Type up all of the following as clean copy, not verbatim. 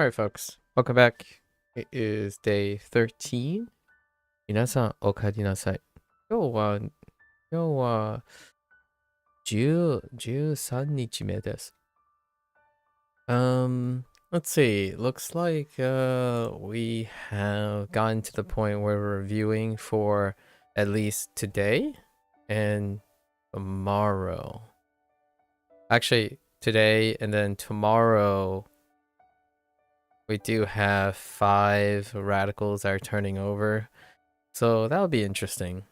Alright, folks. Welcome back. It is day 13. 皆さん、お帰りなさい。今日は13日目です。Let's see. Looks like we have gotten to the point where we're reviewing for at least today and tomorrow. Actually, today and then tomorrow we do have 5 radicals that are turning over. So that'll be interesting.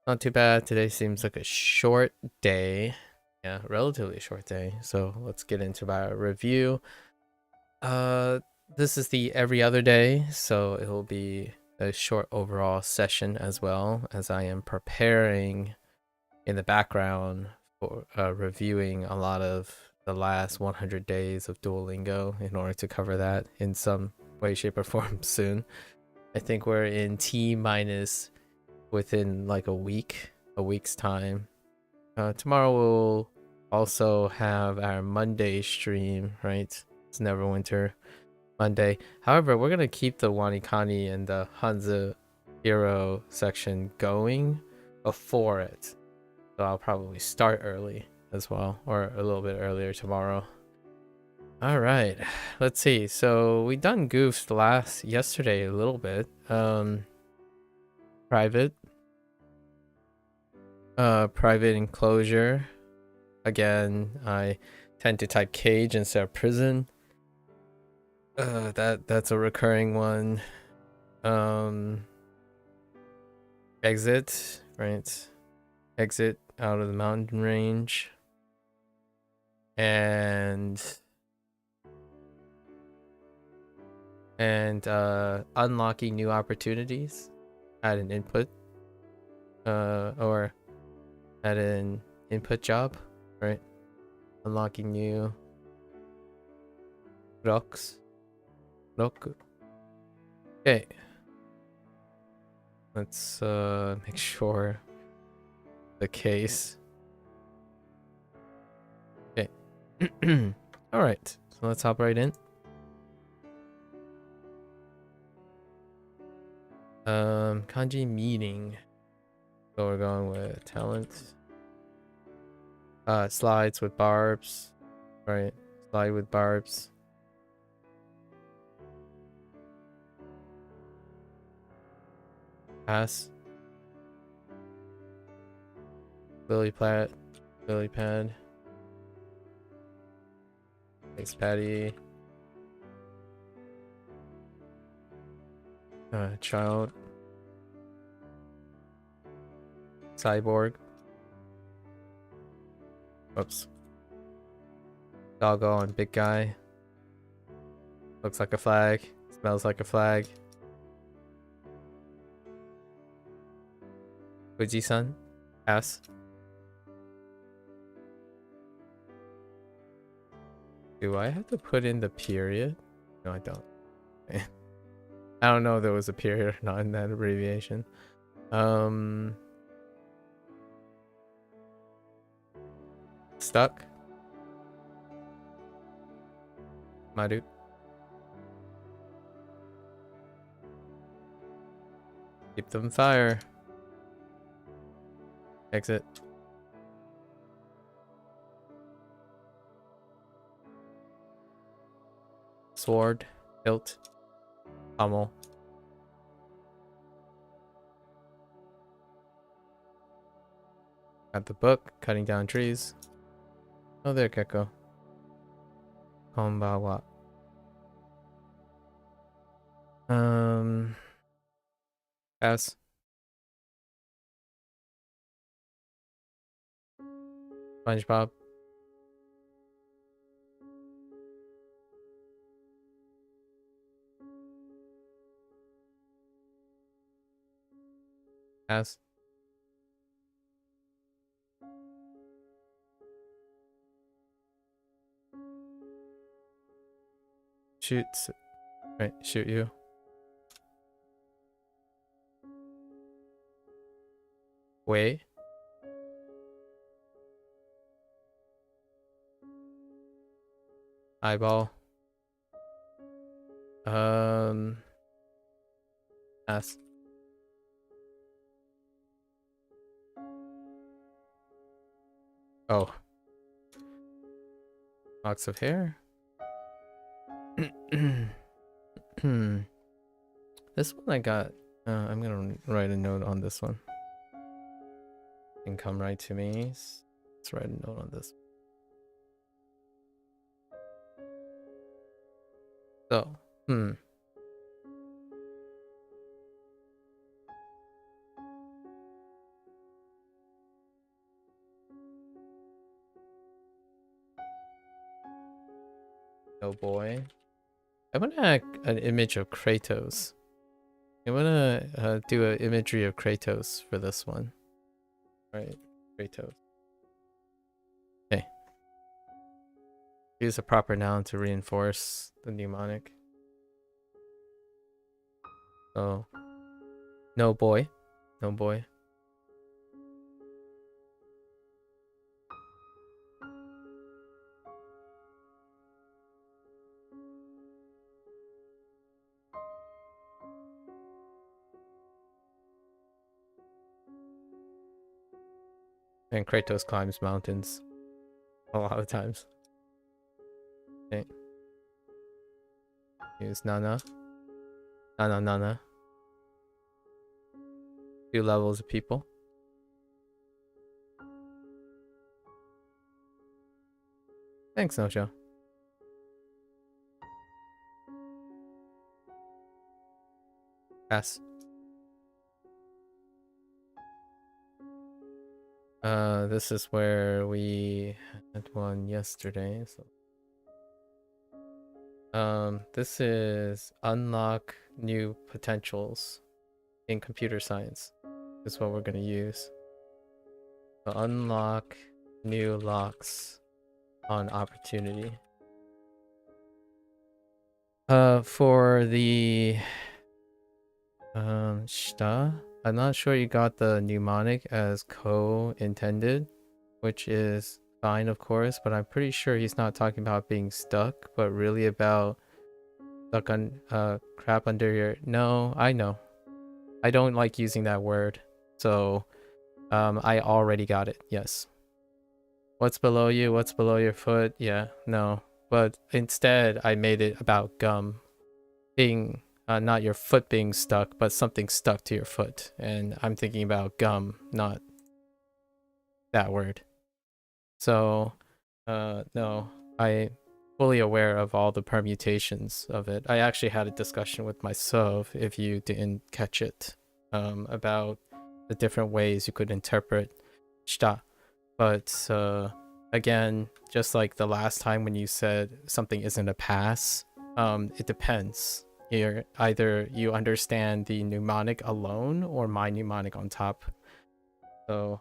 Not too bad. Today seems like a short day. Yeah, relatively short day. So let's get into our review. This is the every other day, so it'll be a short overall session as well, as I am preparing in the background for reviewing a lot of the last 100 days of Duolingo in order to cover that in some way, shape, or form soon. I think we're in T minus within like a week's time. Tomorrow we'll also have our Monday stream, right? It's Neverwinter Monday. However, we're gonna keep the WaniKani and the HanziHero section going before it. So I'll probably start early as well, or a little bit earlier tomorrow. All right, let's see. So we done goofed yesterday a little bit. Private enclosure. Again, I tend to type cage instead of prison. That's a recurring one. Exit, right? Exit out of the mountain range. And unlocking new opportunities. Add an input. Or add an input job, right? Unlocking new rocks. Roku. Okay. Let's make sure the case. Okay. All right. So let's hop right in. Kanji meeting. So we're going with talent. Slides with barbs. Right. Slide with barbs. Pass. Lily pad. Thanks, Patty. Child. Cyborg. Oops. Doggo on big guy. Looks like a flag. Smells like a flag. Fuji-san. Pass. Do I have to put in the period? No, I don't. I don't know if there was a period or not in that abbreviation. Stuck. Maru. Keep them fire. Exit. Sword. Hilt. Pommel. Got the book. Cutting down trees. Oh, there, Keko. Konbawa. Pass. SpongeBob. Pass. Shoots. Right, shoot you. Way. Eyeball. Pass. Oh. Locks of hair? This one I got. I'm gonna write a note on this one. Can come right to me. Let's write a note on this. So, Oh boy. I want to add an image of Kratos. I want to do an imagery of Kratos for this one. Right, Kratos. Okay. Use a proper noun to reinforce the mnemonic. So, no boy. No boy. And Kratos climbs mountains a lot of times. Okay. Use Nana. Nana. 2 levels of people. Thanks, No-Show. Pass. This is where we had one yesterday. So, this is unlock new potentials in computer science. Is what we're gonna use. So unlock new locks on opportunity. For the shta, I'm not sure you got the mnemonic as co-intended, which is fine, of course, but I'm pretty sure he's not talking about being stuck, but really about stuck on crap under your... No, I know. I don't like using that word, so I already got it. Yes. What's below you? What's below your foot? Yeah, no. But instead, I made it about gum being not your foot being stuck, but something stuck to your foot. And I'm thinking about gum, not that word. So, no, I'm fully aware of all the permutations of it. I actually had a discussion with myself, if you didn't catch it, about the different ways you could interpret shita. But again, just like the last time when you said something isn't a pass, it depends. Here, either you understand the mnemonic alone or my mnemonic on top. So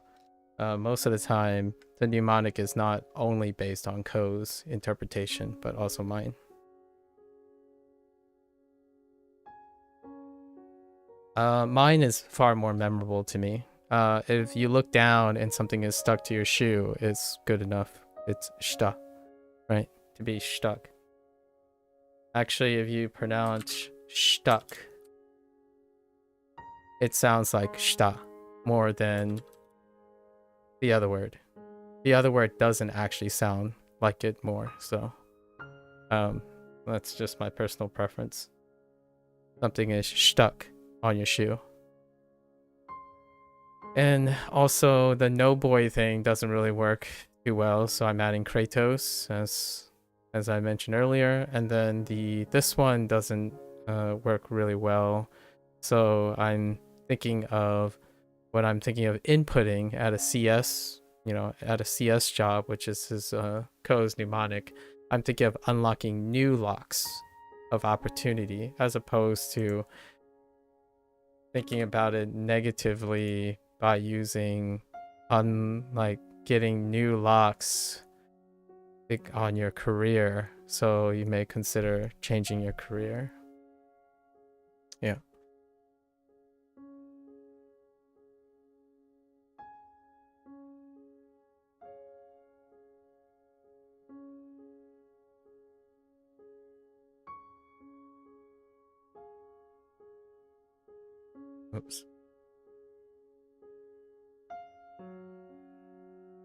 most of the time, the mnemonic is not only based on Ko's interpretation, but also mine. Mine is far more memorable to me. If you look down and something is stuck to your shoe, it's good enough. It's shta, right? To be stuck. Actually, if you pronounce stuck, it sounds like shta more than the other word. The other word doesn't actually sound like it more, so that's just my personal preference. Something is stuck on your shoe. And also the no boy thing doesn't really work too well, so I'm adding Kratos as I mentioned earlier, and then this one doesn't work really well, so I'm thinking of what I'm thinking of inputting at a CS, at a CS job, which is his Ko's mnemonic. I'm thinking of unlocking new locks of opportunity as opposed to thinking about it negatively by using getting new locks on your career, so you may consider changing your career. Yeah. Oops.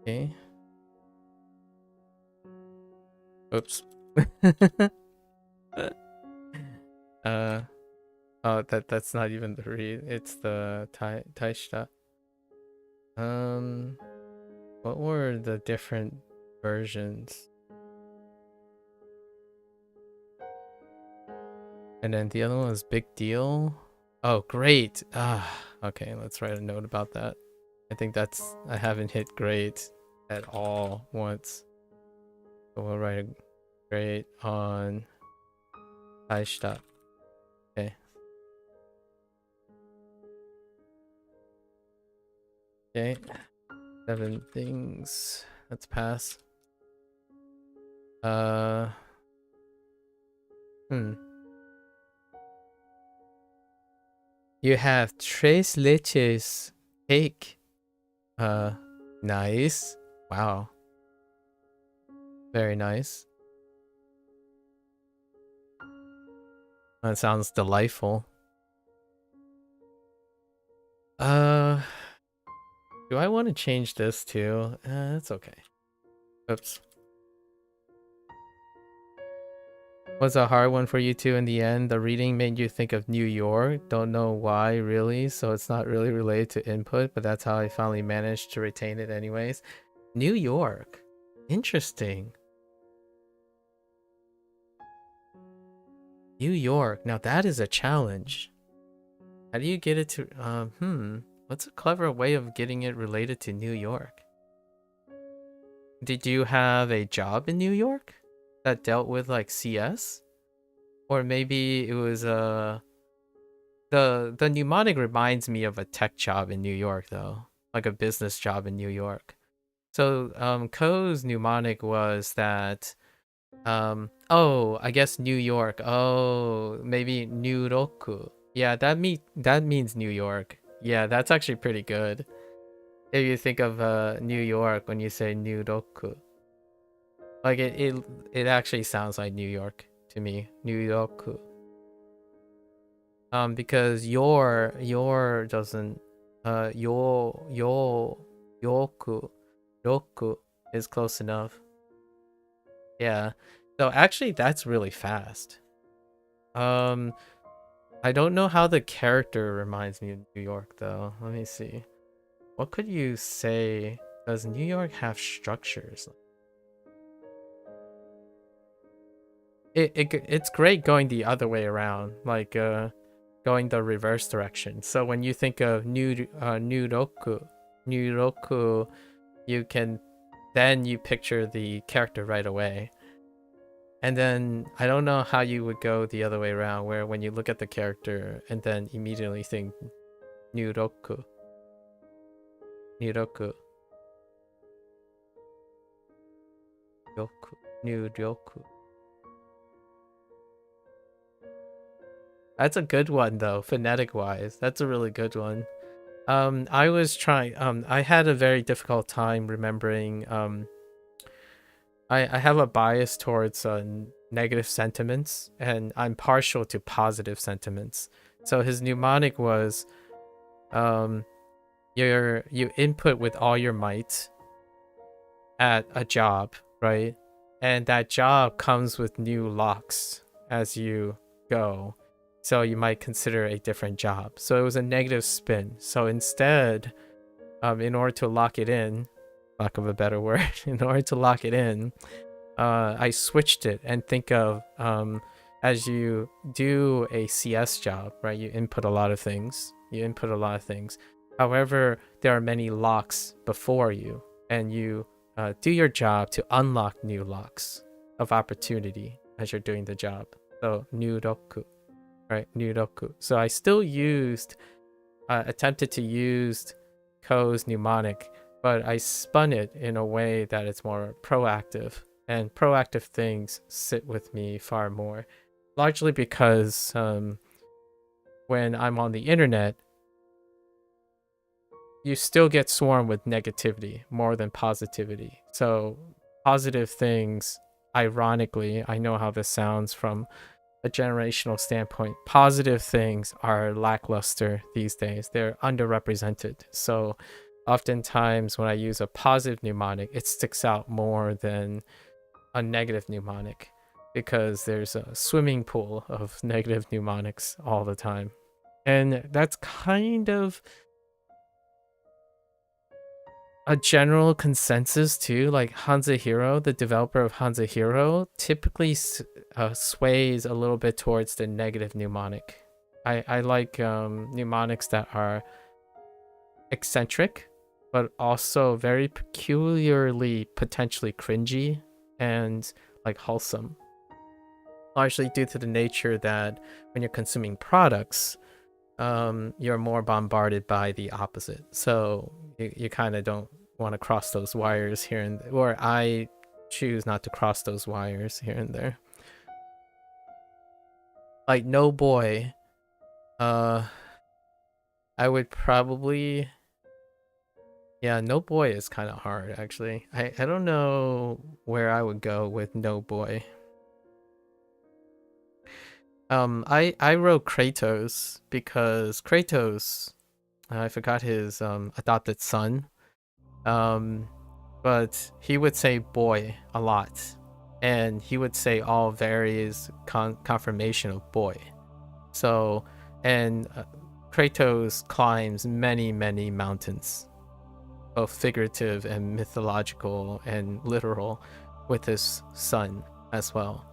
Okay. Oops. Oh, that's not even the read. It's the Taishita. What were the different versions? And then the other one was Big Deal. Oh, great. Okay, let's write a note about that. I think I haven't hit great at all once. So we'll write a great on Taishita. Okay. Okay. 7 things. Let's pass. You have tres leches cake. Nice. Wow. Very nice. That sounds delightful. Do I want to change this too? It's okay. Oops. Was a hard one for you too in the end. The reading made you think of New York. Don't know why really, so it's not really related to input, but that's how I finally managed to retain it anyways. New York. Interesting. New York. Now that is a challenge. How do you get it to what's a clever way of getting it related to New York? Did you have a job in New York that dealt with like CS? Or maybe it was the mnemonic reminds me of a tech job in New York though, like a business job in New York. So Ko's mnemonic was that oh, I guess New York. Oh, maybe New Roku. Yeah, that means New York. Yeah, that's actually pretty good. If you think of New York when you say New Roku. Like it actually sounds like New York to me. New York. Because your doesn't yoku roku is close enough. Yeah. So actually that's really fast. I don't know how the character reminds me of New York though. Let me see. What could you say? Does New York have structures? It's great going the other way around, like going the reverse direction. So when you think of New Roku, you can then you picture the character right away. And then I don't know how you would go the other way around, where when you look at the character and then immediately think New Roku. Yoku. New Roku. That's a good one though, phonetic wise. That's a really good one. I was trying I had a very difficult time remembering I have a bias towards negative sentiments, and I'm partial to positive sentiments. So his mnemonic was you input with all your might at a job, right? And that job comes with new locks as you go. So you might consider a different job. So it was a negative spin. So instead, in order to lock it in, lack of a better word, in order to lock it in, I switched it and think of as you do a CS job, right? You input a lot of things. However, there are many locks before you, and you do your job to unlock new locks of opportunity as you're doing the job. So new roku, right? New roku. So I still attempted to use Ko's mnemonic, but I spun it in a way that it's more proactive, and proactive things sit with me far more, largely because when I'm on the internet, you still get swarmed with negativity more than positivity. So positive things, ironically, I know how this sounds from a generational standpoint, positive things are lackluster these days. They're underrepresented. So oftentimes when I use a positive mnemonic, it sticks out more than a negative mnemonic because there's a swimming pool of negative mnemonics all the time. And that's kind of a general consensus too. Like HanziHero, the developer of HanziHero, typically sways a little bit towards the negative mnemonic. I like mnemonics that are eccentric, but also very peculiarly potentially cringy and like wholesome. Largely due to the nature that when you're consuming products, you're more bombarded by the opposite. So you kind of don't want to cross those wires here and there, or I choose not to cross those wires here and there. Like no boy, I would probably, yeah, no boy is kind of hard actually. I don't know where I would go with no boy. I wrote Kratos because Kratos, I forgot his adopted son, but he would say boy a lot, and he would say all various confirmation of boy. So, and Kratos climbs many mountains, both figurative and mythological and literal, with his son as well.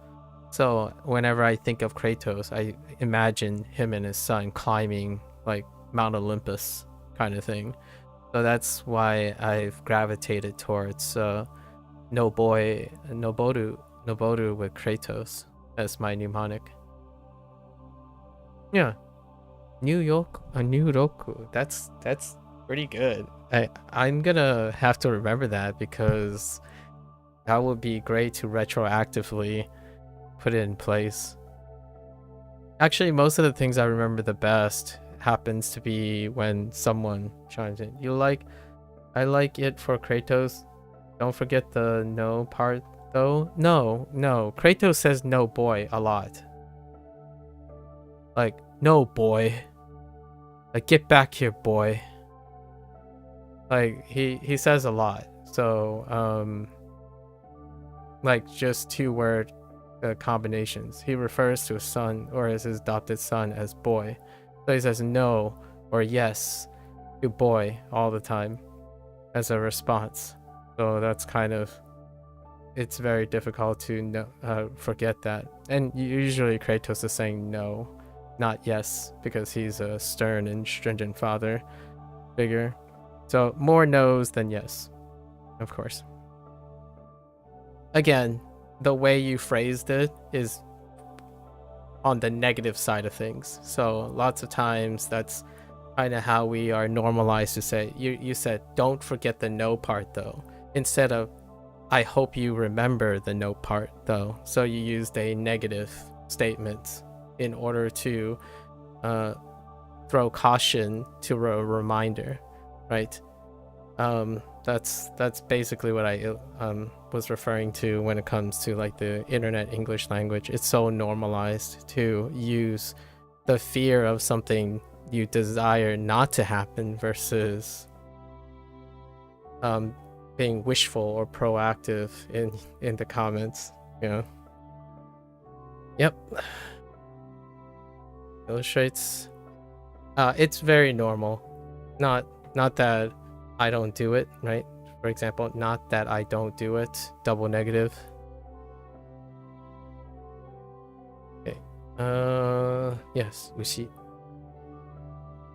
So whenever I think of Kratos, I imagine him and his son climbing like Mount Olympus kind of thing. So that's why I've gravitated towards Noboru with Kratos as my mnemonic. Yeah, New Roku. That's pretty good. I'm gonna have to remember that because that would be great to retroactively put it in place. Actually, most of the things I remember the best happens to be when someone chimes in. I like it for Kratos. Don't forget the no part though. No. Kratos says no boy a lot. Like, no boy. Like, get back here, boy. Like, he says a lot. So, like just 2-word combinations. He refers to his son or his adopted son as boy. So he says no or yes to boy all the time as a response. So that's kind of, it's very difficult to forget that. And usually Kratos is saying no, not yes, because he's a stern and stringent father figure. So more no's than yes, of course. Again, the way you phrased it is on the negative side of things. So lots of times that's kind of how we are normalized to say. You said, don't forget the no part though, instead of, I hope you remember the no part though. So you used a negative statement in order to throw caution to a reminder, right? That's basically what I was referring to when it comes to like the internet English language. It's so normalized to use the fear of something you desire not to happen versus being wishful or proactive in the comments, you know. Yep. Illustrates. It's very normal. Not that I don't do it, right? For example, not that I don't do it, double negative. Okay. Yes, ushi.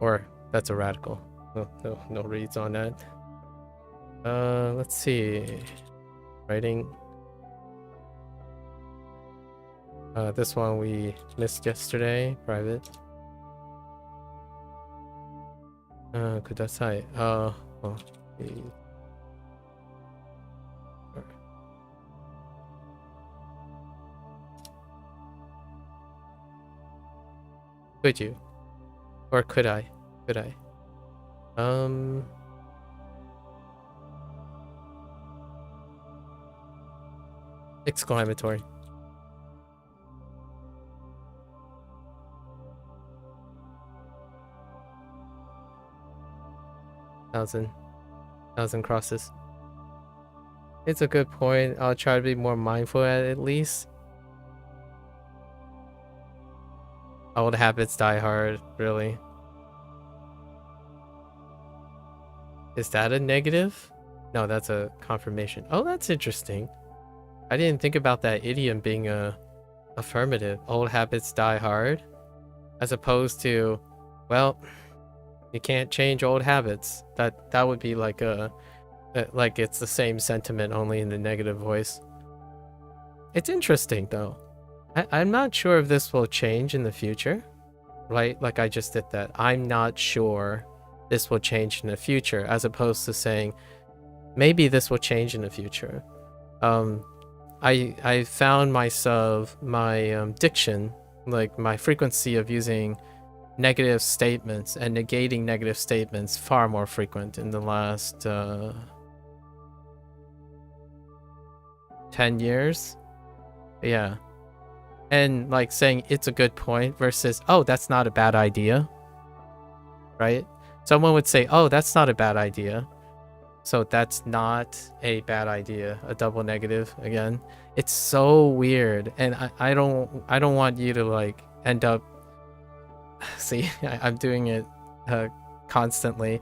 Or that's a radical. No reads on that. Let's see. Writing. This one we missed yesterday, private. Kudasai. Could you? Or could I? Exclamatory. thousand crosses. It's a good point. I'll try to be more mindful at least. Old habits die hard, really. Is that a negative? No, that's a confirmation. Oh, that's interesting. I didn't think about that idiom being a affirmative. Old habits die hard. As opposed to, well, you can't change old habits. That would be like like it's the same sentiment, only in the negative voice. It's interesting though. I'm not sure if this will change in the future, right? Like I just did that. I'm not sure this will change in the future, as opposed to saying maybe this will change in the future. I found myself, my diction, like my frequency of using negative statements and negating negative statements far more frequent in the last 10 years. Yeah. And like saying it's a good point versus, oh, that's not a bad idea. Right? Someone would say, oh, that's not a bad idea. So that's not a bad idea. A double negative again. It's so weird. And I don't want you to like end up, see, I'm doing it constantly.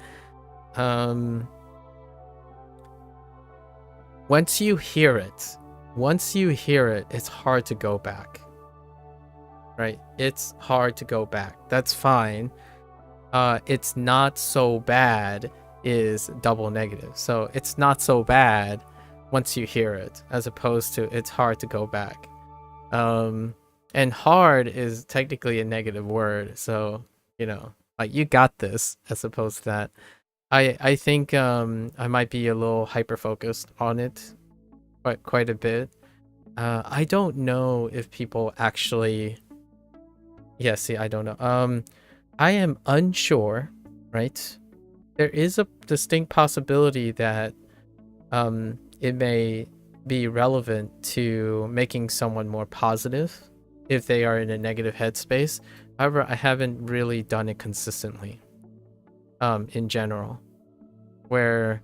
Once you hear it, it's hard to go back. Right? It's hard to go back. That's fine. It's not so bad is double negative. So it's not so bad once you hear it, as opposed to it's hard to go back. And hard is technically a negative word. So, you know, like you got this, as opposed to that. I think I might be a little hyper focused on it quite a bit. I don't know if people actually, yeah, see, I don't know. I am unsure, right? There is a distinct possibility that it may be relevant to making someone more positive if they are in a negative headspace. However, I haven't really done it consistently in general, where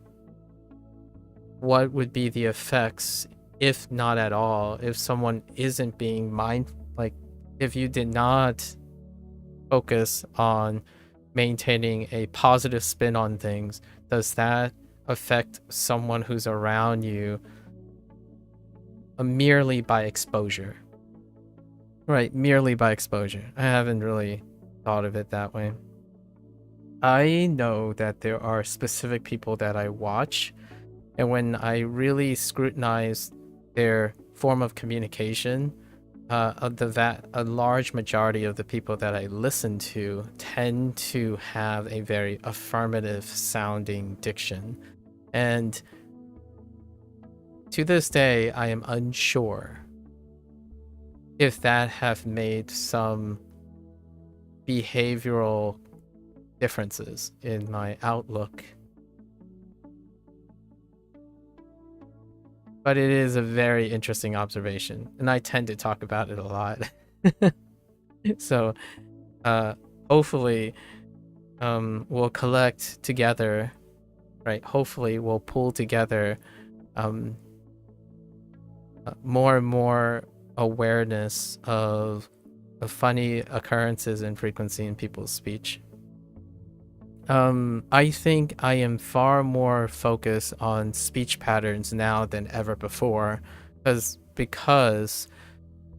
what would be the effects, if not at all, if someone isn't being like if you did not focus on maintaining a positive spin on things, does that affect someone who's around you merely by exposure? Right, merely by exposure. I haven't really thought of it that way. I know that there are specific people that I watch, and when I really scrutinize their form of communication, a large majority of the people that I listen to tend to have a very affirmative sounding diction. And to this day, I am unsure if that have made some behavioral differences in my outlook. But it is a very interesting observation, and I tend to talk about it a lot. So hopefully we'll collect together, right? Hopefully we'll pull together more and more awareness of funny occurrences and frequency in people's speech. I think I am far more focused on speech patterns now than ever before, because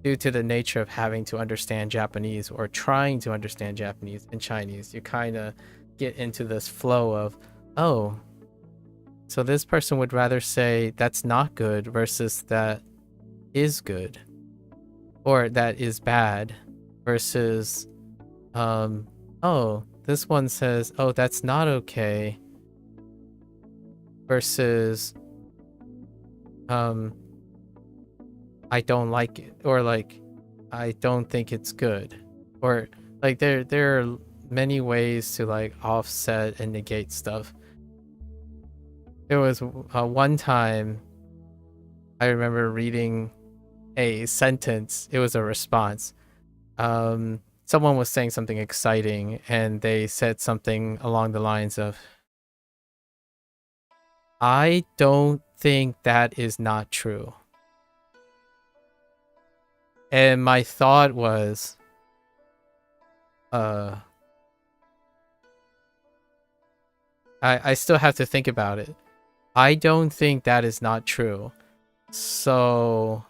due to the nature of having to understand Japanese or trying to understand Japanese and Chinese, you kind of get into this flow of, oh, so this person would rather say that's not good versus that is good, or that is bad, versus oh, this one says, oh, that's not okay, versus I don't like it, or like I don't think it's good, or like there are many ways to like offset and negate stuff. There was one time I remember reading a sentence. It was a response. Someone was saying something exciting, and they said something along the lines of, I don't think that is not true. And my thought was, I still have to think about it. I don't think that is not true. So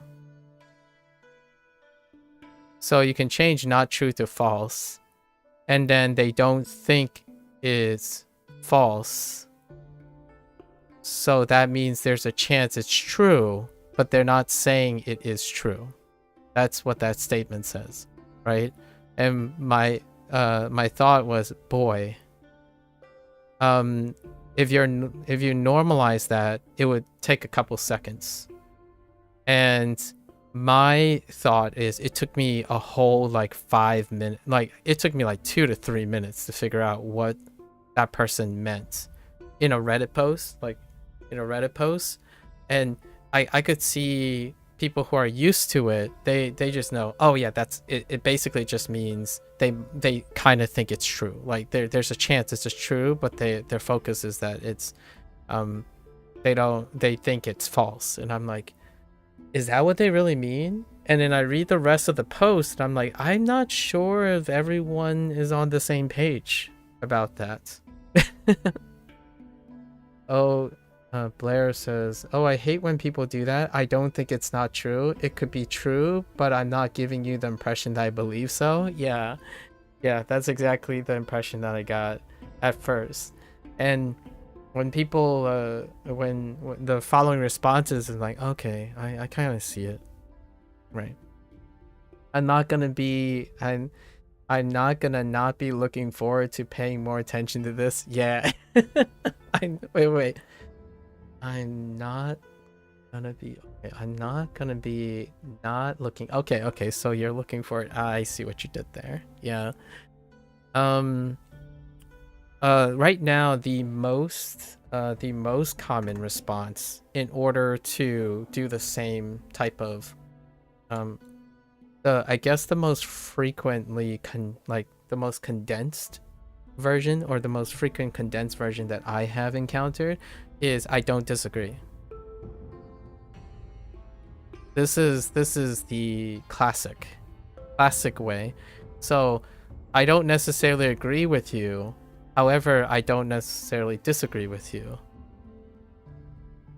you can change not true to false, and then they don't think it's false. So that means there's a chance it's true, but they're not saying it is true. That's what that statement says, right? And my thought was, boy, if you normalize that, it would take a couple seconds. And my thought is, it took me a whole like 5 minutes, like it took me like 2 to 3 minutes to figure out what that person meant in a Reddit post, and I could see people who are used to it, they just know, oh yeah, that's it. It basically just means they kind of think it's true. Like there's a chance it's just true, but their focus is that it's they think it's false. And I'm like, is that what they really mean? And then I read the rest of the post, and I'm like, I'm not sure if everyone is on the same page about that. Oh, Blair says, oh, I hate when people do that. I don't think it's not true. It could be true, but I'm not giving you the impression that I believe so. Yeah, that's exactly the impression that I got at first. And when people, when the following responses is like, okay, I kind of see it, right? I'm not gonna not be looking forward to paying more attention to this. Yeah. Wait. I'm not gonna be okay. I'm not gonna be not looking. Okay. So you're looking for it. I see what you did there. Yeah. Right now, the most common response in order to do the same type of, I guess the most frequently the most condensed version, or the most frequent condensed version that I have encountered, is I don't disagree. This is the classic way. So I don't necessarily agree with you, however, I don't necessarily disagree with you.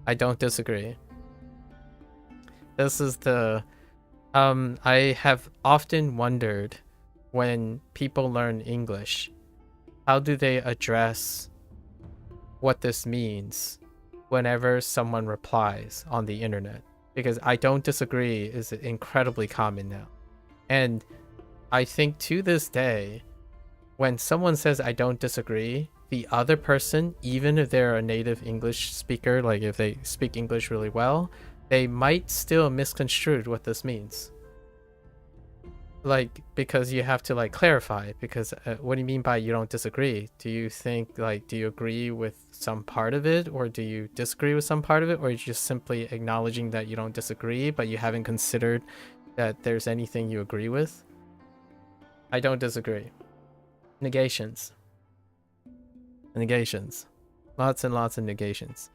I don't disagree. This is the I have often wondered, when people learn English, how do they address what this means whenever someone replies on the internet? Because I don't disagree is incredibly common now. And I think to this day, when someone says I don't disagree, the other person, even if they're a native English speaker, like if they speak English really well, they might still misconstrue what this means. Like, because you have to like clarify, because what do you mean by you don't disagree? Do you think, like, do you agree with some part of it, or do you disagree with some part of it, or are you just simply acknowledging that you don't disagree, but you haven't considered that there's anything you agree with? I don't disagree. Negations. Lots and lots of negations.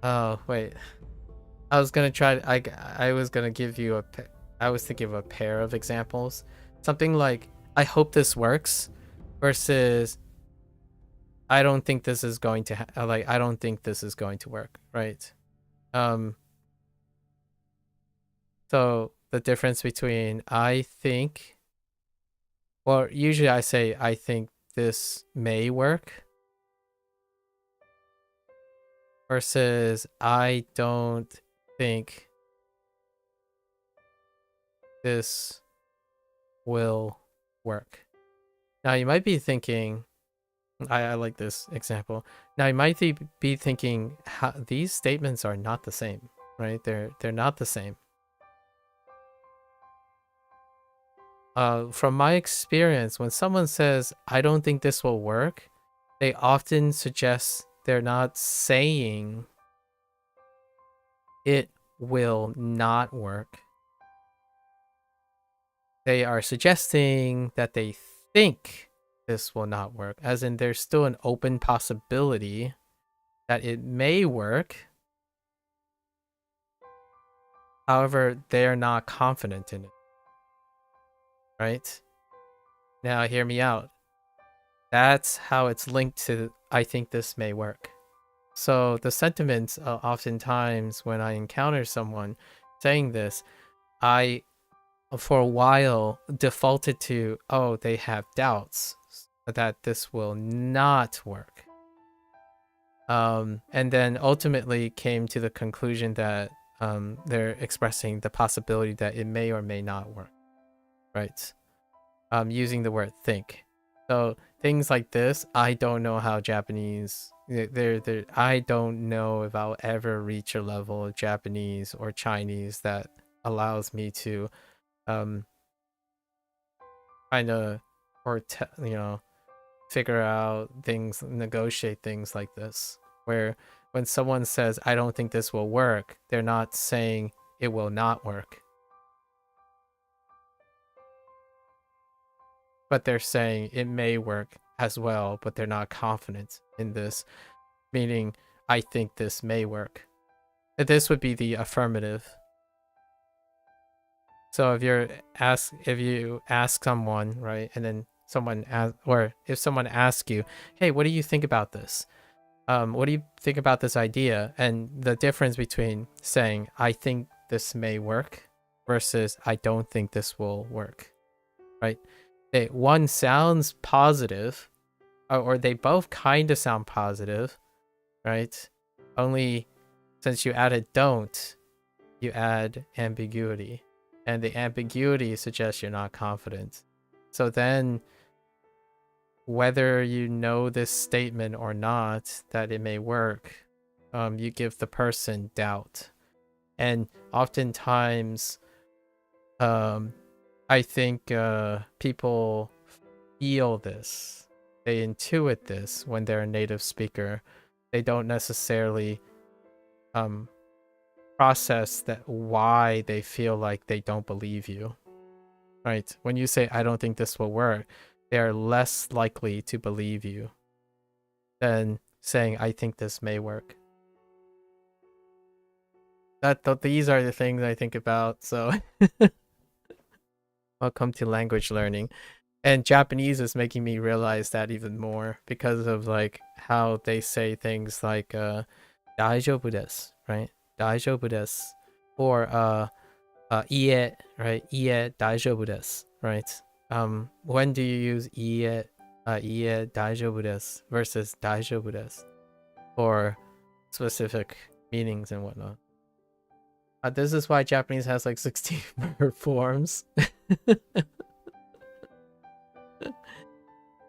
Oh wait, I was gonna try. I was gonna give you I was thinking of a pair of examples. Something like, I hope this works, versus I don't think this is going to I don't think this is going to work, right? So the difference between I think, well, usually I say I think this may work, versus I don't think this will work. Now you might be thinking, I like this example. Now you might be thinking, how these statements are not the same, right? They're not the same. From my experience, when someone says, I don't think this will work, they often suggest they're not saying it will not work. They are suggesting that they think this will not work, as in there's still an open possibility that it may work. However, they're not confident in it. Right? Now, hear me out. That's how it's linked to, I think this may work. So the sentiments, oftentimes when I encounter someone saying this, I, for a while, defaulted to, oh, they have doubts that this will not work. And then ultimately came to the conclusion that they're expressing the possibility that it may or may not work, right? Using the word think. So things like this, I don't know how Japanese, I don't know if I'll ever reach a level of Japanese or Chinese that allows me to kind of, or figure out things, negotiate things like this, where when someone says, I don't think this will work, they're not saying it will not work, but they're saying it may work as well, but they're not confident in this, meaning I think this may work. This would be the affirmative. So if you ask someone, right, and then if someone asks you, hey, what do you think about this? What do you think about this idea? And the difference between saying, I think this may work versus I don't think this will work, right? One sounds positive, or they both kind of sound positive, right? Only since you added don't, you add ambiguity. And the ambiguity suggests you're not confident. So then, whether you know this statement or not, that it may work, you give the person doubt. And oftentimes, I think people feel this. They intuit this when they're a native speaker. They don't necessarily process that why they feel like they don't believe you, right? When you say, I don't think this will work, they are less likely to believe you than saying, I think this may work. These are the things I think about. So welcome to language learning. And Japanese is making me realize that even more because of like how they say things like 大丈夫です, right? 大丈夫です. Or いえ, right? いえ大丈夫です, right? When do you use いえ大丈夫です versus 大丈夫です for specific meanings and whatnot? This is why Japanese has like 16 verb forms.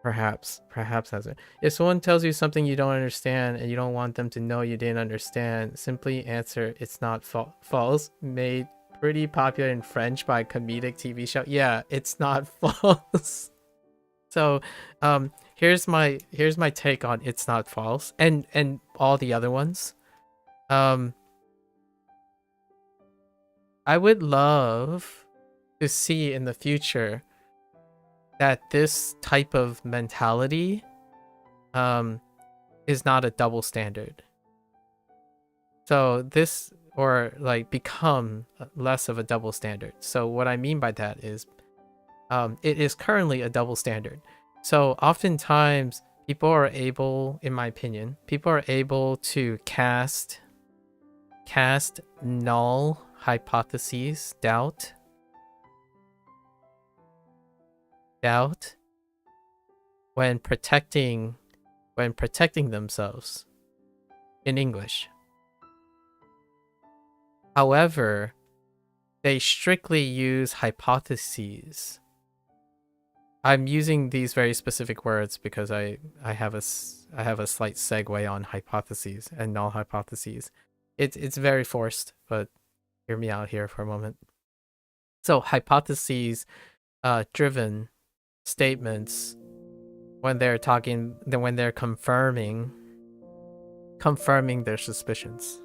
Perhaps has it. If someone tells you something you don't understand and you don't want them to know you didn't understand, simply answer, it's not false. Made pretty popular in French by a comedic TV show. Yeah, it's not false. So here's my take on it's not false and all the other ones. I would love to see in the future that this type of mentality is not a double standard. So this, or like become less of a double standard. So what I mean by that is it is currently a double standard. So oftentimes people are able, in my opinion, people are able to cast null hypotheses, doubt when protecting themselves in English. However, they strictly use hypotheses. I'm using these very specific words because I have a slight segue on hypotheses and null hypotheses. It's very forced, but hear me out here for a moment. So hypotheses driven statements, when they're confirming their suspicions.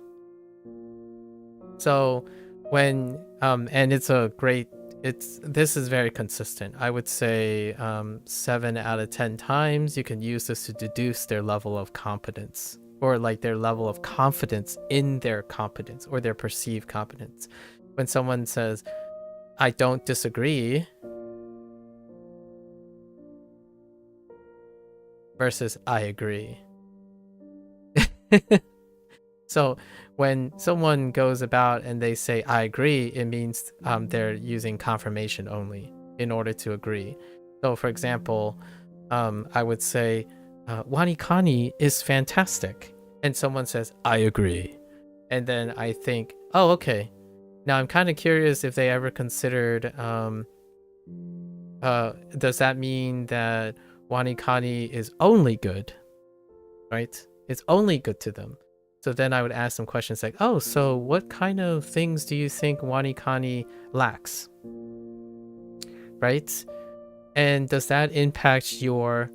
So when and it's a great this is very consistent. I would say 7 out of 10 times you can use this to deduce their level of competence, or like their level of confidence in their competence or their perceived competence. When someone says, I don't disagree, versus I agree. So when someone goes about and they say I agree, it means they're using confirmation only in order to agree. So for example, I would say WaniKani is fantastic, and someone says I agree, and then I think, oh, okay. Now I'm kind of curious if they ever considered does that mean that WaniKani is only good, right? It's only good to them. So then I would ask them questions like, oh, so what kind of things do you think WaniKani lacks? Right? And does that impact your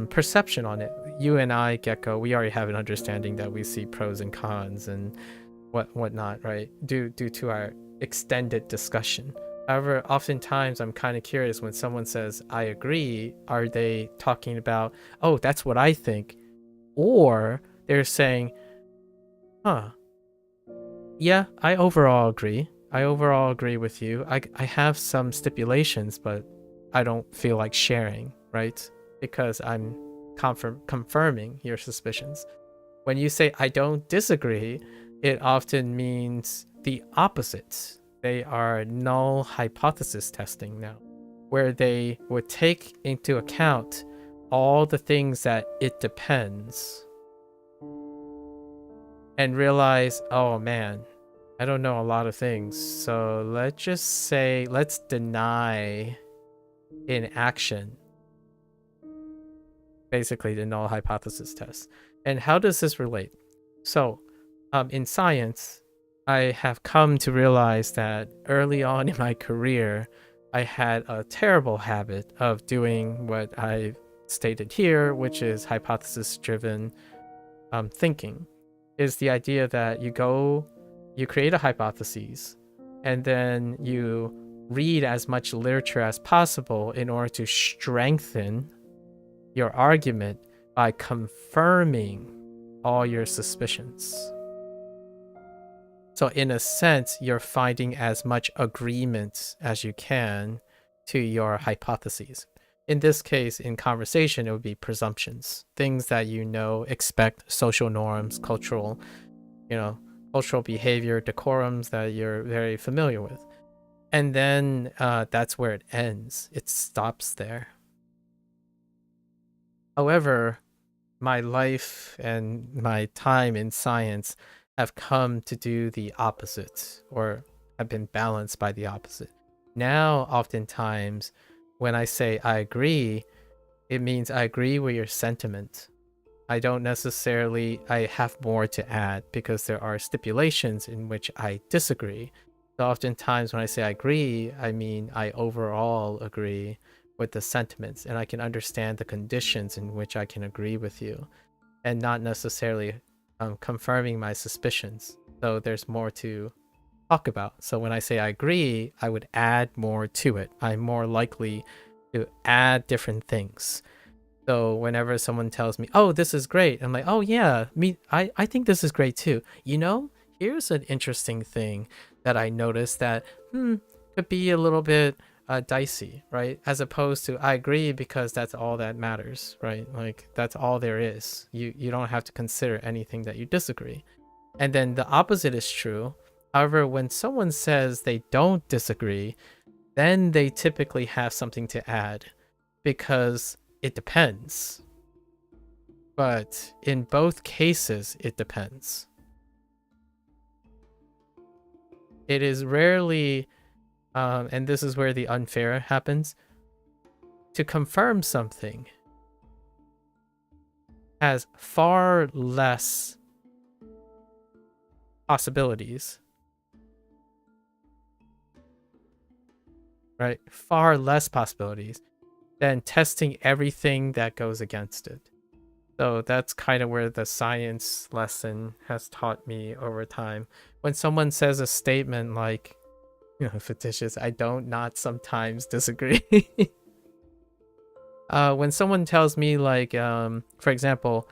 perception on it? You and I, Gecko, we already have an understanding that we see pros and cons and whatnot, right? Due to our extended discussion. However, oftentimes I'm kind of curious when someone says, I agree, are they talking about, oh, that's what I think? Or they're saying, huh, yeah, I overall agree. I overall agree with you. I have some stipulations, but I don't feel like sharing, right? Because I'm confirming your suspicions. When you say I don't disagree, it often means the opposite. They are null hypothesis testing now, where they would take into account all the things that it depends and realize, oh man, I don't know a lot of things. So let's just say, let's deny in action, basically the null hypothesis test. And how does this relate? So in science, I have come to realize that early on in my career, I had a terrible habit of doing what I stated here, which is hypothesis-driven thinking. Is the idea that you create a hypothesis, and then you read as much literature as possible in order to strengthen your argument by confirming all your suspicions. So in a sense, you're finding as much agreement as you can to your hypotheses. In this case, in conversation, it would be presumptions, things that you know, expect, social norms, cultural behavior, decorums that you're very familiar with. And then that's where it ends. It stops there. However, my life and my time in science have come to do the opposite, or have been balanced by the opposite. Now, oftentimes, when I say I agree, it means I agree with your sentiment. I don't necessarily, I have more to add because there are stipulations in which I disagree. So oftentimes when I say I agree, I mean I overall agree with the sentiments, and I can understand the conditions in which I can agree with you, and not necessarily confirming my suspicions. So there's more to talk about. So when I say I agree, I would add more to it. I'm more likely to add different things. So whenever someone tells me, oh, this is great, I'm like, oh yeah, I think this is great too. You know, here's an interesting thing that I noticed that could be a little bit dicey, right? As opposed to I agree because that's all that matters, right? Like that's all there is. You don't have to consider anything that you disagree. And then the opposite is true. However, when someone says they don't disagree, then they typically have something to add because it depends. But in both cases, it depends. It is rarely, and this is where the unfair happens, to confirm something has far less possibilities, right? Far less possibilities than testing everything that goes against it. So that's kind of where the science lesson has taught me over time. When someone says a statement like, fictitious, I don't not sometimes disagree. When someone tells me like, for example,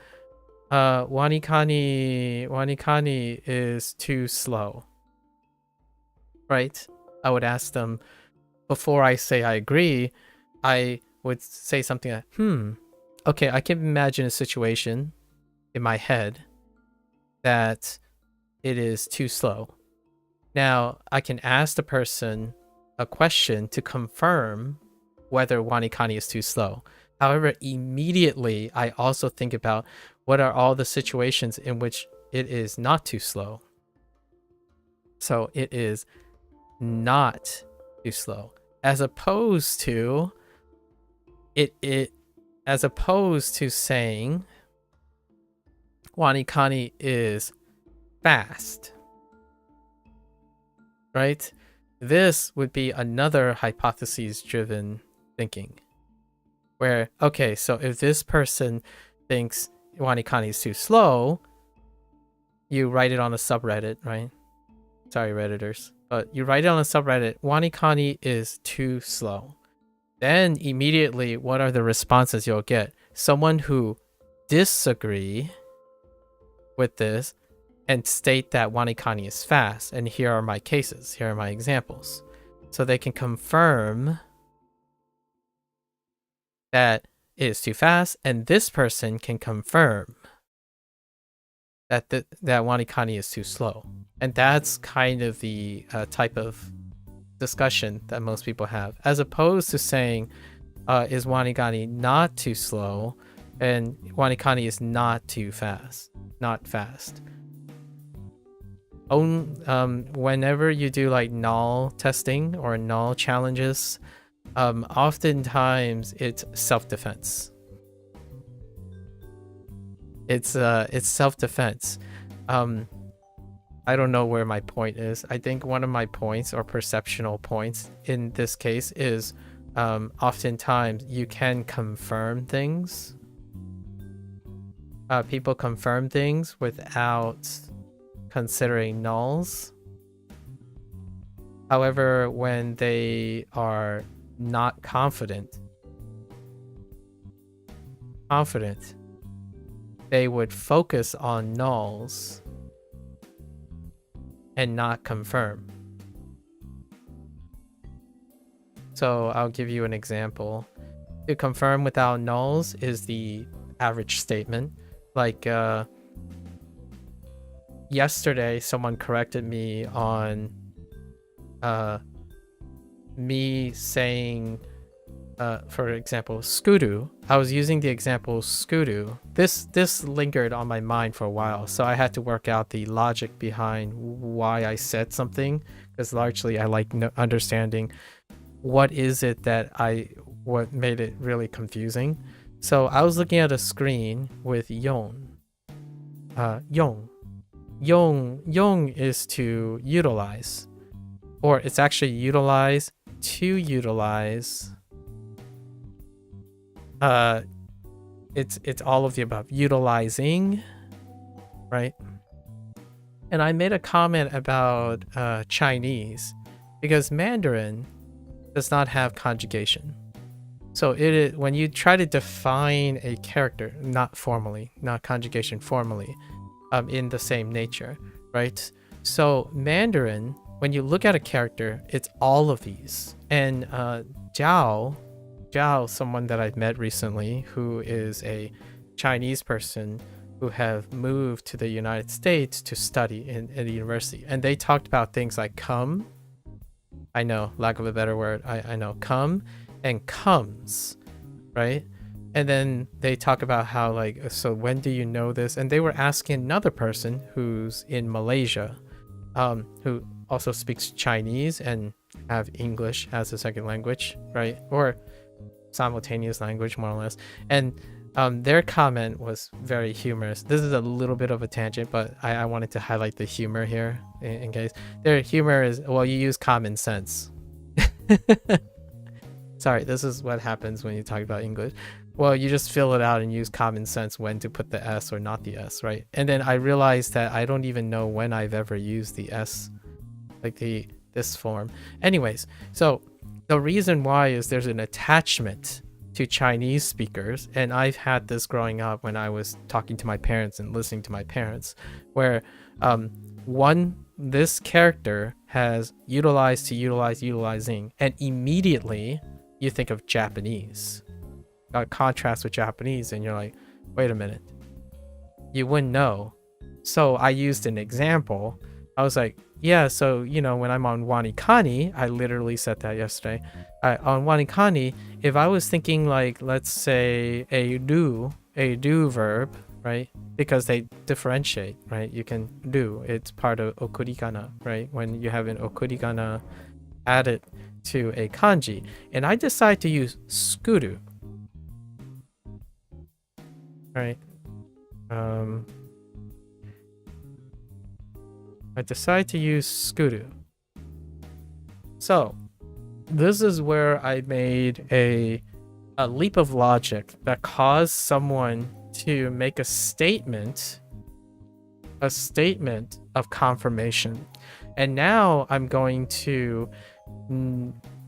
WaniKani is too slow, right? I would ask them, before I say I agree, I would say something like, okay, I can imagine a situation in my head that it is too slow. Now, I can ask the person a question to confirm whether WaniKani is too slow. However, immediately I also think about what are all the situations in which it is not too slow. So it is not too slow, as opposed to as opposed to saying WaniKani is fast, right? This would be another hypotheses-driven thinking, where, okay, so if this person thinks WaniKani is too slow, you write it on a subreddit, right? Sorry, Redditors. But you write it on a subreddit, WaniKani is too slow. Then immediately, what are the responses you'll get? Someone who disagree with this and state that WaniKani is fast. And here are my cases. Here are my examples. So they can confirm that it is too fast, and this person can confirm that that WaniKani is too slow. And that's kind of the type of discussion that most people have, as opposed to saying, is WaniKani not too slow, and WaniKani is not too fast, not fast. Whenever you do like null testing or null challenges, oftentimes it's self-defense. It's self-defense. I don't know where my point is. I think one of my points, or perceptual points in this case, is oftentimes you can confirm things. People confirm things without considering nulls. However, when they are not confident, they would focus on nulls and not confirm. So I'll give you an example. To confirm without nulls is the average statement. Like yesterday, someone corrected me on me saying, for example, skudu. I was using the example skudu. This lingered on my mind for a while, so I had to work out the logic behind why I said something, because largely I like understanding what is it that what made it really confusing. So I was looking at a screen with yong. Yong is to utilize, or it's actually utilize, to utilize. It's all of the above. Utilizing, right? And I made a comment about Chinese, because Mandarin does not have conjugation. So when you try to define a character, not formally, not conjugation formally, in the same nature, right? So Mandarin, when you look at a character, it's all of these. And Zhao, someone that I've met recently, who is a Chinese person who have moved to the United States to study in the university, and they talked about things like come. I know, lack of a better word. I know, come and comes, right? And then they talk about how, like, so when do you know this? And they were asking another person who's in Malaysia, who also speaks Chinese and have English as a second language, right? Or simultaneous language, more or less. And their comment was very humorous. This is a little bit of a tangent, but I wanted to highlight the humor here in case. Their humor is, well, you use common sense. Sorry, this is what happens when you talk about English. well, you just fill it out and use common sense when to put the S or not the S, right? And then I realized that I don't even know when I've ever used the S, like this form. Anyways, so the reason why is there's an attachment to Chinese speakers, and I've had this growing up when I was talking to my parents and listening to my parents, where this character has utilized to utilizing, and immediately you think of Japanese. Contrast with Japanese, and you're like, wait a minute, you wouldn't know. So I used an example. I was like, yeah, so when I'm on WaniKani, I literally said that yesterday. On WaniKani, if I was thinking like, let's say a do verb, right? Because they differentiate, right? You can do, it's part of okurigana, right? When you have an okurigana added to a kanji, and I decide to use skuru, right? I decide to use skuru. So this is where I made a leap of logic that caused someone to make a statement of confirmation. And now I'm going to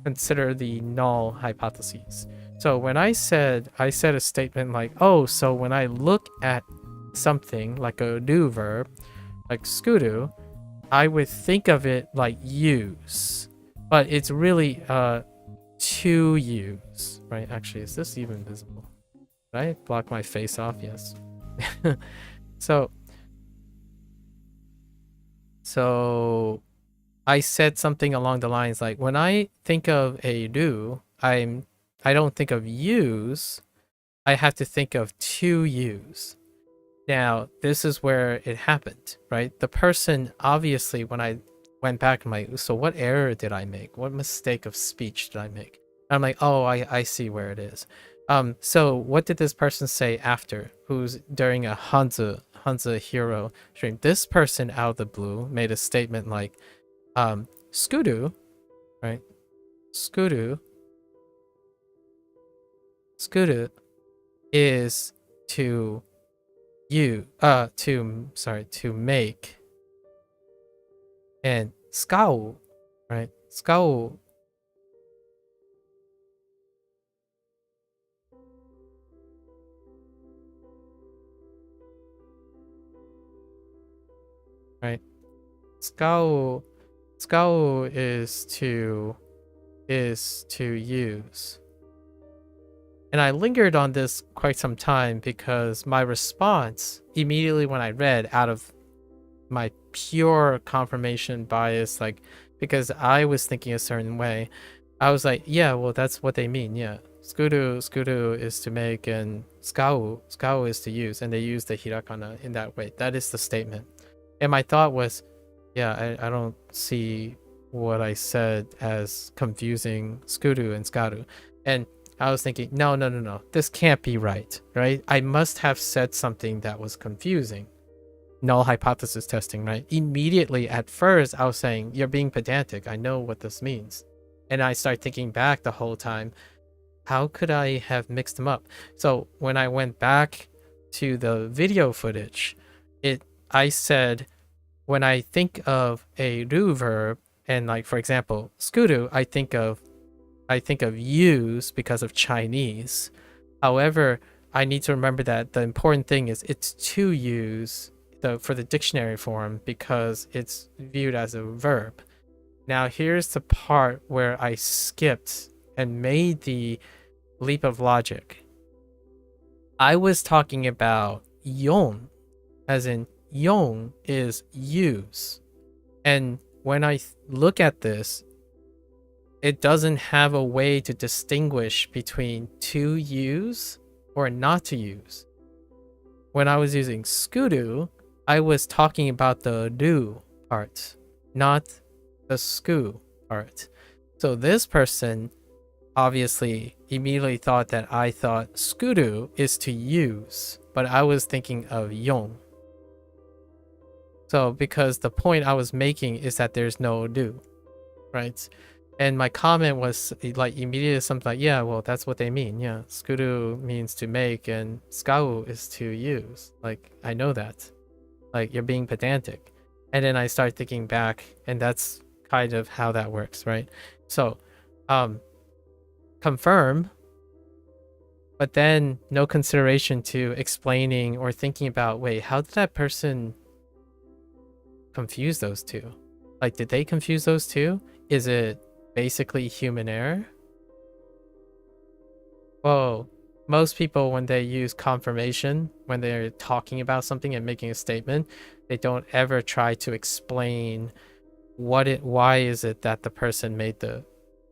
consider the null hypotheses. So when I said a statement like, oh, so when I look at something like a do verb, like skuru, I would think of it like use, but it's really to use, right? Actually, is this even visible? Did I block my face off? Yes. So I said something along the lines like, when I think of a do, I don't think of use, I have to think of to use. Now, this is where it happened, right? The person, obviously, when I went back, I'm like, so what error did I make? What mistake of speech did I make? And I'm like, oh, I see where it is. So what did this person say after, who's during a HanziHero stream? This person out of the blue made a statement like, skuru, right? Skuru is to make, and skau, right? Skau right? Skau is to use. And I lingered on this quite some time because my response immediately when I read, out of my pure confirmation bias, like, because I was thinking a certain way, I was like, yeah, well, that's what they mean. Yeah. Skuru is to make, and skau is to use, and they use the hirakana in that way. That is the statement. And my thought was, yeah, I don't see what I said as confusing skuru and skaru. And I was thinking, no, this can't be right? I must have said something that was confusing. Null hypothesis testing, right? Immediately at first, I was saying, you're being pedantic. I know what this means. And I started thinking back the whole time, how could I have mixed them up? So when I went back to the video footage, I said, when I think of a do verb, and like, for example, skuru, I think of use because of Chinese. However, I need to remember that the important thing is it's to use for the dictionary form because it's viewed as a verb. Now here's the part where I skipped and made the leap of logic. I was talking about yon, as in yon is use. And when I look at this, it doesn't have a way to distinguish between to use or not to use. When I was using skuru, I was talking about the do part, not the sku part. So this person obviously immediately thought that I thought skuru is to use, but I was thinking of yon. So because the point I was making is that there's no do, right? And my comment was like immediately something like, yeah, well, that's what they mean. Yeah, skuru means to make and skau is to use. Like, I know that. Like, you're being pedantic. And then I start thinking back, and that's kind of how that works, right? So, confirm, but then no consideration to explaining or thinking about, wait, how did that person confuse those two? Like, did they confuse those two? Is it basically human error? Well, most people, when they use confirmation, when they're talking about something and making a statement, they don't ever try to explain why is it that the person made the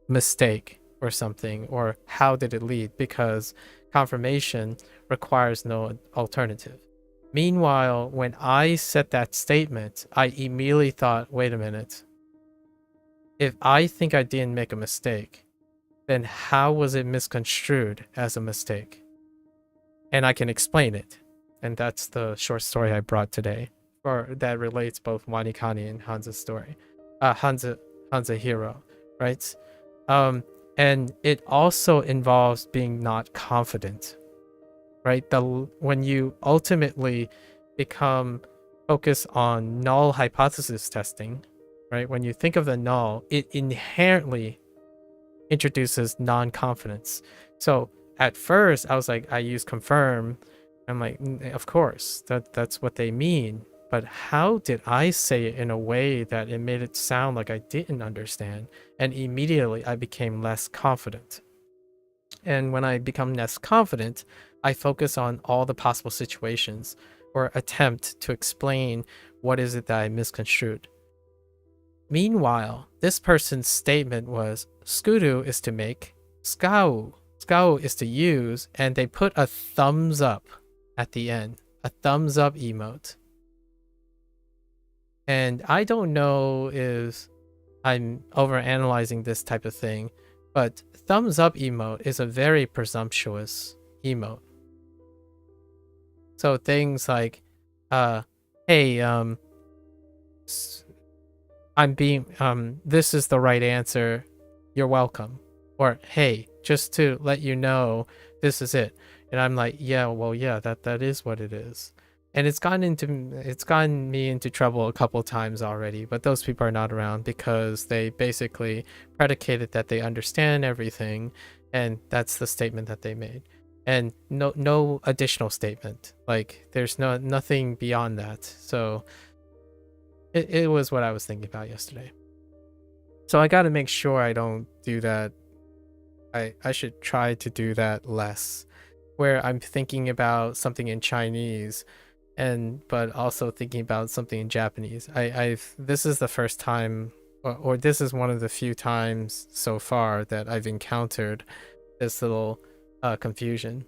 mistake or something, or how did it lead, because confirmation requires no alternative. Meanwhile, when I said that statement, I immediately thought, wait a minute. If I think I didn't make a mistake, then how was it misconstrued as a mistake? And I can explain it. And that's the short story I brought today, or that relates both WaniKani and Hanzi's story. HanziHero, right? And it also involves being not confident, right? When you ultimately become focused on null hypothesis testing, right? When you think of the null, it inherently introduces non-confidence. So at first I was like, I use confirm. I'm like, of course, that's what they mean. But how did I say it in a way that it made it sound like I didn't understand? And immediately I became less confident. And when I become less confident, I focus on all the possible situations or attempt to explain what is it that I misconstrued. Meanwhile, this person's statement was, skuru is to make, skau is to use, and they put a thumbs up at the end, a thumbs up emote. And I don't know if I'm overanalyzing this type of thing, but thumbs up emote is a very presumptuous emote. So things like, hey, this is the right answer, you're welcome. Or, hey, just to let you know, this is it. And I'm like, yeah, well, yeah, that is what it is. And it's gotten me into trouble a couple times already, but those people are not around because they basically predicated that they understand everything, and that's the statement that they made. And no additional statement. Like, there's nothing beyond that. So it was what I was thinking about yesterday. So I got to make sure I don't do that. I should try to do that less, where I'm thinking about something in Chinese but also thinking about something in Japanese. This is the first time, or this is one of the few times so far that I've encountered this little confusion.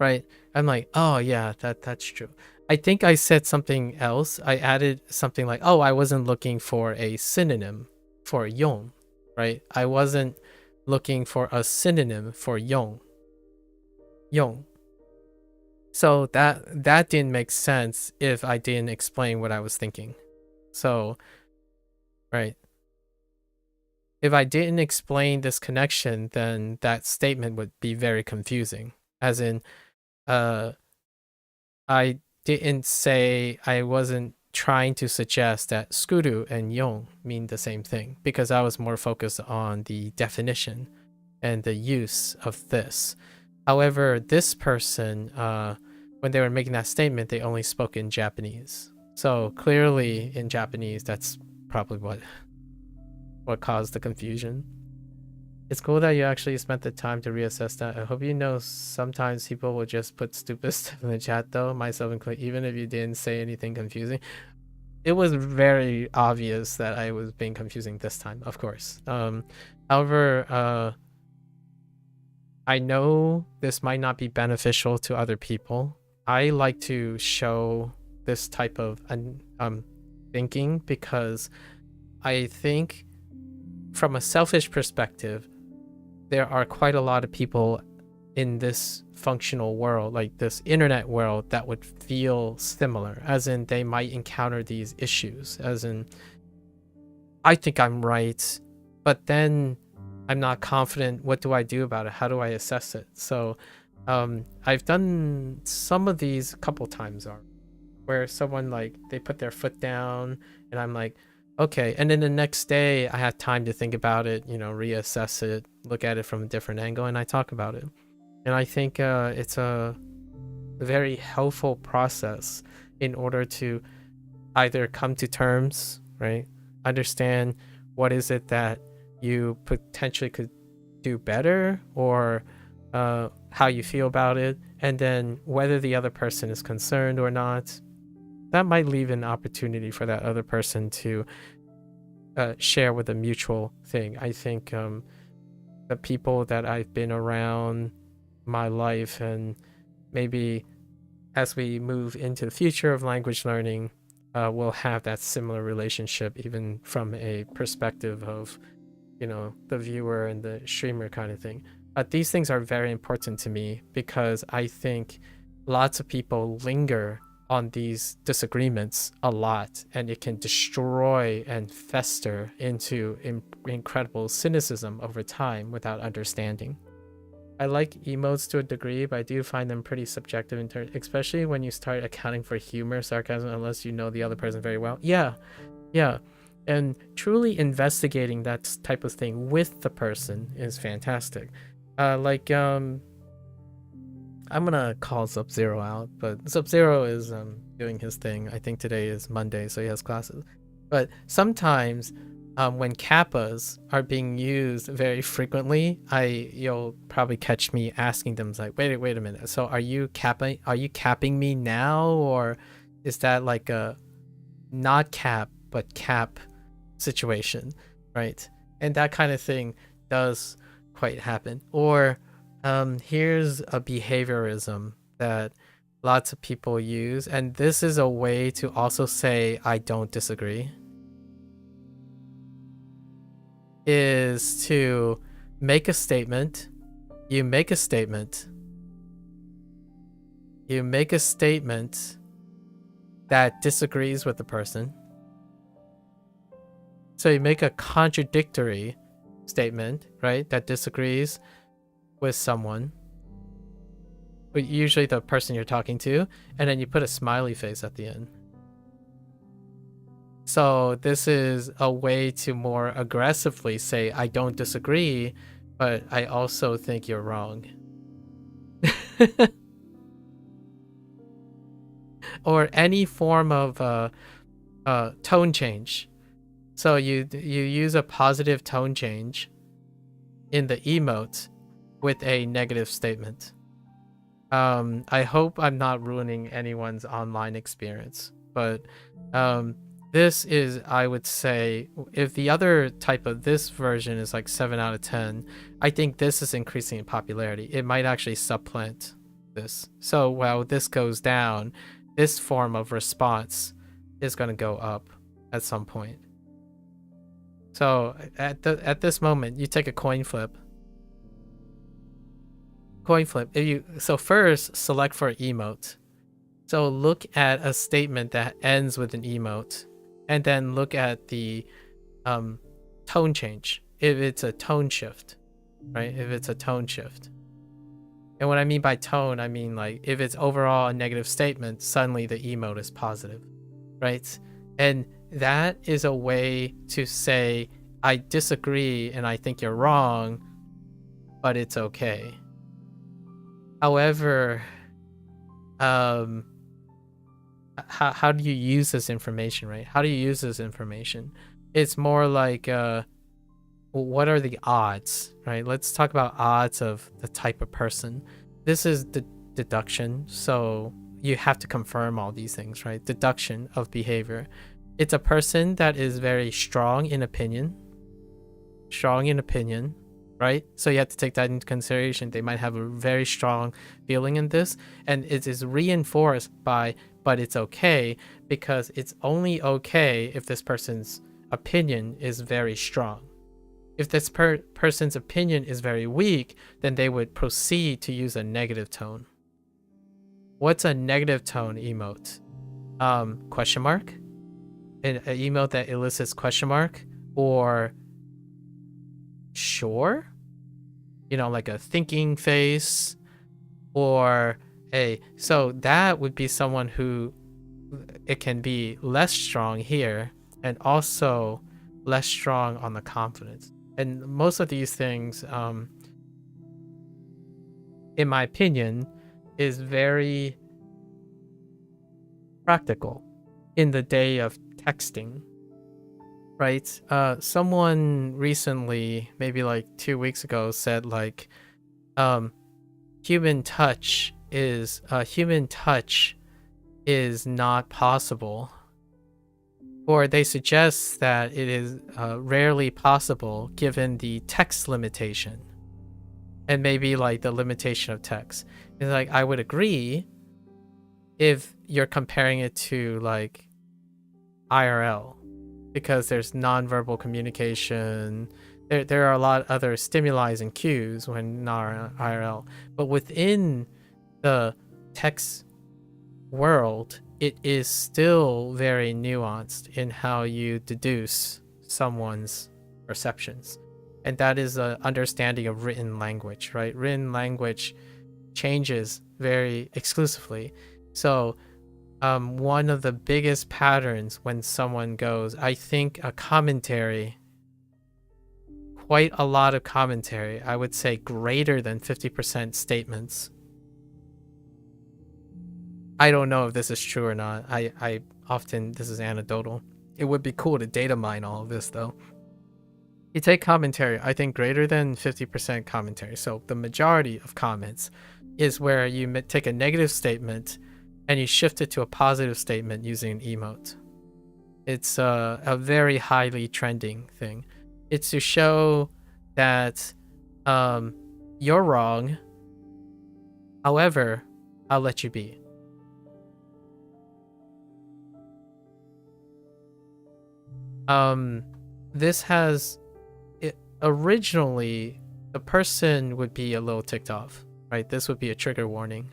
Right? I'm like, oh yeah, that's true. I think I said something else. I added something like, oh, I wasn't looking for a synonym for yong, right? I wasn't looking for a synonym for yong. So that didn't make sense if I didn't explain what I was thinking. So, right. If I didn't explain this connection, then that statement would be very confusing. As in, I didn't say, I wasn't trying to suggest that skuru and yong mean the same thing, because I was more focused on the definition and the use of this. However, this person, when they were making that statement, they only spoke in Japanese. So clearly in Japanese, that's probably what caused the confusion. It's cool that you actually spent the time to reassess that. I hope you know sometimes people will just put stupid stuff in the chat, though, myself included, even if you didn't say anything confusing. It was very obvious that I was being confusing this time, of course. However, I know this might not be beneficial to other people. I like to show this type of thinking because I think from a selfish perspective, there are quite a lot of people in this functional world, like this internet world, that would feel similar, as in they might encounter these issues, as in, I think I'm right, but then I'm not confident. What do I do about it? How do I assess it? So I've done some of these a couple times already, where someone like they put their foot down and I'm like, okay, and then the next day I had time to think about it, you know, reassess it, look at it from a different angle, and I talk about it. And I think it's a very helpful process in order to either come to terms, right? Understand what is it that you potentially could do better, or how you feel about it, and then whether the other person is concerned or not. That might leave an opportunity for that other person to share with a mutual thing. I think the people that I've been around my life, and maybe as we move into the future of language learning, we'll have that similar relationship, even from a perspective of, you know, the viewer and the streamer kind of thing. These things are very important to me because I think lots of people linger on these disagreements a lot, and it can destroy and fester into incredible cynicism over time without understanding. I like emotes to a degree, but I do find them pretty subjective, especially when you start accounting for humor, sarcasm, unless you know the other person very well. Yeah. And truly investigating that type of thing with the person is fantastic. I'm gonna call Sub-Zero out, but Sub-Zero is doing his thing. I think today is Monday, so he has classes. But sometimes when kappas are being used very frequently, you'll probably catch me asking them like, wait a minute. So are you capping me now, or is that like a not cap but cap situation, right? And that kind of thing does quite happen. Or here's a behaviorism that lots of people use, and this is a way to also say I don't disagree, is to make a statement. You make a statement that disagrees with the person. So you make a contradictory statement, right, that disagrees with someone, but usually the person you're talking to, and then you put a smiley face at the end. So this is a way to more aggressively say, I don't disagree, but I also think you're wrong. Or any form of tone change. So you use a positive tone change in the emote with a negative statement. I hope I'm not ruining anyone's online experience, but this is, I would say, if the other type of this version is like 7 out of 10, I think this is increasing in popularity. It might actually supplant this. So while this goes down, this form of response is going to go up at some point. So at this moment, you take a coin flip. So first select for emote. So look at a statement that ends with an emote, and then look at the tone change. If it's a tone shift, right? If it's a tone shift. And what I mean by tone, I mean like if it's overall a negative statement, suddenly the emote is positive, right? And that is a way to say, I disagree and I think you're wrong, but it's okay. However, how do you use this information, right? How do you use this information? It's more like, what are the odds, right? Let's talk about odds of the type of person. This is the deduction, so you have to confirm all these things, right? Deduction of behavior. It's a person that is very strong in opinion, right? So you have to take that into consideration. They might have a very strong feeling in this, and it is reinforced by, but it's okay, because it's only okay if this person's opinion is very strong. If this person's opinion is very weak, then they would proceed to use a negative tone. What's a negative tone emote? Question mark? An emote that elicits question mark, or sure, like a thinking face, or so that would be someone who it can be less strong here and also less strong on the confidence. And most of these things, in my opinion, is very practical in the day of texting, right? Someone recently, maybe like 2 weeks ago, said like, human touch is not possible, or they suggest that it is rarely possible given the text limitation, and maybe like the limitation of text. It's like, I would agree if you're comparing it to like IRL, because there's nonverbal communication. There are a lot of other stimuli and cues when not IRL, but within the text world, it is still very nuanced in how you deduce someone's perceptions. And that is an understanding of written language, right? Written language changes very exclusively. So one of the biggest patterns when someone goes, I think a commentary, quite a lot of commentary, I would say greater than 50% statements. I don't know if this is true or not. I often, this is anecdotal. It would be cool to data mine all of this though. You take commentary, I think greater than 50% commentary. So the majority of comments is where you take a negative statement and you shift it to a positive statement using an emote. It's a very highly trending thing. It's to show that you're wrong. However, I'll let you be. This has originally, the person would be a little ticked off, right? This would be a trigger warning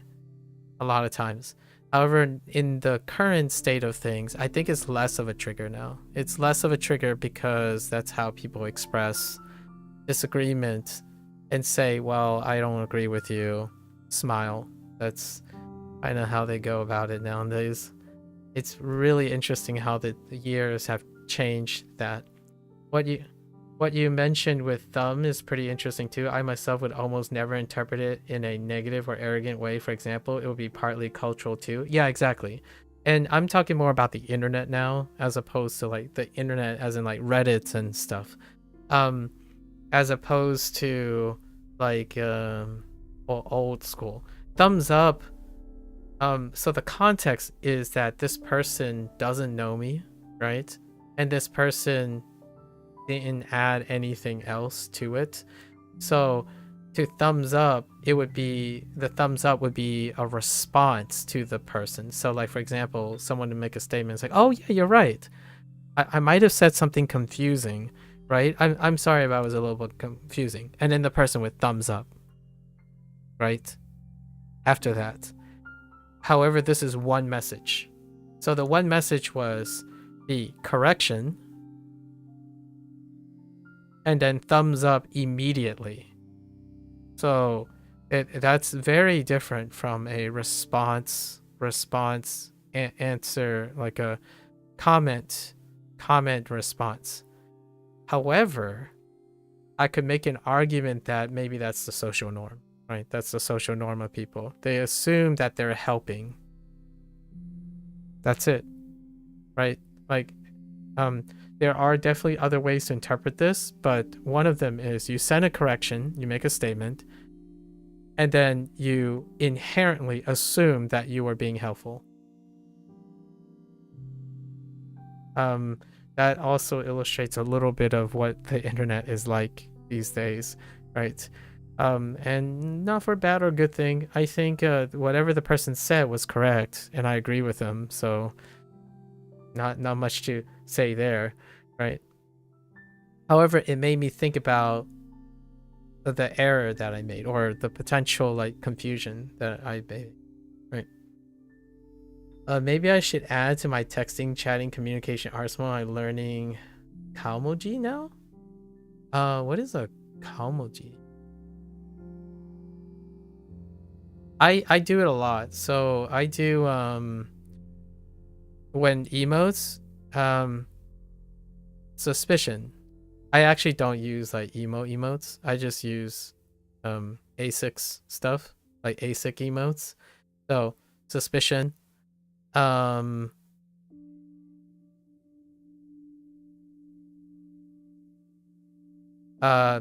a lot of times. However, in the current state of things, I think it's less of a trigger now. It's less of a trigger because that's how people express disagreement and say, well, I don't agree with you, smile. That's kind of how they go about it nowadays. It's really interesting how the years have changed that. What you mentioned with thumb is pretty interesting too. I myself would almost never interpret it in a negative or arrogant way. For example, it would be partly cultural too. Yeah, exactly. And I'm talking more about the internet now, as opposed to like the internet as in like Reddit and stuff. As opposed to like old school. Thumbs up. So the context is that this person doesn't know me, right? And this person didn't add anything else to it. So to thumbs up, it would be, the thumbs up would be a response to the person. So like, for example, someone would make a statement, it's like, oh yeah, you're right. I might have said something confusing, right? I'm sorry if I was a little bit confusing. And then the person would thumbs up, right? After that. However, this is one message. So the one message was the correction, and then thumbs up immediately. So that's very different from a response answer, like a comment response. However, I could make an argument that maybe that's the social norm, right? That's the social norm of people. They assume that they're helping. That's it, right? Like, there are definitely other ways to interpret this, but one of them is you send a correction, you make a statement, and then you inherently assume that you are being helpful. That also illustrates a little bit of what the internet is like these days, right? And not for bad or good thing. I think whatever the person said was correct, and I agree with them, so not much to say there, right? However, it made me think about the error that I made, or the potential like confusion that I made, right? Maybe I should add to my texting, chatting, communication arsenal. I'm learning Kalmoji now. What is a Kalmoji. I do it a lot. So I do when emotes, suspicion. I actually don't use like emotes. I just use ASICs stuff, like ASIC emotes. So suspicion,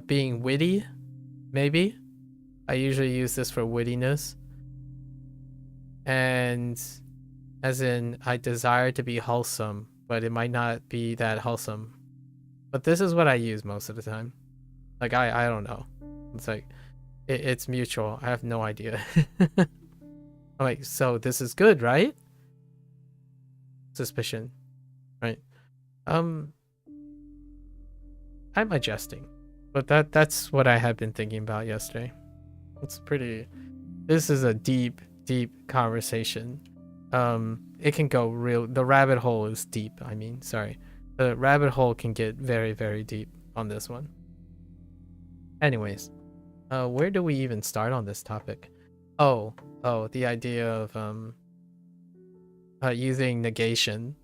being witty, maybe. I usually use this for wittiness. And as in, I desire to be wholesome, but it might not be that wholesome. But this is what I use most of the time. Like, I don't know. It's like, it's mutual. I have no idea. I'm like, so this is good, right? Suspicion, right? I'm adjusting. But that's what I had been thinking about yesterday. It's pretty... This is a deep conversation. It can go real... The rabbit hole is deep, I mean, sorry. The rabbit hole can get very, very deep on this one. Anyways, where do we even start on this topic? Oh, the idea of using negation.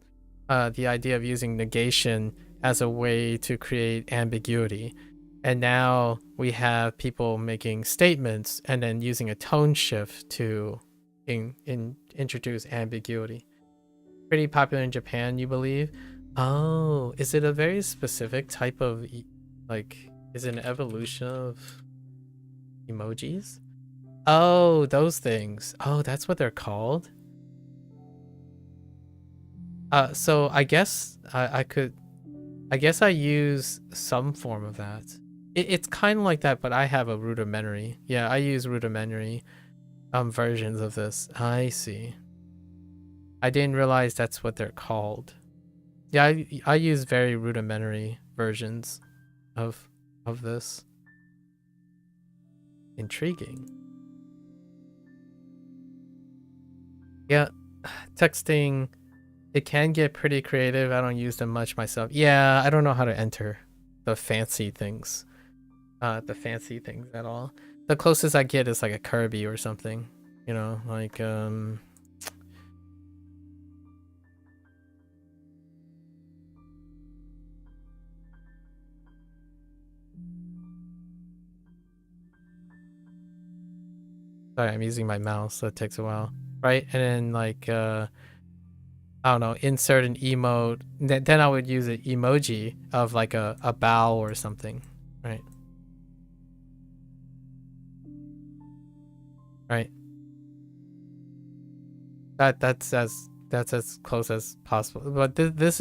The idea of using negation as a way to create ambiguity. And now we have people making statements and then using a tone shift to introduce ambiguity. Pretty popular in Japan, you believe? Oh, is it a very specific type of, like, is it an evolution of emojis? Oh, those things. Oh, that's what they're called? So I guess I guess I use some form of that. It's kind of like that, but I have a rudimentary. Yeah, I use rudimentary versions of this. I see. I didn't realize that's what they're called. Yeah, I use very rudimentary versions of this. Intriguing. Yeah, texting, it can get pretty creative. I don't use them much myself. Yeah, I don't know how to enter the fancy things. At all. The closest I get is like a Kirby or something, you know, like sorry, I'm using my mouse, so it takes a while, right? And then like I don't know, insert an emote. Then I would use an emoji of like a bow or something, right? Right. That's as close as possible. But this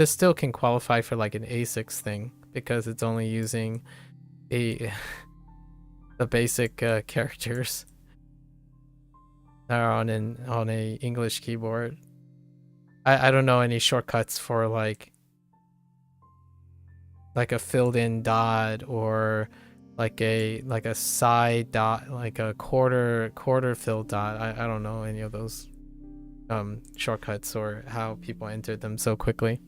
still can qualify for like an ASICs thing because it's only using the basic characters that are on a English keyboard. I don't know any shortcuts for like a filled in dot or like a side dot, like a quarter filled dot. I don't know any of those shortcuts or how people entered them so quickly.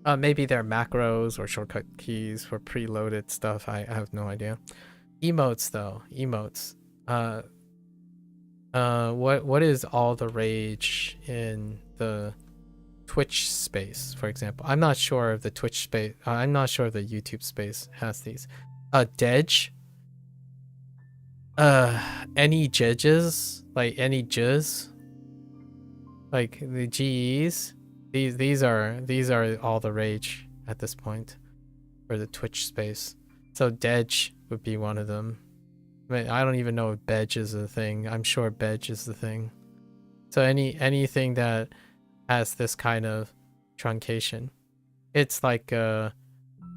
Maybe they're macros or shortcut keys for preloaded stuff. I have no idea. Emotes though, emotes. What is all the rage in the Twitch space, for example? I'm not sure if the Twitch space, I'm not sure if the YouTube space has these. Dej. Any judges? Like any jizz? Like the GEs? These are all the rage at this point for the Twitch space. So Dej would be one of them. I mean, I don't even know if Bedge is a thing. I'm sure Bedge is the thing. So anything that has this kind of truncation. It's like the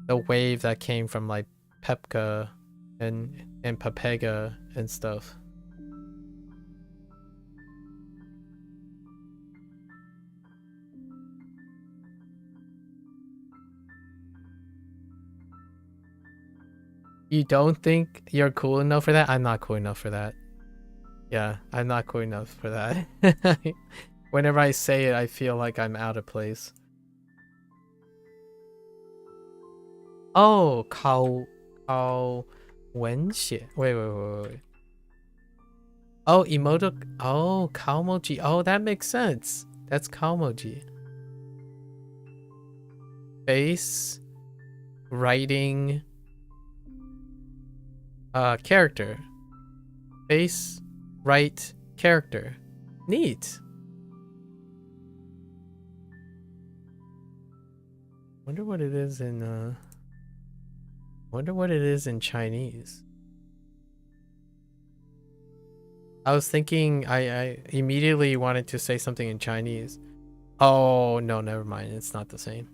wave that came from like Pepka and Papega and stuff. You don't think you're cool enough for that? I'm not cool enough for that. Yeah, I'm not cool enough for that. Whenever I say it, I feel like I'm out of place. Oh, 考文写. Wait. Oh, emoji. Oh, Calmoji. Oh, that makes sense. That's Calmoji. Face, writing, character. Face, write, character. Neat. Wonder what it is in Chinese. I was thinking I immediately wanted to say something in Chinese. Oh, no, never mind. It's not the same.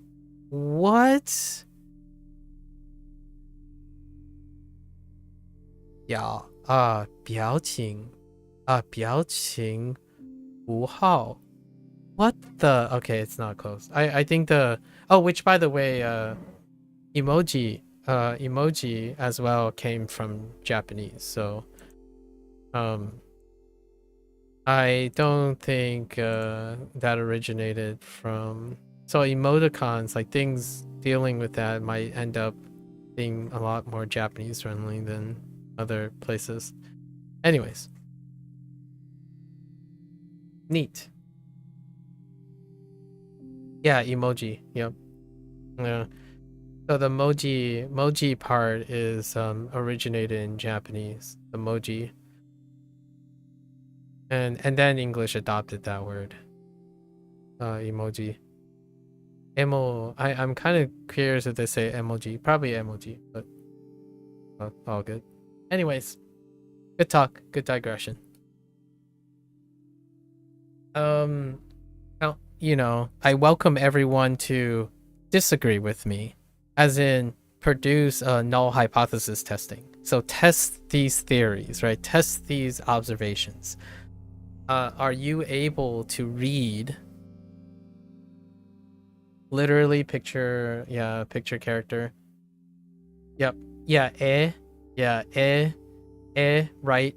What? Yeah. 表情. 表情符号. What the? Okay, it's not close. I think the... Oh, which by the way, emoji as well came from Japanese. So, I don't think that originated from... So emoticons, like things dealing with that, might end up being a lot more Japanese friendly than other places. Anyways. Neat. Yeah, emoji. Yep. Yeah. So the moji part is originated in Japanese. The moji. And then English adopted that word. Emoji. I'm kind of curious if they say emoji. Probably emoji, but all good. Anyways, good talk. Good digression. Now, you know, I welcome everyone to disagree with me, as in produce null hypothesis testing. So test these theories, right? Test these observations. Are you able to read literally picture character? Yep. Yeah, right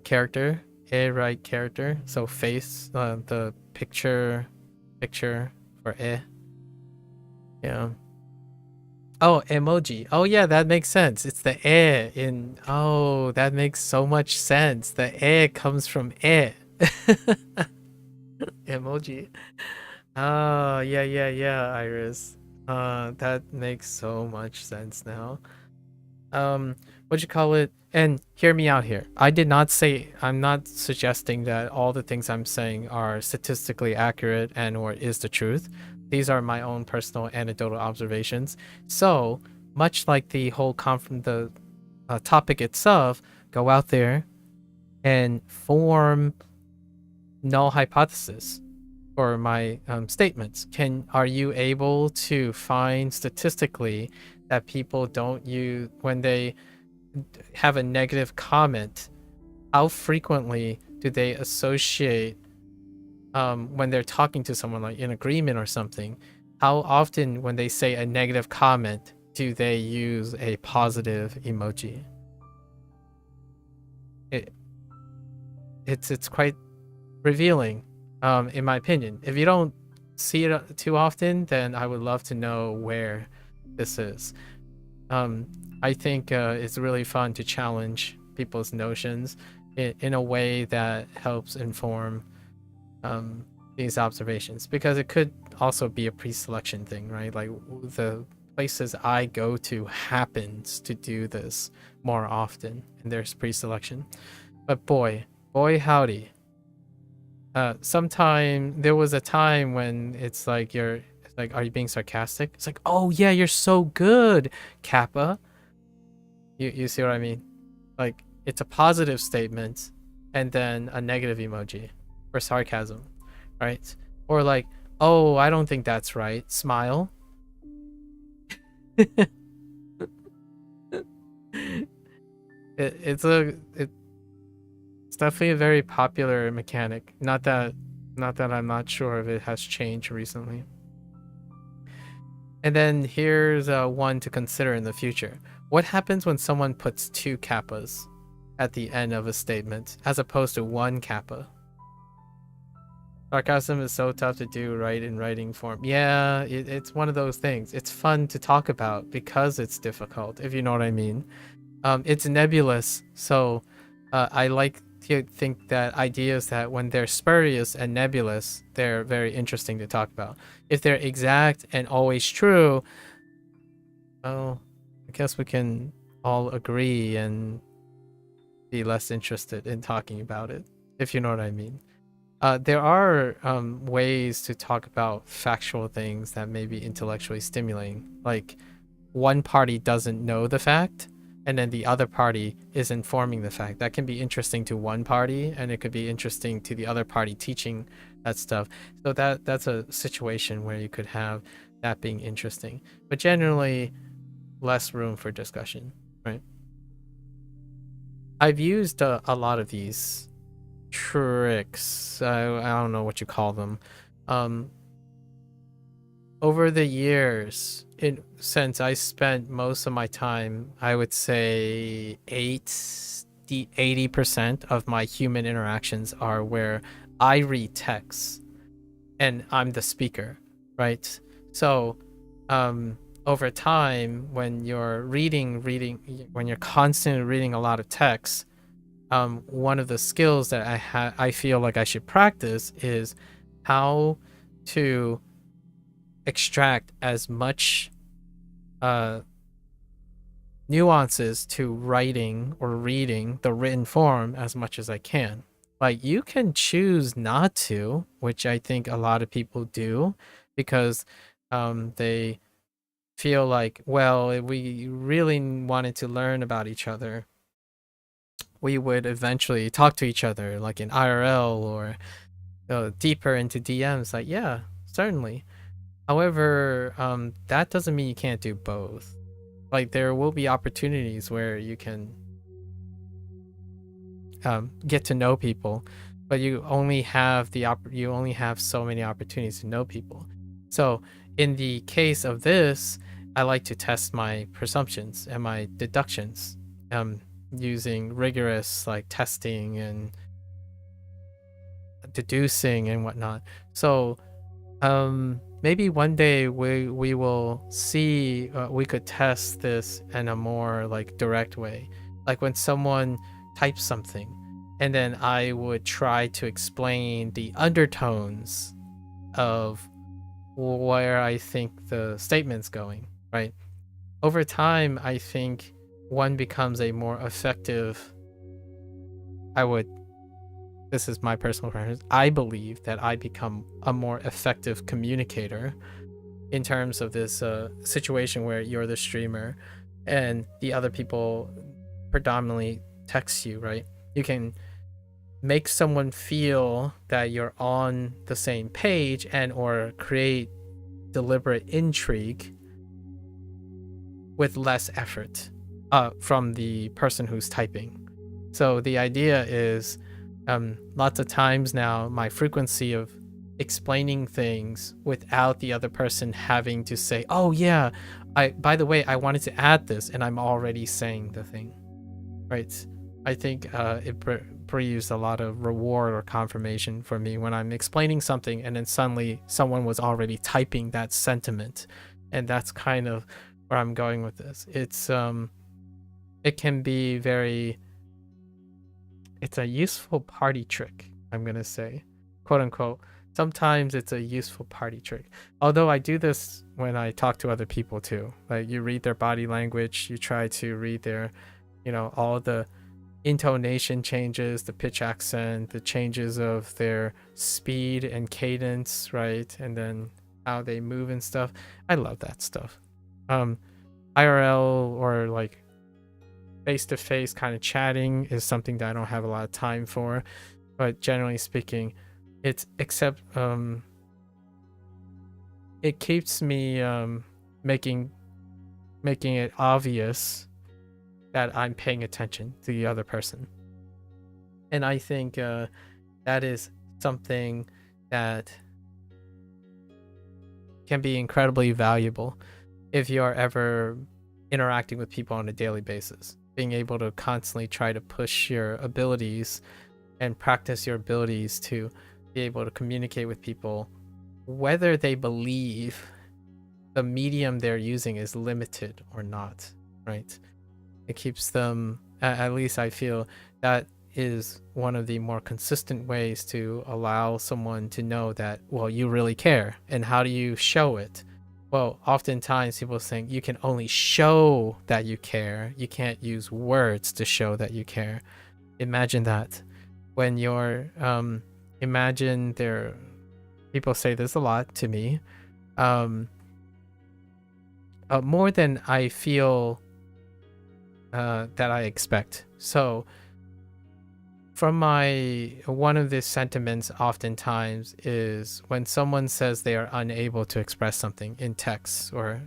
character. Right character. So face, the picture for Yeah. Oh, emoji. Oh yeah, that makes sense. It's the in... Oh, that makes so much sense. The comes from emoji. Oh, yeah, Iris. That makes so much sense now. What you call it? And hear me out here. I'm not suggesting that all the things I'm saying are statistically accurate and or is the truth. These are my own personal anecdotal observations. So, much like the whole topic itself, go out there and form null hypothesis for my statements. Are you able to find statistically that people don't use when they have a negative comment? How frequently do they associate when they're talking to someone, like in agreement or something? How often when they say a negative comment do they use a positive emoji? It's quite revealing, in my opinion. If you don't see it too often, then I would love to know where this is. I think it's really fun to challenge people's notions in a way that helps inform these observations, because it could also be a pre-selection thing, right? Like the places I go to happens to do this more often, and there's pre-selection. But boy howdy, sometime there was a time when it's like are you being sarcastic? It's like, oh yeah, you're so good, Kappa. You see what I mean? Like, it's a positive statement and then a negative emoji for sarcasm, right? Or like, oh, I don't think that's right, smile. It's definitely a very popular mechanic. Not that I'm not sure if it has changed recently. And then here's one to consider in the future. What happens when someone puts 2 kappas at the end of a statement as opposed to 1 kappa? Sarcasm is so tough to do right in writing form. Yeah, it's one of those things. It's fun to talk about because it's difficult, if you know what I mean. It's nebulous, so I like to think that ideas that when they're spurious and nebulous, they're very interesting to talk about. If they're exact and always true, well, I guess we can all agree and be less interested in talking about it, if you know what I mean. There are ways to talk about factual things that may be intellectually stimulating. Like one party doesn't know the fact, and then the other party is informing the fact. That can be interesting to one party, and it could be interesting to the other party teaching that stuff. So that's a situation where you could have that being interesting. But generally, less room for discussion, right? I've used a lot of these tricks. I don't know what you call them. Over the years, since I spent most of my time, I would say 80% of my human interactions are where I read text and I'm the speaker, right? So, over time, when you're when you're constantly reading a lot of text, one of the skills that I feel like I should practice is how to extract as much nuances to writing or reading the written form as much as I can. Like you can choose not to, which I think a lot of people do, because they feel like, well, if we really wanted to learn about each other, we would eventually talk to each other like in IRL or deeper into DMs. Like, yeah, certainly. However, that doesn't mean you can't do both. Like, there will be opportunities where you can get to know people, but you only have so many opportunities to know people. So, in the case of this, I like to test my presumptions and my deductions, using rigorous like testing and deducing and whatnot. So, maybe one day we will see, we could test this in a more like direct way, like when someone types something and then I would try to explain the undertones of where I think the statement's going, right? Over time, I think one becomes a more effective, this is my personal preference, I believe that I become a more effective communicator in terms of this situation where you're the streamer and the other people predominantly text you, right? You can make someone feel that you're on the same page and or create deliberate intrigue with less effort from the person who's typing. So the idea is, lots of times now my frequency of explaining things without the other person having to say, oh yeah, by the way, I wanted to add this, and I'm already saying the thing, right? I think it breeds a lot of reward or confirmation for me when I'm explaining something and then suddenly someone was already typing that sentiment. And that's kind of where I'm going with this. It can be it's a useful party trick, I'm gonna say, quote unquote. Sometimes it's a useful party trick. Although I do this when I talk to other people too. Like you read their body language, you try to read their, all the intonation changes, the pitch accent, the changes of their speed and cadence, right? And then how they move and stuff. I love that stuff. IRL or like face-to-face kind of chatting is something that I don't have a lot of time for, but generally speaking, it keeps me making it obvious that I'm paying attention to the other person. And I think that is something that can be incredibly valuable if you are ever interacting with people on a daily basis. Being able to constantly try to push your abilities and practice your abilities to be able to communicate with people, whether they believe the medium they're using is limited or not, right? It keeps them, at least I feel that is one of the more consistent ways to allow someone to know that, well, you really care. And how do you show it? Well, oftentimes people think you can only show that you care. You can't use words to show that you care. Imagine that. When you're, imagine people say this a lot to me, more than I feel that I expect. So from one of the sentiments oftentimes is when someone says they are unable to express something in text or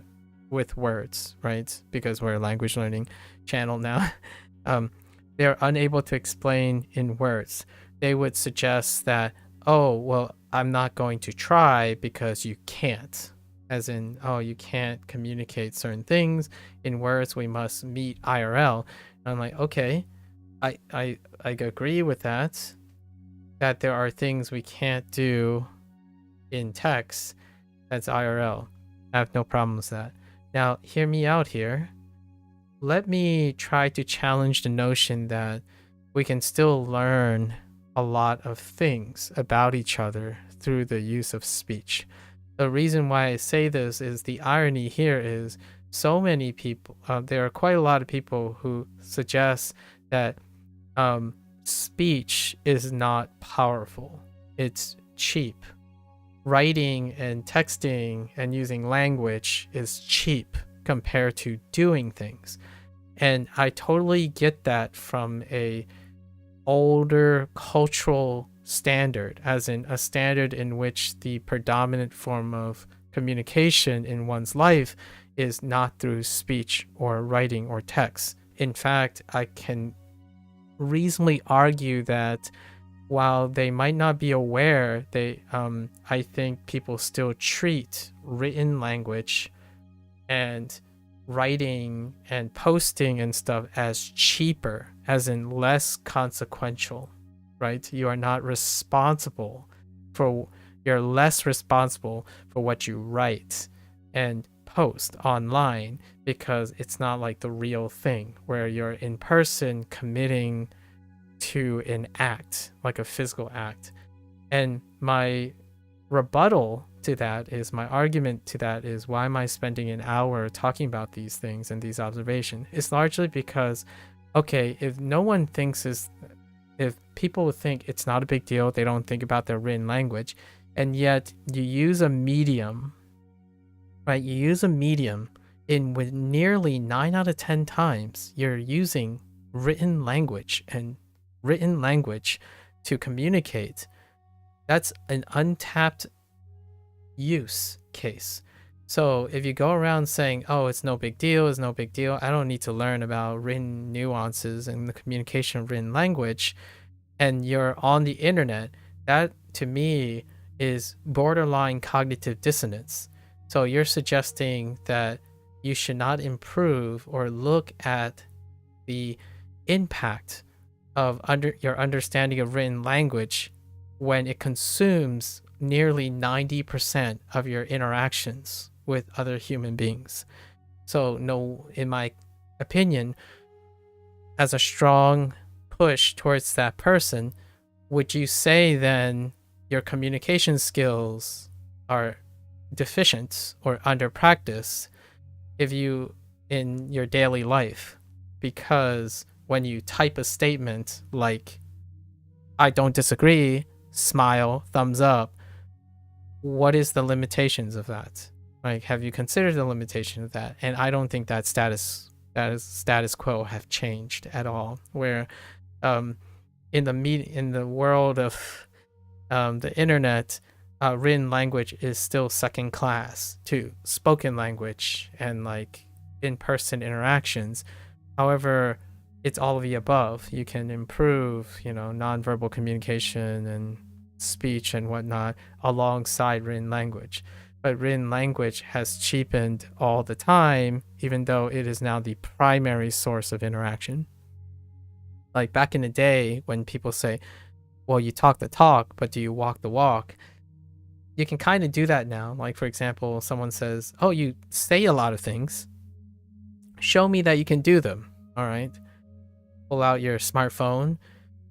with words, right? Because we're a language learning channel now. They're unable to explain in words. They would suggest that, oh, well, I'm not going to try because you can't. As in, oh, you can't communicate certain things in words. We must meet IRL. And I'm like, okay, I agree with that. That there are things we can't do in text. That's IRL. I have no problem with that. Now, hear me out here. Let me try to challenge the notion that we can still learn a lot of things about each other through the use of speech. The reason why I say this is the irony here is so many people, there are quite a lot of people who suggest that speech is not powerful. It's cheap. Writing and texting and using language is cheap compared to doing things. And I totally get that from a older cultural standard, as in a standard in which the predominant form of communication in one's life is not through speech or writing or text. In fact, I can reasonably argue that while they might not be aware, I think people still treat written language and writing and posting and stuff as cheaper, as in less consequential, right? You're less responsible for what you write and post online, because it's not like the real thing where you're in person committing to an act, like a physical act. And my rebuttal to that is, my argument to that is, why am I spending an hour talking about these things and these observations? It's largely because, okay, if people think it's not a big deal, they don't think about their written language, and yet you use a medium, right? You use a medium with nearly 9 out of 10 times, you're using written language and written language to communicate. That's an untapped use case. So if you go around saying, oh, it's no big deal, I don't need to learn about written nuances and the communication of written language, and you're on the internet, that to me is borderline cognitive dissonance. So you're suggesting that you should not improve or look at the impact of your understanding of written language when it consumes nearly 90% of your interactions with other human beings. So no, in my opinion, as a strong push towards that person, would you say then your communication skills are deficient or under practice if you in your daily life? Because when you type a statement like, I don't disagree, smile, thumbs up, what is the limitations of that? Like, have you considered the limitation of that? And I don't think that status quo have changed at all. Where in the world of the internet, written language is still second class to spoken language and like in-person interactions. However, it's all of the above. You can improve, nonverbal communication and speech and whatnot alongside written language. But written language has cheapened all the time, even though it is now the primary source of interaction. Like back in the day when people say, well, you talk the talk, but do you walk the walk? You can kind of do that now. Like, for example, someone says, oh, you say a lot of things. Show me that you can do them. All right. Pull out your smartphone,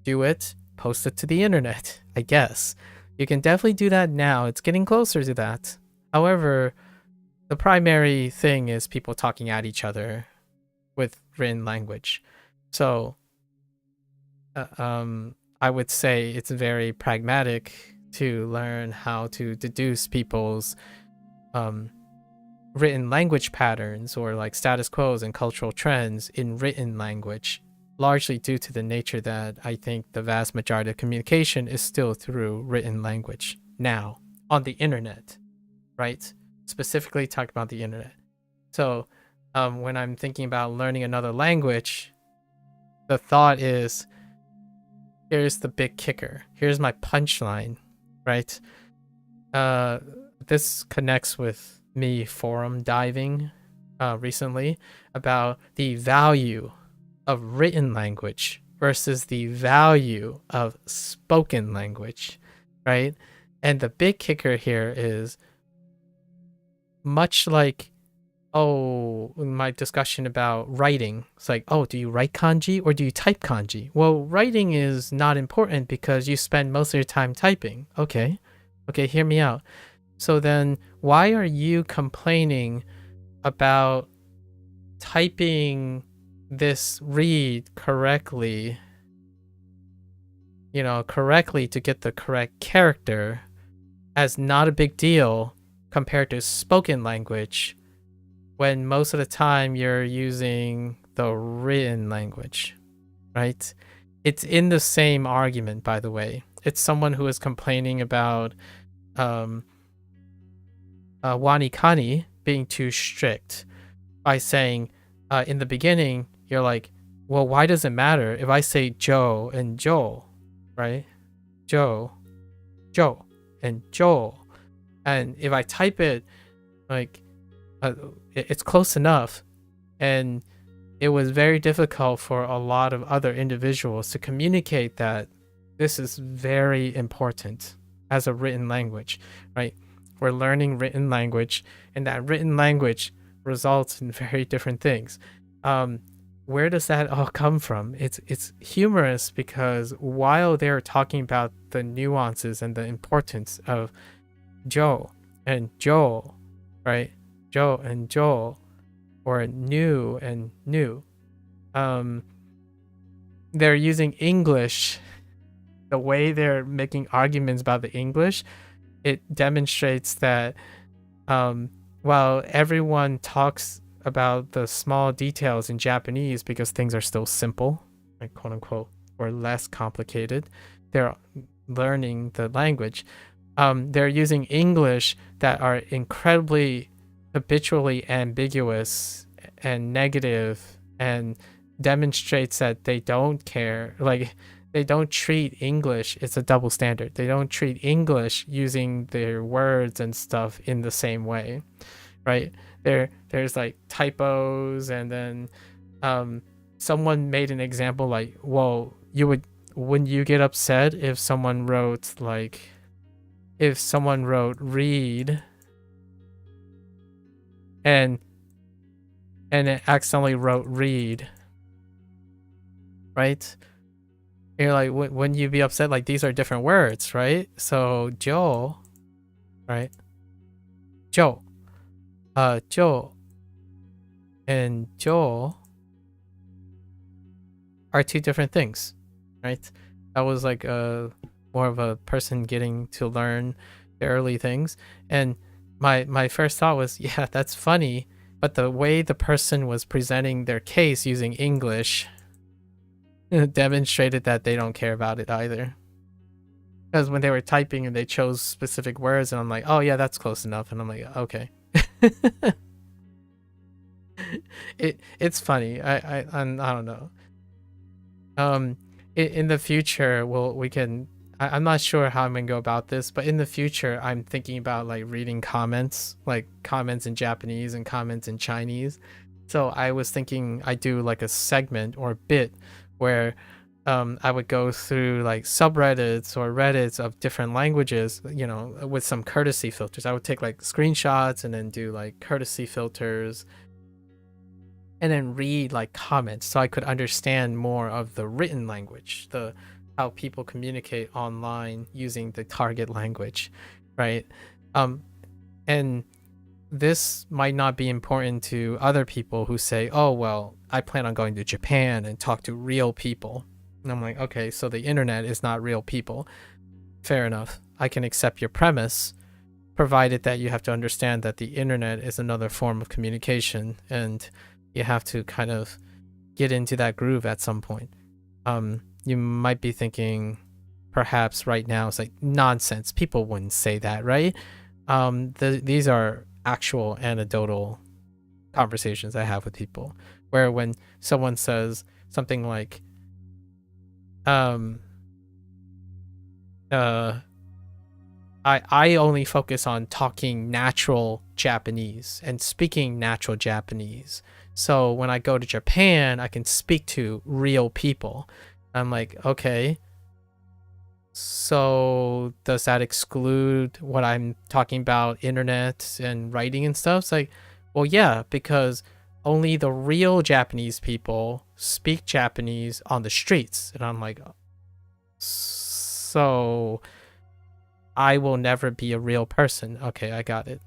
do it, post it to the internet, I guess. You can definitely do that now. It's getting closer to that. However, the primary thing is people talking at each other with written language. So I would say it's very pragmatic to learn how to deduce people's written language patterns or like status quos and cultural trends in written language, largely due to the nature that I think the vast majority of communication is still through written language now on the internet, right? Specifically talk about the internet. So when I'm thinking about learning another language, the thought is, here's the big kicker. Here's my punchline, right? This connects with me forum diving recently about the value of written language versus the value of spoken language, right? And the big kicker here is, much like, my discussion about writing, it's like, do you write kanji or do you type kanji? Well, writing is not important because you spend most of your time typing. Okay, hear me out. So then why are you complaining about typing this read correctly, correctly to get the correct character as not a big deal compared to spoken language, when most of the time you're using the written language, right? It's in the same argument, by the way. It's someone who is complaining about WaniKani being too strict by saying, in the beginning, you're like, well, why does it matter if I say Joe and Joel, right? Joe, and Joel. And if I type it, like, it's close enough. And it was very difficult for a lot of other individuals to communicate that this is very important as a written language, right? We're learning written language, and that written language results in very different things. Where does that all come from? It's humorous because while they're talking about the nuances and the importance of Joe and Joel, right? Joe and Joel, or new and new. They're using English. The way they're making arguments about the English, it demonstrates that while everyone talks about the small details in Japanese because things are still simple, like quote unquote, or less complicated, they're learning the language. They're using English that are incredibly habitually ambiguous and negative, and demonstrates that they don't care. Like, they don't treat English, it's a double standard. They don't treat English using their words and stuff in the same way, right? There's like typos, and then someone made an example like, well, wouldn't you get upset if someone wrote read and it accidentally wrote read, right? And you're like, wouldn't you be upset? Like, these are different words, right? So Joe, right? Joe, Joe and Joel are two different things, right? That was like more of a person getting to learn the early things. And my first thought was, yeah, that's funny, but the way the person was presenting their case using English demonstrated that they don't care about it either. Because when they were typing and they chose specific words, and I'm like, oh yeah, that's close enough, and I'm like, okay. It's funny. I don't know. In the future, I'm not sure how I'm gonna go about this, but in the future, I'm thinking about like reading comments, like comments in Japanese and comments in Chinese. So I was thinking I do like a segment or bit where I would go through like subreddits or Reddits of different languages, you know, with some courtesy filters. I would take like screenshots and then do like courtesy filters and then read like comments so I could understand more of the written language, the how people communicate online using the target language, right? And this might not be important to other people who say, oh, well, I plan on going to Japan and talk to real people. And I'm like, okay, so the internet is not real people. Fair enough. I can accept your premise, provided that you have to understand that the internet is another form of communication and you have to kind of get into that groove at some point. You might be thinking, perhaps right now, it's like nonsense. People wouldn't say that, right? These are actual anecdotal conversations I have with people, where when someone says something like, I only focus on talking natural Japanese and speaking natural Japanese. So when I go to Japan, I can speak to real people. I'm like, okay, so does that exclude what I'm talking about, internet and writing and stuff? It's like, well, yeah, because only the real Japanese people speak Japanese on the streets. And I'm like, so I will never be a real person. Okay, I got it.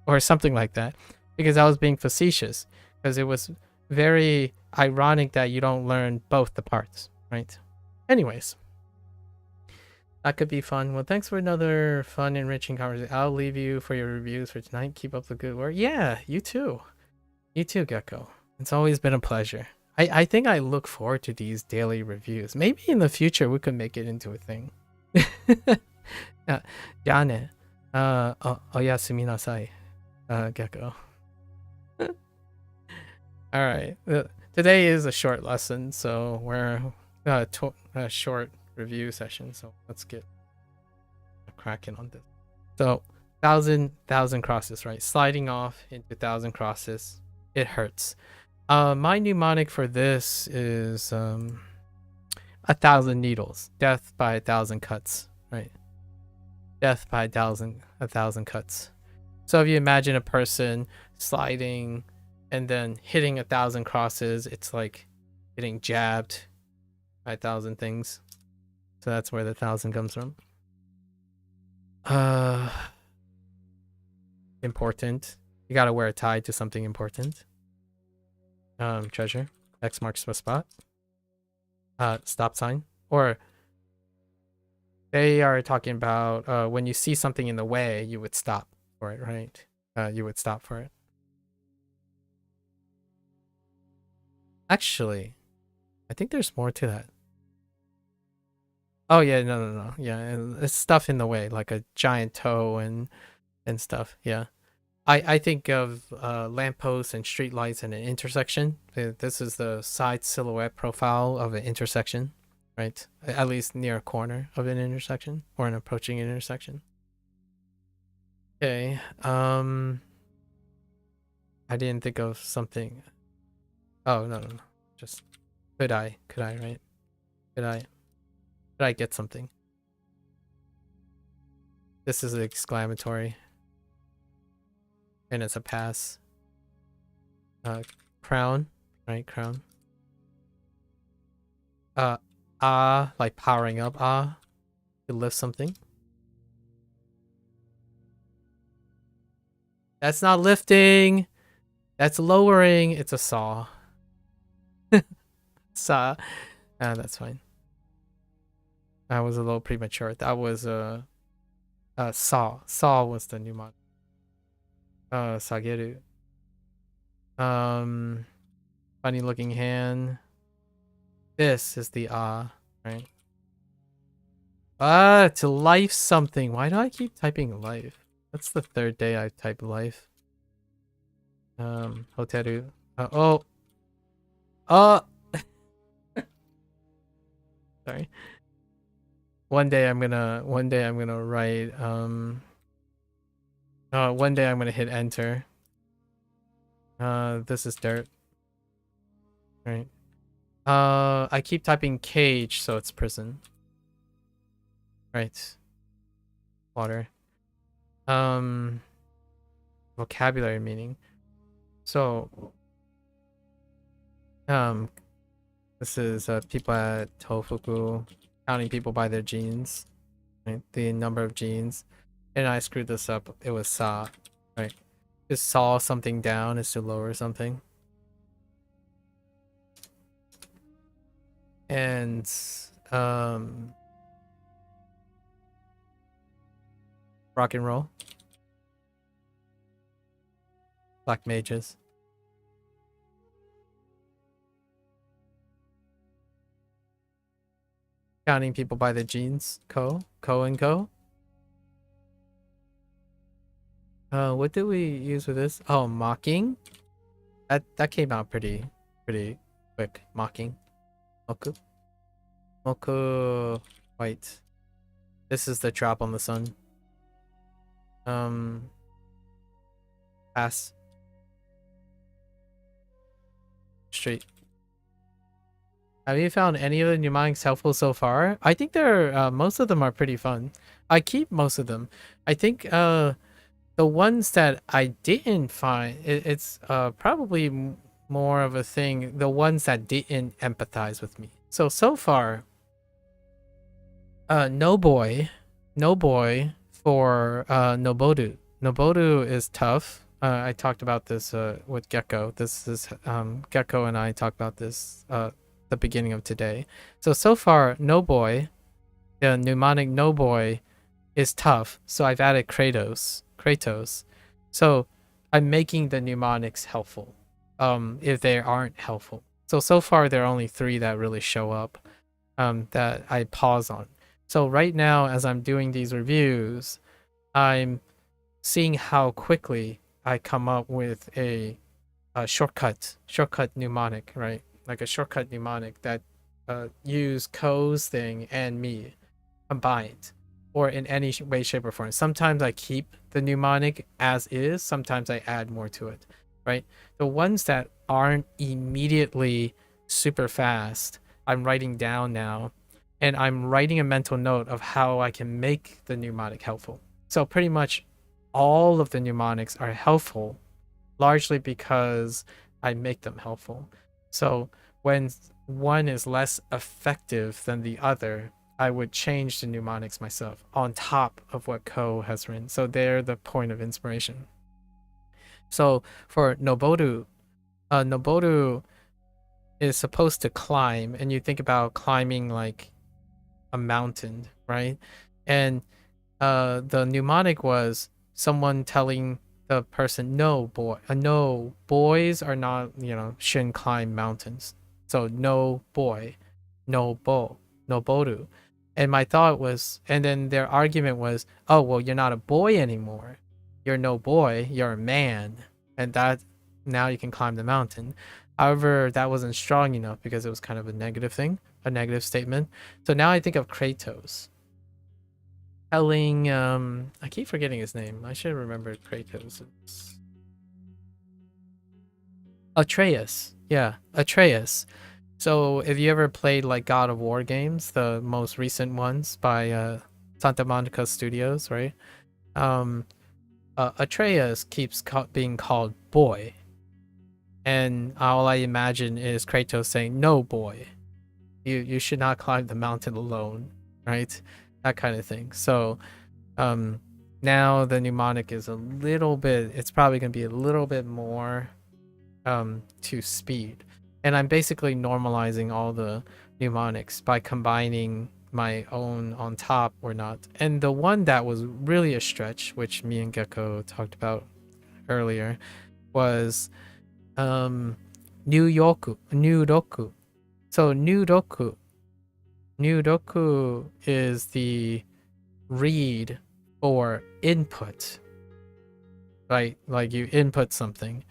Or something like that. Because I was being facetious. Because it was very ironic that you don't learn both the parts, right? Anyways. That could be fun. Well, thanks for another fun, enriching conversation. I'll leave you for your reviews for tonight. Keep up the good work. Yeah, you too. You too, Gecko. It's always been a pleasure. I think I look forward to these daily reviews. Maybe in the future we could make it into a thing. Jane. Oyasumi nasai, Gecko. Alright. Today is a short lesson, so we're a short review session, so let's get cracking on this. So 1,000 crosses, right? Sliding off into 1,000 crosses, it hurts. My mnemonic for this is 1,000 needles, death by 1,000 cuts, right? Death by 1,000 cuts. So if you imagine a person sliding and then hitting 1,000 crosses, it's like getting jabbed by 1,000 things. So that's where the 1,000 comes from. Important. You gotta wear a tie to something important. Treasure. X marks the spot. Stop sign. Or they are talking about when you see something in the way, you would stop for it, right? You would stop for it. Actually, I think there's more to that. Oh yeah, no. Yeah, it's stuff in the way, like a giant toe and stuff. Yeah. I think of lampposts and streetlights and an intersection. This is the side silhouette profile of an intersection, right? At least near a corner of an intersection or an approaching intersection. Okay. I didn't think of something. Oh no. Just could I, right? Could I get something? This is an exclamatory. And it's a pass. Crown, right? Crown. Like powering up. To lift something. That's not lifting. That's lowering. It's a saw. Saw. That's fine. That was a little premature. That was a saw. Saw was the mnemonic. Sageru. Funny looking hand. This is the right? To life something. Why do I keep typing life? That's the third day I've typed life. Hoteru. Sorry. One day I'm gonna write one day I'm gonna hit enter. This is dirt. Right. I keep typing cage, so it's prison. Right. Water. Vocabulary meaning. So, this is people at Tofugu counting people by their genes, right? The number of genes. And I screwed this up. It was saw, right? Just saw something down is to lower something. And rock and roll. Black mages. Counting people by the genes. Co and co. What did we use with this? Oh, mocking. That came out pretty quick. Mocking. Moku. Moku. White. This is the drop on the sun. Pass. Straight. Have you found any of the mnemonics helpful so far? I think they're most of them are pretty fun. I keep most of them. I think the ones that I didn't find, it's probably more of a thing. The ones that didn't empathize with me. So far, no boy for Nobodu. Nobodu is tough. I talked about this with Gecko. This is Gecko and I talked about this the beginning of today. So far, no boy, the mnemonic no boy is tough. So I've added Kratos. So I'm making the mnemonics helpful. If they aren't helpful. So far there are only 3 that really show up that I pause on. So right now, as I'm doing these reviews, I'm seeing how quickly I come up with a shortcut mnemonic, right? Like a shortcut mnemonic that use Ko's thing and me combined, or in any way, shape, or form. Sometimes I keep the mnemonic as is. Sometimes I add more to it, right? The ones that aren't immediately super fast, I'm writing down now, and I'm writing a mental note of how I can make the mnemonic helpful. So pretty much all of the mnemonics are helpful, largely because I make them helpful. So when one is less effective than the other, I would change the mnemonics myself on top of what Ko has written. So they're the point of inspiration. So for Nobodu, Nobodu is supposed to climb, and you think about climbing like a mountain, right? And the mnemonic was someone telling the person, no boys are not, shouldn't climb mountains. So no boy, no bodu. And my thought was, and then their argument was, oh well, you're not a boy anymore, you're no boy, you're a man, and that now you can climb the mountain. However, that wasn't strong enough because it was kind of a negative thing, a negative statement. So now I think of Kratos telling I keep forgetting his name. I should remember Kratos. Atreus. Yeah, Atreus. So if you ever played like God of War games, the most recent ones by Santa Monica Studios, right? Atreus keeps being called boy. And all I imagine is Kratos saying, no boy, you should not climb the mountain alone, right? That kind of thing. So now the mnemonic is a little bit, it's probably going to be a little bit more to speed. And I'm basically normalizing all the mnemonics by combining my own on top or not. And the one that was really a stretch, which me and Gecko talked about earlier, was Nuroku. So Nuroku is the read or input, right? Like you input something.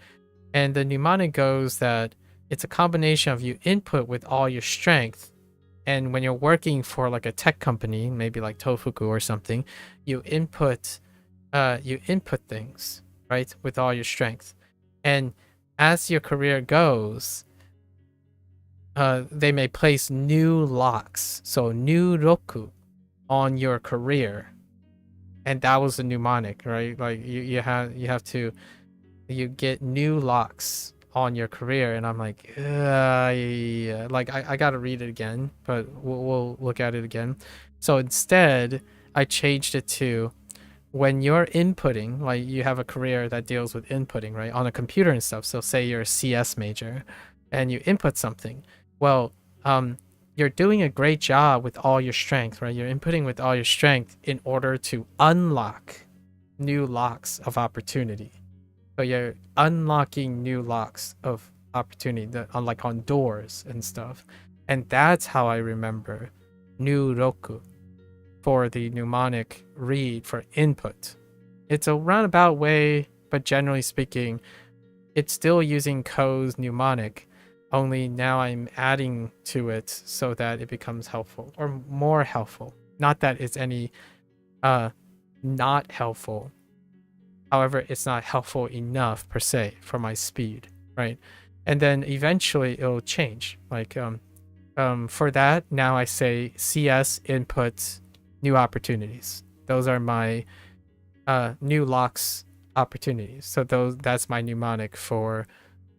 And the mnemonic goes that it's a combination of you input with all your strength. And when you're working for like a tech company, maybe like Tofugu or something, you input things, right? With all your strength. And as your career goes, they may place new locks, so new roku, on your career, and that was the mnemonic, right? Like you have to, you get new locks on your career, and I'm like, yeah. Like I gotta read it again, but we'll look at it again. So instead, I changed it to, when you're inputting, like you have a career that deals with inputting, right, on a computer and stuff. So say you're a CS major, and you input something. Well, you're doing a great job with all your strength, right? You're inputting with all your strength in order to unlock new locks of opportunity. So you're unlocking new locks of opportunity, like on doors and stuff. And that's how I remember new roku for the mnemonic read for input. It's a roundabout way, but generally speaking, it's still using Ko's mnemonic, only now I'm adding to it so that it becomes helpful or more helpful. Not that it's any not helpful. However, it's not helpful enough per se for my speed, right? And then eventually it'll change. Like for that, now I say CS input new opportunities. Those are my new locks opportunities. So that's my mnemonic for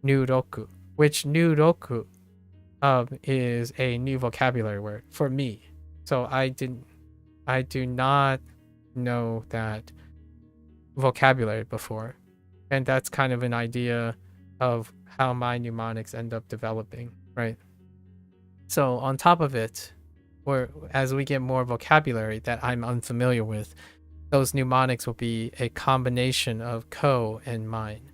new roku, which new roku is a new vocabulary word for me. So I do not know that vocabulary before, and that's kind of an idea of how my mnemonics end up developing, right? So on top of it, or as we get more vocabulary that I'm unfamiliar with, those mnemonics will be a combination of Ko and mine.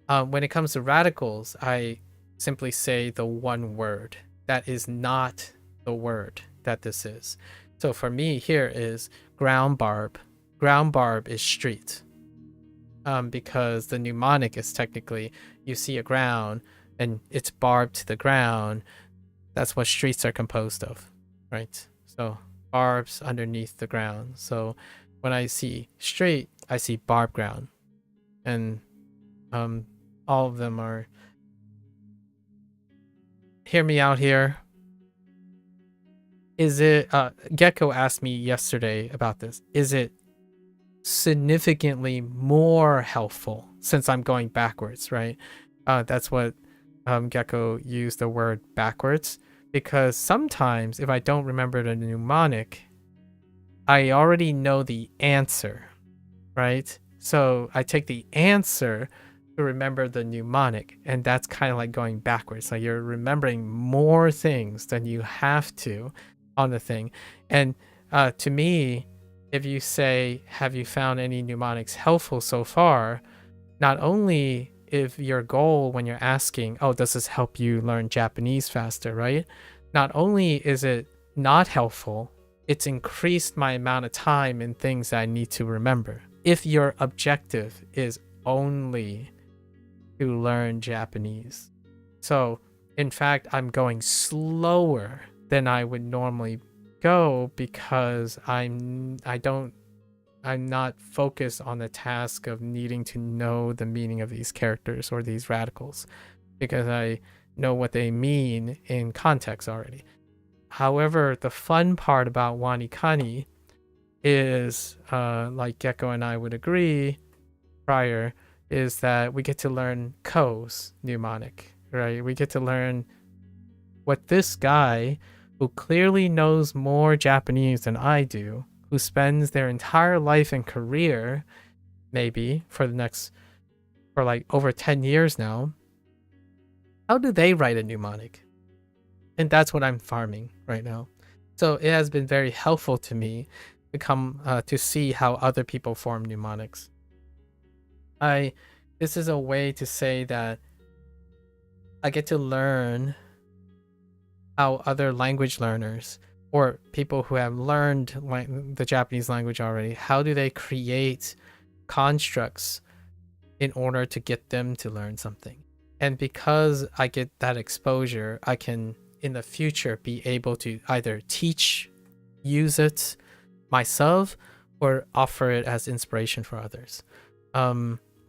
When it comes to radicals, I simply say the one word that is not the word that this is. So for me, here is ground barb. Ground barb is street. Because the mnemonic is technically, you see a ground and it's barbed to the ground. That's what streets are composed of, right? So barbs underneath the ground. So when I see street, I see barb ground, and all of them are. Hear me out here. Is it Gecko asked me yesterday about this? Is it significantly more helpful since I'm going backwards, right? That's what Gecko used the word backwards, because sometimes if I don't remember the mnemonic, I already know the answer, right? So I take the answer to remember the mnemonic, and that's kind of like going backwards. So you're remembering more things than you have to on the thing. And to me, if you say, have you found any mnemonics helpful so far? Not only if your goal when you're asking, oh, does this help you learn Japanese faster, right? Not only is it not helpful, it's increased my amount of time in things that I need to remember. If your objective is only to learn Japanese. So, in fact, I'm going slower than I would normally go because I'm not focused on the task of needing to know the meaning of these characters or these radicals, because I know what they mean in context already. However, the fun part about WaniKani is, like Gecko and I would agree prior, is that we get to learn Ko's mnemonic, right? We get to learn what this guy, who clearly knows more Japanese than I do, who spends their entire life and career, maybe for like over 10 years now, how do they write a mnemonic? And that's what I'm farming right now. So it has been very helpful to me to see how other people form mnemonics. This is a way to say that I get to learn how other language learners or people who have learned the Japanese language already, how do they create constructs in order to get them to learn something? And because I get that exposure, I can in the future be able to either teach, use it myself, or offer it as inspiration for others.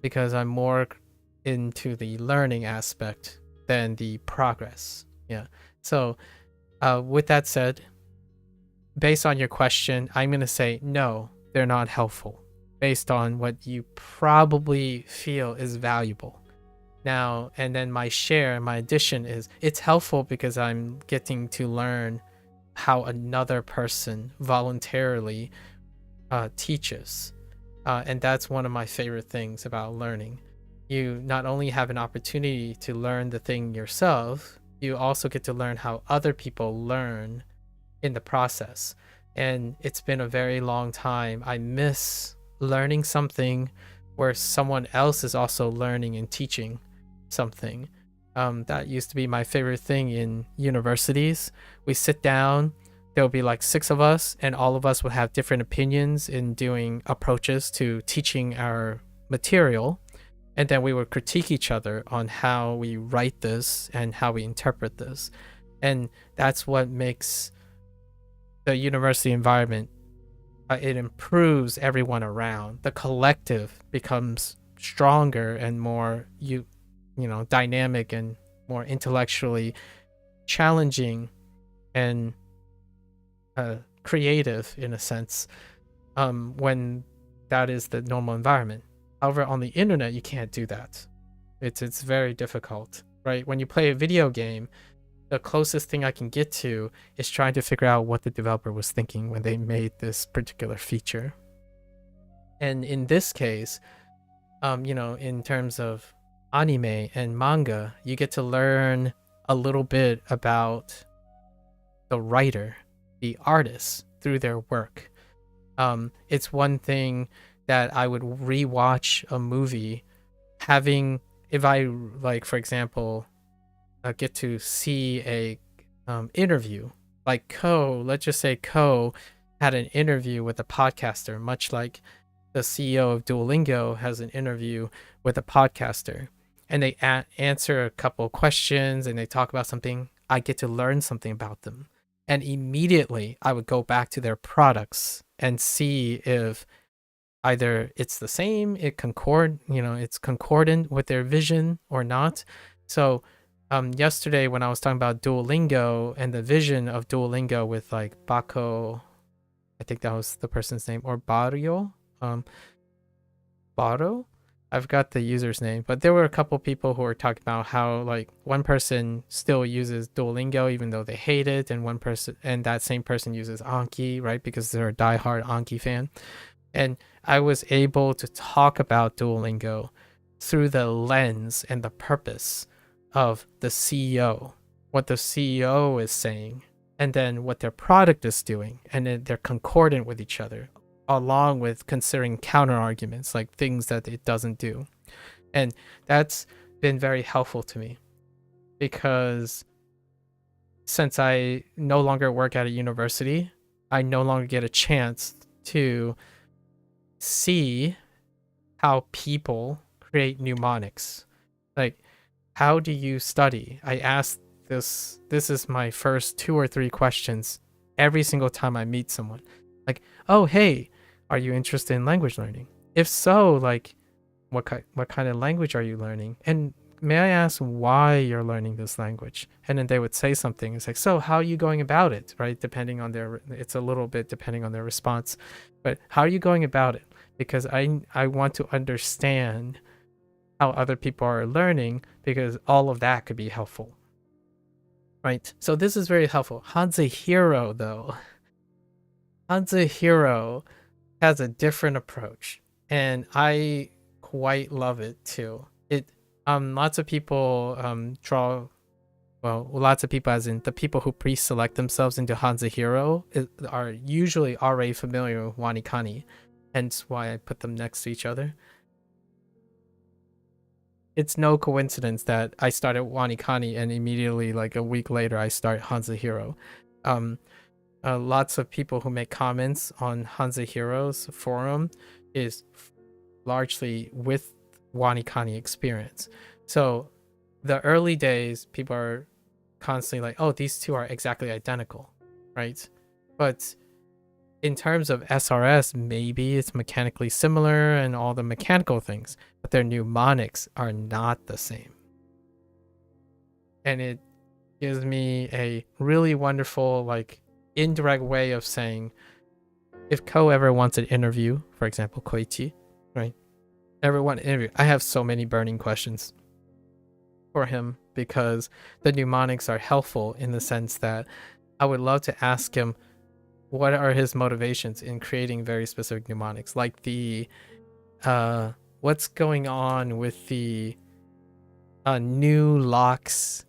Because I'm more into the learning aspect than the progress. Yeah. So with that said, based on your question, I'm going to say no, they're not helpful based on what you probably feel is valuable. Now, and then my addition is it's helpful because I'm getting to learn how another person voluntarily teaches. And that's one of my favorite things about learning. You not only have an opportunity to learn the thing yourself, you also get to learn how other people learn in the process. And it's been a very long time. I miss learning something where someone else is also learning and teaching something. That used to be my favorite thing in universities. We sit down, there'll be like 6 of us, and all of us would have different opinions in doing approaches to teaching our material. And then we would critique each other on how we write this and how we interpret this. And that's what makes the university environment, it improves everyone around. The collective becomes stronger and more dynamic and more intellectually challenging and creative in a sense, when that is the normal environment. However, on the internet, you can't do that. It's very difficult, right? When you play a video game, the closest thing I can get to is trying to figure out what the developer was thinking when they made this particular feature. And in this case, in terms of anime and manga, you get to learn a little bit about the writer, the artist, through their work. It's one thing that I would rewatch a movie if I, like, for example, get to see a interview, like let's just say Ko had an interview with a podcaster, much like the CEO of Duolingo has an interview with a podcaster, and they answer a couple of questions and they talk about something. I get to learn something about them, and immediately I would go back to their products and see if either it's the same, it's concordant with their vision or not. So yesterday when I was talking about Duolingo and the vision of Duolingo with like Bako, I think that was the person's name, or Barrio, Baro, I forgot the user's name, but there were a couple people who were talking about how like one person still uses Duolingo even though they hate it, and that same person uses Anki, right? Because they're a diehard Anki fan. And I was able to talk about Duolingo through the lens and the purpose of the CEO, what the CEO is saying, and then what their product is doing, and then they're concordant with each other, along with considering counter arguments, like things that it doesn't do. And that's been very helpful to me, because since I no longer work at a university, I no longer get a chance to see how people create mnemonics. Like, how do you study? I ask this is my first 2 or 3 questions every single time I meet someone. Like, oh, hey, are you interested in language learning? If so, like, what kind of language are you learning? And may I ask why you're learning this language? And then they would say something. It's like, so how are you going about it, right? It's a little bit depending on their response. But how are you going about it? Because I want to understand how other people are learning, because all of that could be helpful, right? So this is very helpful. HanziHero, though. HanziHero has a different approach, and I quite love it too. Lots of people lots of people, as in the people who pre-select themselves into HanziHero, are usually already familiar with WaniKani, hence why I put them next to each other. It's no coincidence that I started WaniKani and immediately, like a week later, I start HanziHero. Lots of people who make comments on HanziHero's forum is largely with WaniKani experience. So the early days, people are constantly like, oh, these two are exactly identical, right? But in terms of SRS, maybe it's mechanically similar and all the mechanical things, but their mnemonics are not the same. And gives me a really wonderful, like, indirect way of saying, if Ko ever wants an interview, for example, Koichi, right? Ever want an interview? I have so many burning questions for him because the mnemonics are helpful in the sense that I would love to ask him what are his motivations in creating very specific mnemonics, like the what's going on with the new locks,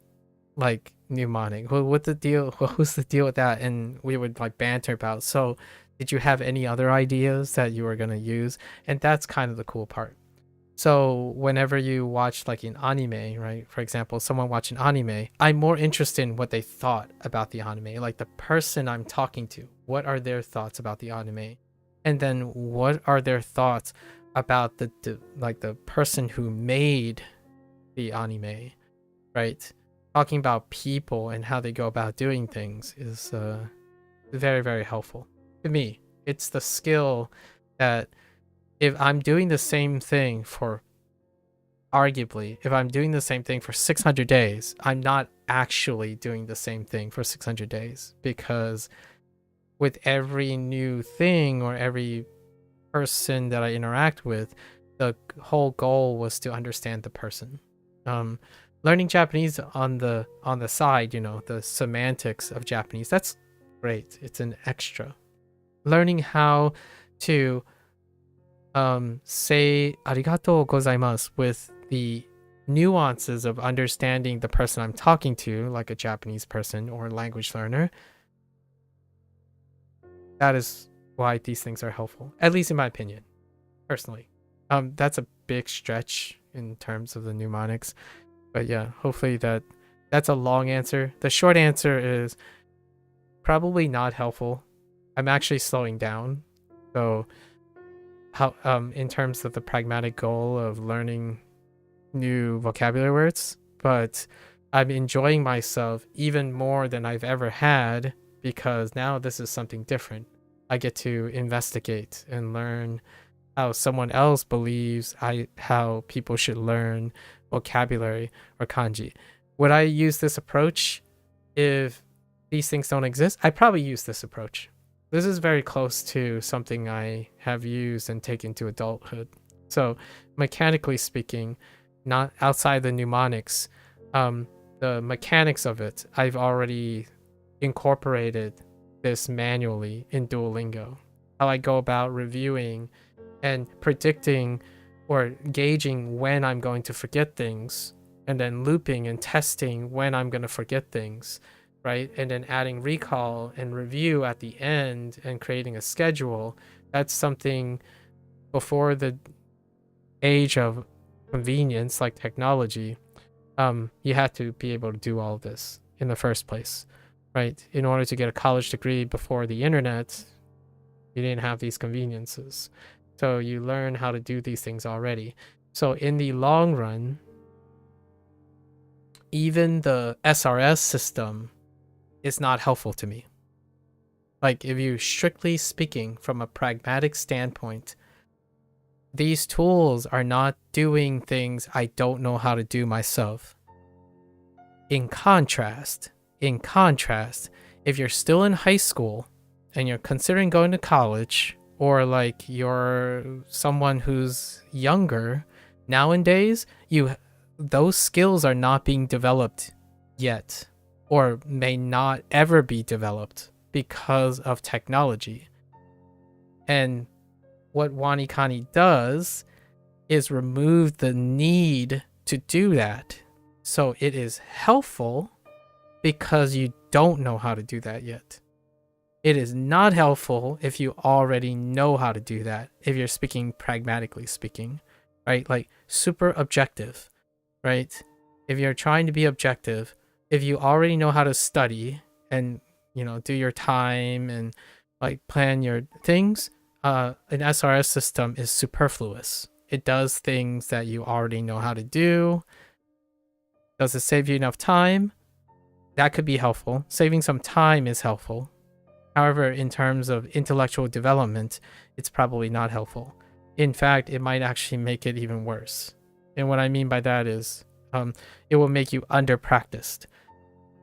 like, mnemonic. What the deal? What was the deal with that? And we would like banter about. So, did you have any other ideas that you were gonna use? And that's kind of the cool part. So whenever you watch like an anime, right? For example, someone watch an anime, I'm more interested in what they thought about the anime. Like the person I'm talking to, what are their thoughts about the anime? And then what are their thoughts about the like the person who made the anime, right? Talking about people and how they go about doing things is very, very helpful to me. It's the skill that if I'm doing the same thing for, arguably, if I'm doing the same thing for 600 days, I'm not actually doing the same thing for 600 days, because with every new thing or every person that I interact with, the whole goal was to understand the person. Learning Japanese on the side, you know, the semantics of Japanese, that's great. It's an extra. Learning how to say arigatou gozaimasu with the nuances of understanding the person I'm talking to, like a Japanese person or a language learner. That is why these things are helpful, at least in my opinion, personally. That's a big stretch in terms of the mnemonics, but yeah, hopefully that's a long answer. The short answer is probably not helpful. I'm actually slowing down, so how in terms of the pragmatic goal of learning new vocabulary words, but I'm enjoying myself even more than I've ever had, because now this is something different. I get to investigate and learn how someone else believes how people should learn vocabulary or kanji. Would I use this approach if these things don't exist? I probably use this approach. This is very close to something I have used and taken to adulthood. So mechanically speaking, not outside the mnemonics, the mechanics of it, I've already incorporated this manually in Duolingo. How I go about reviewing and predicting or gauging when I'm going to forget things, and then looping and testing when I'm going to forget things, right? And then adding recall and review at the end and creating a schedule. That's something before the age of convenience like technology. You had to be able to do all of this in the first place, right? In order to get a college degree before the internet, you didn't have these conveniences. So you learn how to do these things already. So in the long run, even the SRS system is not helpful to me. Like, if you strictly speaking from a pragmatic standpoint, these tools are not doing things I don't know how to do myself. In contrast, if you're still in high school and you're considering going to college, or like you're someone who's younger, nowadays, those skills are not being developed yet, or may not ever be developed because of technology. And what WaniKani does is remove the need to do that. So it is helpful because you don't know how to do that yet. It is not helpful if you already know how to do that, if you're speaking pragmatically speaking, right? Like super objective, right? If you're trying to be objective, if you already know how to study and, you know, do your time and like plan your things, an SRS system is superfluous. It does things that you already know how to do. Does it save you enough time? That could be helpful. Saving some time is helpful. However, in terms of intellectual development, it's probably not helpful. In fact, it might actually make it even worse. And what I mean by that is, it will make you under-practiced.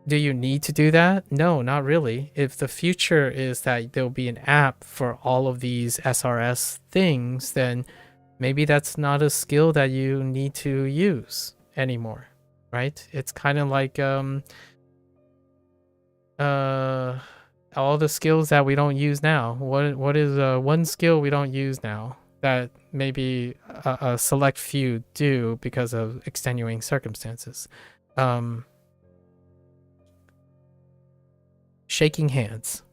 Do you need to do that? No, not really. If the future is that there'll be an app for all of these SRS things, then maybe that's not a skill that you need to use anymore, right? It's kind of like all the skills that we don't use now. What is one skill we don't use now that maybe a select few do because of extenuating circumstances? Shaking hands.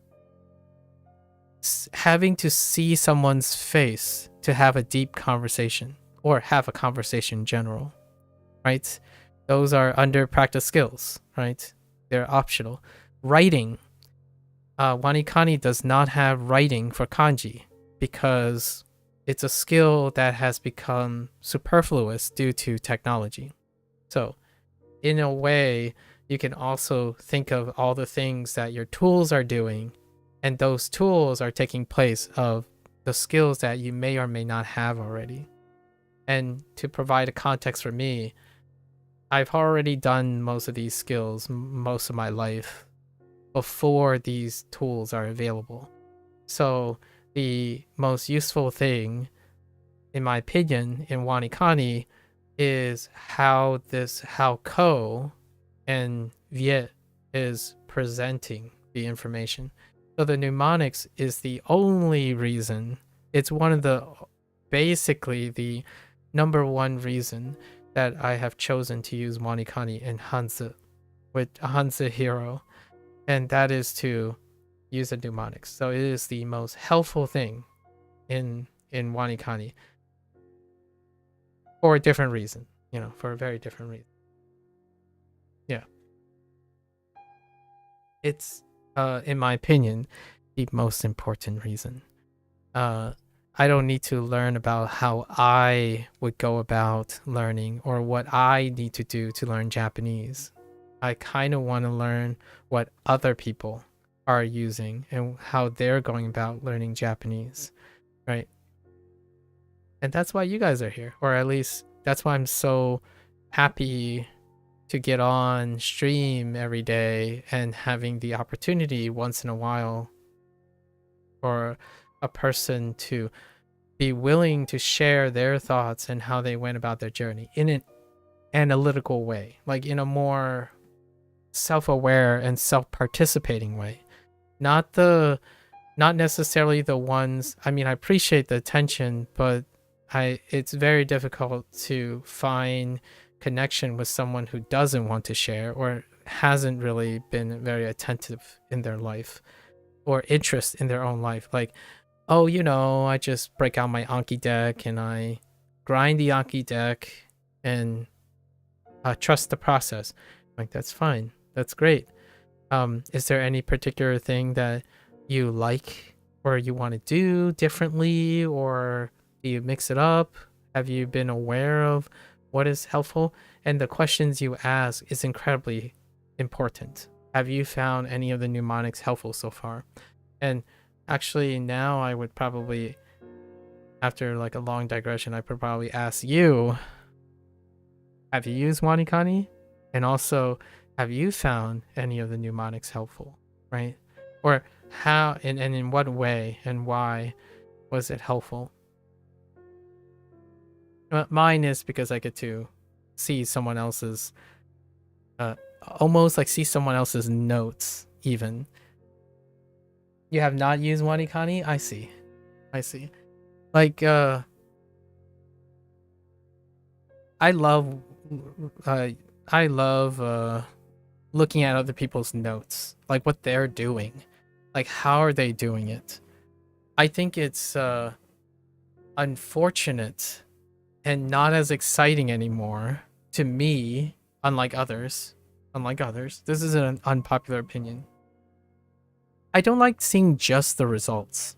Having to see someone's face to have a deep conversation or have a conversation in general, right? Those are under practice skills, right? They're optional. Writing. WaniKani does not have writing for kanji because it's a skill that has become superfluous due to technology. So, in a way, you can also think of all the things that your tools are doing, and those tools are taking place of the skills that you may or may not have already. And to provide a context for me, I've already done most of these skills most of my life before these tools are available. So the most useful thing, in my opinion, in WaniKani is how Ko and Viet is presenting the information. So the mnemonics is the only reason. It's one of the, basically the number one reason that I have chosen to use WaniKani in with HanziHero, and that is to use the mnemonics. So it is the most helpful thing in WaniKani for a different reason, for a very different reason. Yeah. It's, in my opinion, the most important reason. I don't need to learn about how I would go about learning or what I need to do to learn Japanese. I kind of want to learn what other people are using and how they're going about learning Japanese, right? And that's why you guys are here, or at least that's why I'm so happy to get on stream every day and having the opportunity once in a while for a person to be willing to share their thoughts and how they went about their journey in an analytical way, like in a more self-aware and self-participating way. Not necessarily the ones, I mean, I appreciate the attention, but it's very difficult to find connection with someone who doesn't want to share or hasn't really been very attentive in their life or interest in their own life. Like, oh, I just break out my Anki deck and I grind the Anki deck and trust the process. Like, that's fine. That's great. Is there any particular thing that you like or you want to do differently, or do you mix it up? Have you been aware of what is helpful? And the questions you ask is incredibly important. Have you found any of the mnemonics helpful so far? And actually, now I would probably, after like a long digression, I would probably ask you, have you used WaniKani? And also, have you found any of the mnemonics helpful, right? Or how, and in what way and why was it helpful? Mine is because I get to see someone else's, almost like see someone else's notes even. You have not used WaniKani? I see. Like, I love looking at other people's notes, like what they're doing, like how are they doing it. I think it's unfortunate and not as exciting anymore to me, unlike others. This is an unpopular opinion. I don't like seeing just the results.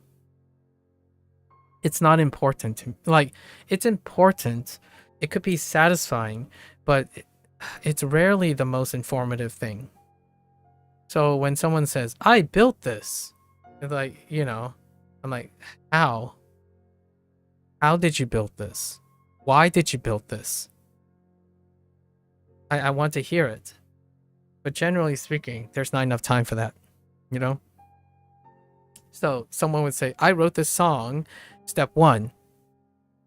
It's not important to me. Like, it's important. It could be satisfying, but it's rarely the most informative thing. So when someone says, I built this, it's like, I'm like, how? How did you build this? Why did you build this? I want to hear it. But generally speaking, there's not enough time for that, you know? So someone would say, I wrote this song. Step 1,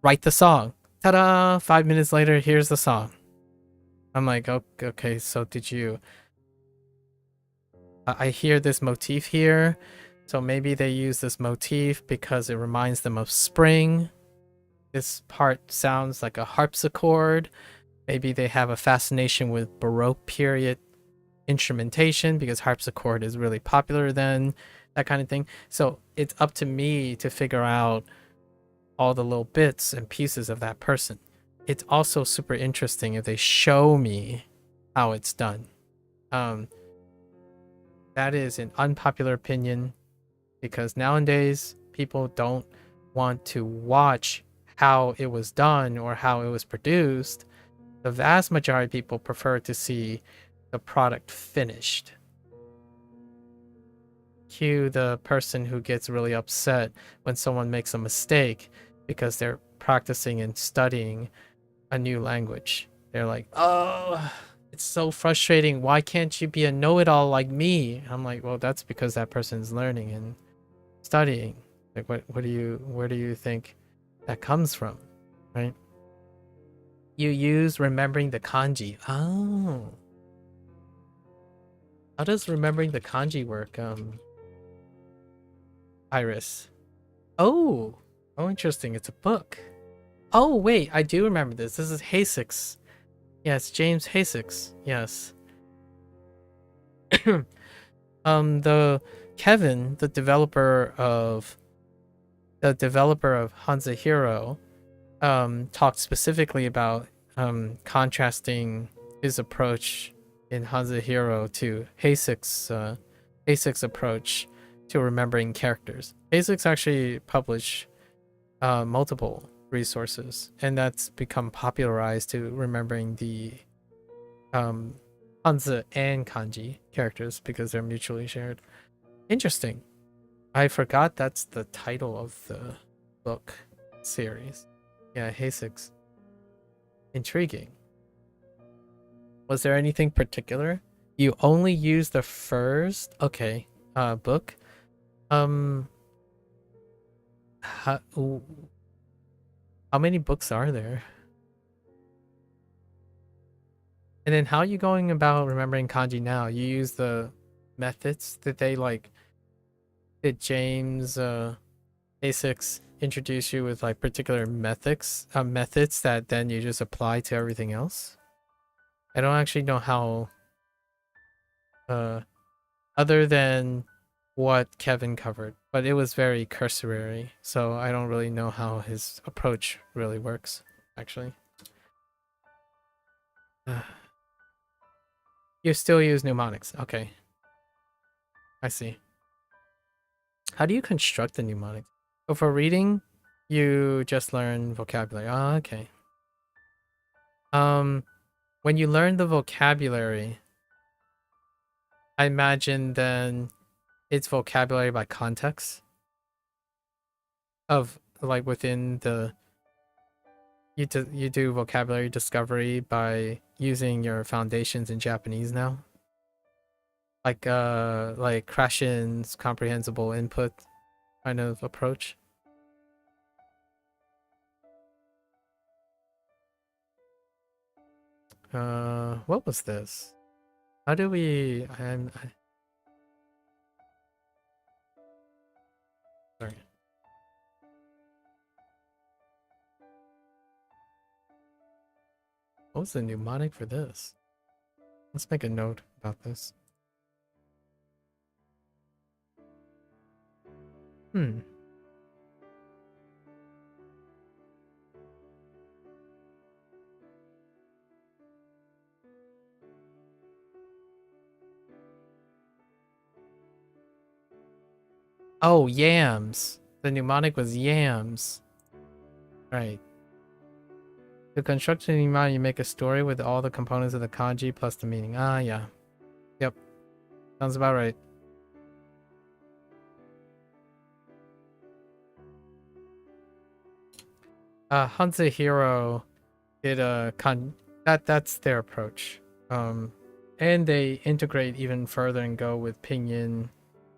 write the song. Ta-da! 5 minutes later, here's the song. I'm like, okay, so did you... I hear this motif here. So maybe they use this motif because it reminds them of spring. This part sounds like a harpsichord. Maybe they have a fascination with Baroque period instrumentation because harpsichord is really popular then, that kind of thing. So it's up to me to figure out all the little bits and pieces of that person. It's also super interesting if they show me how it's done. That is an unpopular opinion because nowadays people don't want to watch how it was done or how it was produced. The vast majority of people prefer to see the product finished. Cue the person who gets really upset when someone makes a mistake because they're practicing and studying a new language. They're like, oh, it's so frustrating. Why can't you be a know-it-all like me? I'm like, well, that's because that person's learning and studying. Like, where do you think that comes from, right? You use remembering the kanji. Oh. How does remembering the kanji work, Iris? Oh, interesting. It's a book. Oh, wait, I do remember this. This is Hasix. Yes, James Hasix. Yes. The Kevin, the developer of HanziHero, talked specifically about contrasting his approach in HanziHero to Hasix's approach to remembering characters. Hasix actually published multiple resources, and that's become popularized to remembering the Hanzi and kanji characters because they're mutually shared. Interesting. I forgot that's the title of the book series. Yeah, Hasix. Intriguing. Was there anything particular? You only use the first book. How many books are there? And then how are you going about remembering kanji now? You use the methods that they like. Did James Hasix introduce you with like particular methods that then you just apply to everything else? I don't actually know how other than what Kevin covered, but it was very cursory, so I don't really know how his approach really works, actually. You still use mnemonics. Okay. I see. How do you construct the mnemonics? So for reading, you just learn vocabulary. Oh, okay. When you learn the vocabulary, I imagine then it's vocabulary by context of like within the you do vocabulary discovery by using your foundations in Japanese now, like Krashen's comprehensible input kind of approach. What was this? How do we? Sorry. What was the mnemonic for this? Let's make a note about this. Oh, yams. The mnemonic was yams. Right. To construct a mnemonic, you make a story with all the components of the kanji plus the meaning. Ah, yeah. Yep. Sounds about right. HanziHero did a that's their approach. and they integrate even further and go with pinyin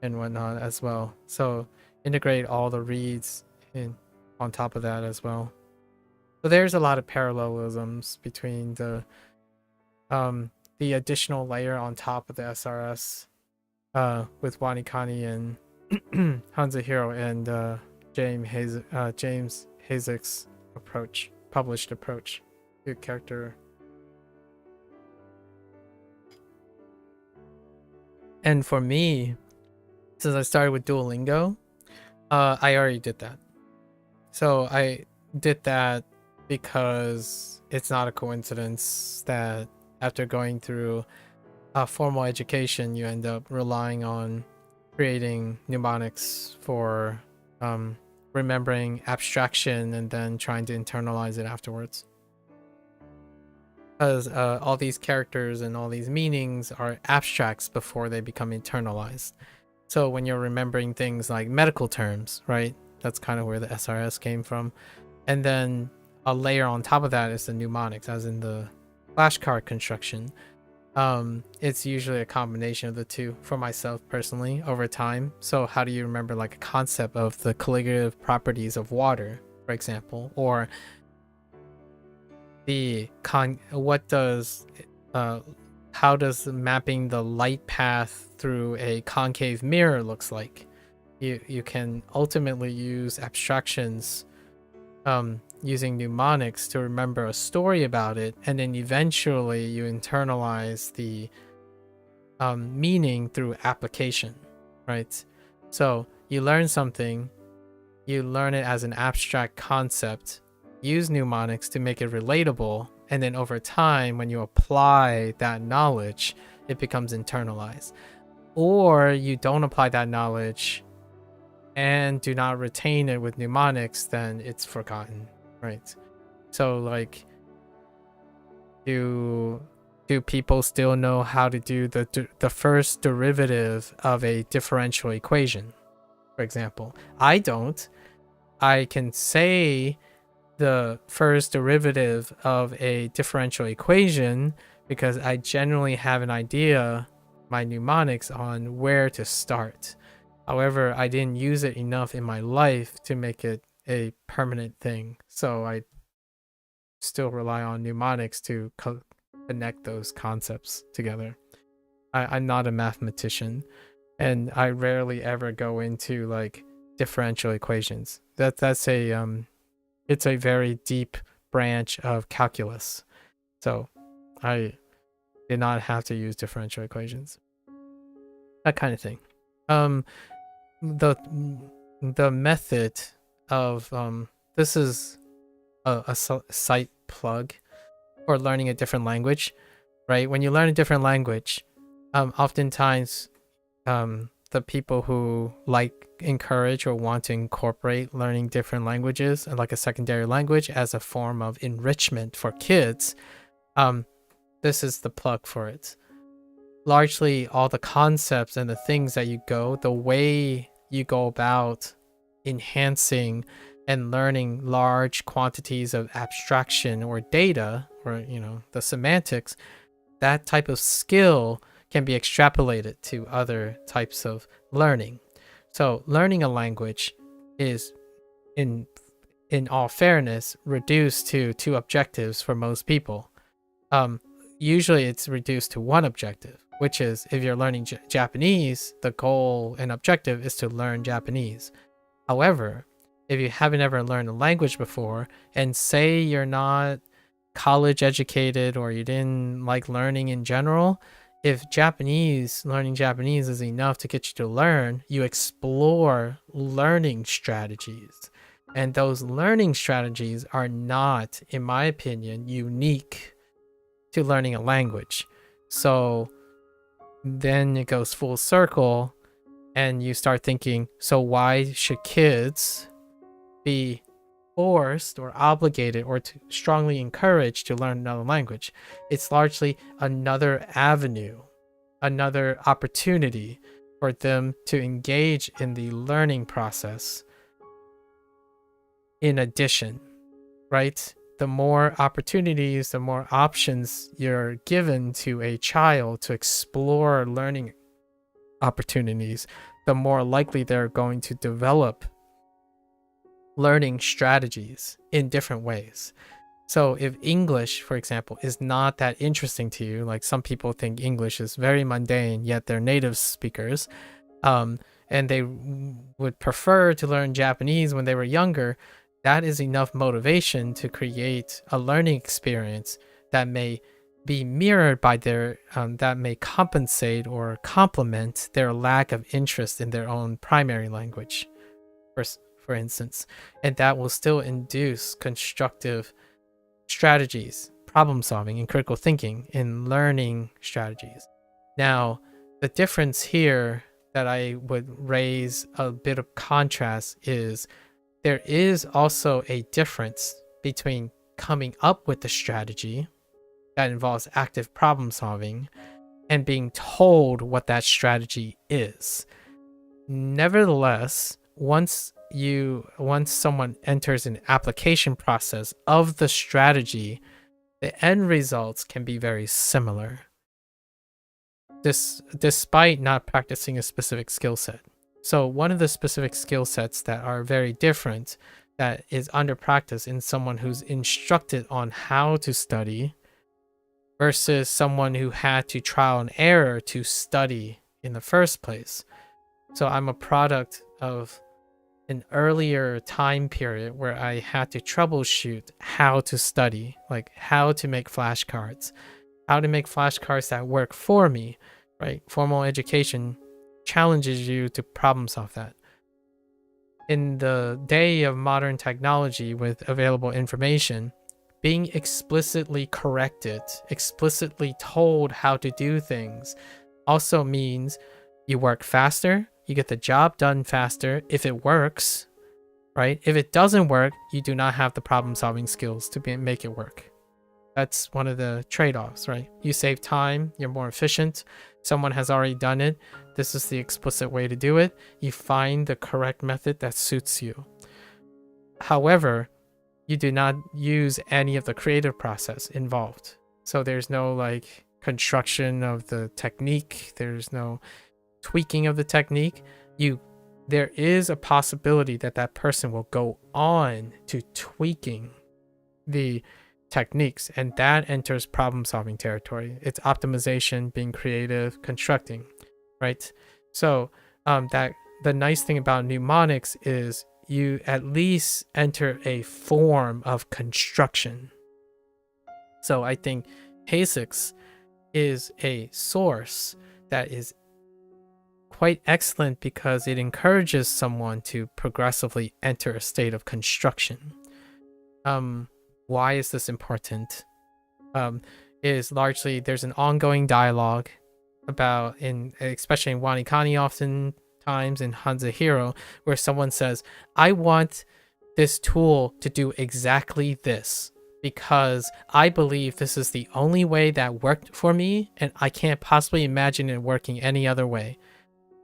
and whatnot as well. So integrate all the reads in on top of that as well. So there's a lot of parallelisms between the additional layer on top of the SRS with WaniKani and HanziHero and James Hayzick's published approach to character. And for me, since I started with Duolingo, I already did that. So I did that because it's not a coincidence that after going through a formal education, you end up relying on creating mnemonics for remembering abstraction and then trying to internalize it afterwards. Because all these characters and all these meanings are abstracts before they become internalized. So when you're remembering things like medical terms, right? That's kind of where the SRS came from. And then a layer on top of that is the mnemonics, as in the flashcard construction. It's usually a combination of the two for myself personally over time. So how do you remember like a concept of the colligative properties of water, for example, or the how does mapping the light path through a concave mirror looks like? You can ultimately use abstractions using mnemonics to remember a story about it, and then eventually you internalize the meaning through application, right? So you learn something, you learn it as an abstract concept, use mnemonics to make it relatable, and then over time when you apply that knowledge, it becomes internalized. Or you don't apply that knowledge and do not retain it with mnemonics, then it's forgotten, right? So like, do people still know how to do the first derivative of a differential equation, for example? I don't. I can say the first derivative of a differential equation because I generally have an idea, my mnemonics, on where to start. However, I didn't use it enough in my life to make it a permanent thing. So I still rely on mnemonics to connect those concepts together. I'm not a mathematician, and I rarely ever go into like differential equations. That's a it's a very deep branch of calculus. So I did not have to use differential equations. That kind of thing. The method of this is a site plug for learning a different language, right? When you learn a different language, oftentimes the people who encourage or want to incorporate learning different languages and like a secondary language as a form of enrichment for kids, this is the plug for it. Largely all the concepts and the things that the way you go about enhancing and learning large quantities of abstraction or data, or the semantics, that type of skill can be extrapolated to other types of learning. So learning a language is, in all fairness, reduced to two objectives for most people. Usually it's reduced to one objective, which is if you're learning Japanese, the goal and objective is to learn Japanese. However, if you haven't ever learned a language before, and say you're not college educated or you didn't like learning in general, if learning Japanese is enough to get you to learn, you explore learning strategies. And those learning strategies are not, in my opinion, unique to learning a language. So then it goes full circle and you start thinking, so why should kids be forced or obligated or strongly encouraged to learn another language? It's largely another avenue, another opportunity for them to engage in the learning process in addition, right? the more opportunities, the more options you're given to a child to explore learning opportunities, the more likely they're going to develop learning strategies in different ways. So if English, for example, is not that interesting to you, like some people think English is very mundane, yet they're native speakers, and they would prefer to learn Japanese when they were younger, that is enough motivation to create a learning experience that may be mirrored by their, that may compensate or complement their lack of interest in their own primary language, for instance. And that will still induce constructive strategies, problem solving, and critical thinking in learning strategies. Now, the difference here that I would raise a bit of contrast is there is also a difference between coming up with the strategy that involves active problem solving and being told what that strategy is. Nevertheless, once someone enters an application process of the strategy, the end results can be very similar, despite not practicing a specific skill set. So one of the specific skill sets that are very different, that is under practice in someone who's instructed on how to study versus someone who had to trial and error to study in the first place. So I'm a product of an earlier time period where I had to troubleshoot how to study, like how to make flashcards, that work for me, right? Formal education challenges you to problem solve that. In the day of modern technology with available information, being explicitly corrected, explicitly told how to do things also means you work faster, you get the job done faster if it works, right? If it doesn't work, you do not have the problem solving skills to make it work. That's one of the trade-offs, right? You save time, you're more efficient, someone has already done it, this is the explicit way to do it, you find the correct method that suits you. However, you do not use any of the creative process involved. So there's no like construction of the technique, there's no tweaking of the technique. There is a possibility that that person will go on to tweaking the techniques, and that enters problem solving territory. It's optimization, being creative, constructing, right? So that the nice thing about mnemonics is you at least enter a form of construction. So I think HASICS is a source that is quite excellent because it encourages someone to progressively enter a state of construction. Why is this important? Is largely there's an ongoing dialogue about, especially in WaniKani oftentimes, in HanziHero, where someone says, I want this tool to do exactly this because I believe this is the only way that worked for me and I can't possibly imagine it working any other way.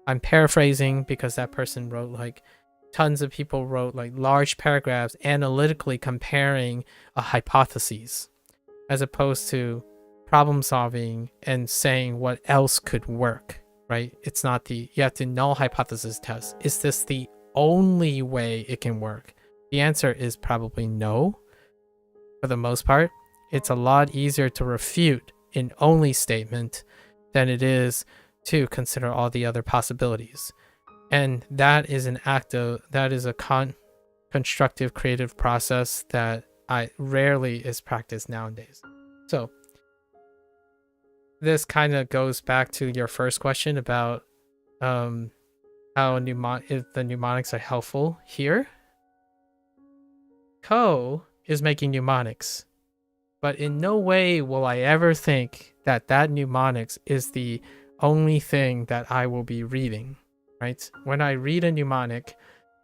I'm paraphrasing because that person wrote like tons of people wrote like large paragraphs analytically comparing a hypotheses as opposed to problem solving and saying what else could work, right? It's not you have to null hypothesis test. Is this the only way it can work? The answer is probably no. For the most part, it's a lot easier to refute an only statement than it is to consider all the other possibilities. And that is a constructive creative process that rarely is practiced nowadays. So this kind of goes back to your first question about if the mnemonics are helpful here. Ko is making mnemonics, but in no way will I ever think that mnemonics is the only thing that I will be reading, right? When I read a mnemonic,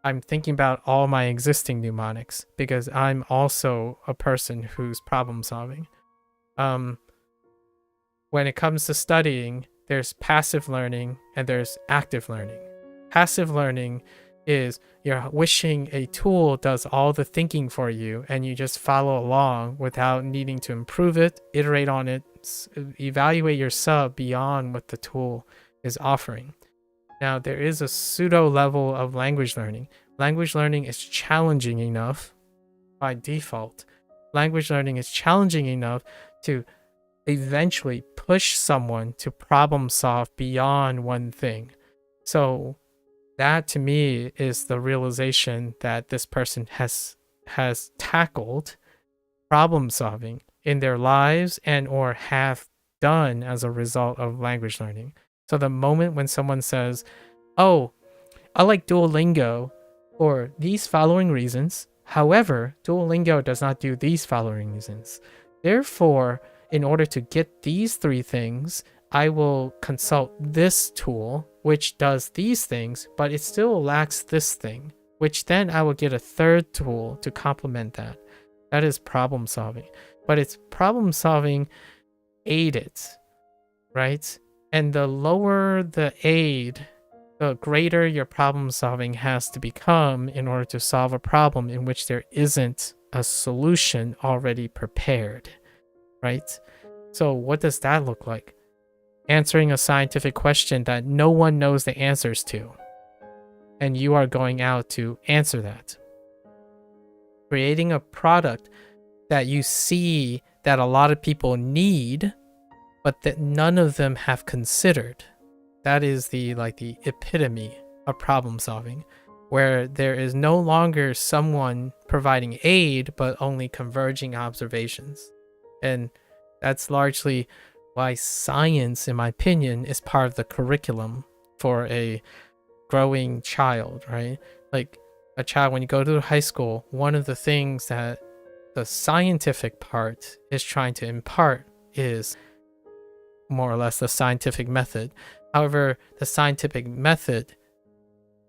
I'm thinking about all my existing mnemonics because I'm also a person who's problem solving. When it comes to studying, there's passive learning and there's active learning. Passive learning is you're wishing a tool does all the thinking for you and you just follow along without needing to improve it, iterate on it, evaluate yourself beyond what the tool is offering. Now, there is a pseudo level of language learning. Language learning is challenging enough by default. Language learning is challenging enough to eventually push someone to problem solve beyond one thing. So that to me is the realization that this person has tackled problem solving in their lives and or have done as a result of language learning. So the moment when someone says, "Oh, I like Duolingo for these following reasons. However, Duolingo does not do these following reasons. Therefore, in order to get these three things, I will consult this tool, which does these things, but it still lacks this thing, which then I will get a third tool to complement that." That is problem solving. But it's problem solving aided, right? And the lower the aid, the greater your problem solving has to become in order to solve a problem in which there isn't a solution already prepared, right? So what does that look like? Answering a scientific question that no one knows the answers to, and you are going out to answer that. Creating a product that you see that a lot of people need, but that none of them have considered. That is the epitome of problem solving, where there is no longer someone providing aid, but only converging observations. And that's largely why science, in my opinion, is part of the curriculum for a growing child, right? Like a child, when you go to high school, one of the things that the scientific part is trying to impart is more or less the scientific method. However, the scientific method,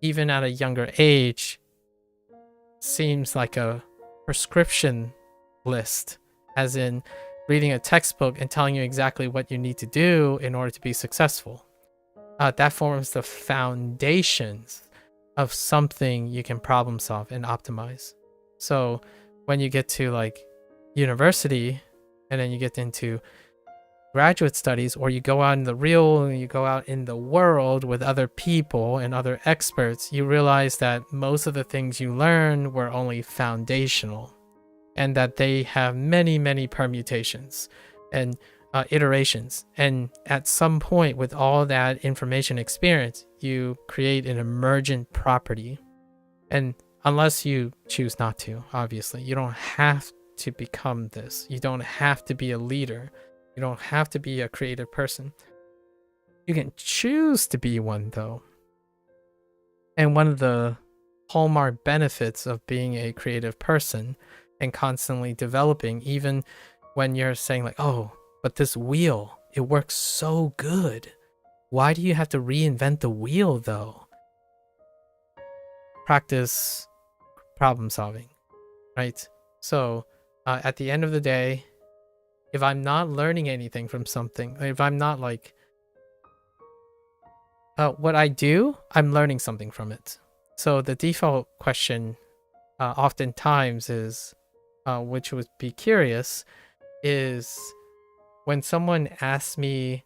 even at a younger age, seems like a prescription list, as in reading a textbook and telling you exactly what you need to do in order to be successful. That forms the foundations of something you can problem solve and optimize. So when you get to like university and then you get into graduate studies, or you go out in the you go out in the world with other people and other experts, you realize that most of the things you learn were only foundational, and that they have many, many permutations and iterations. And at some point, with all that information experience, you create an emergent property. And unless you choose not to, obviously, you don't have to become this. You don't have to be a leader. You don't have to be a creative person. You can choose to be one, though. And one of the hallmark benefits of being a creative person and constantly developing, even when you're saying like, "Oh, but this wheel, it works so good. Why do you have to reinvent the wheel, though?" Practice problem solving, right? So at the end of the day, if I'm not learning anything from something, if I'm not like what I do, I'm learning something from it. So the default question oftentimes is, which would be curious, is when someone asks me,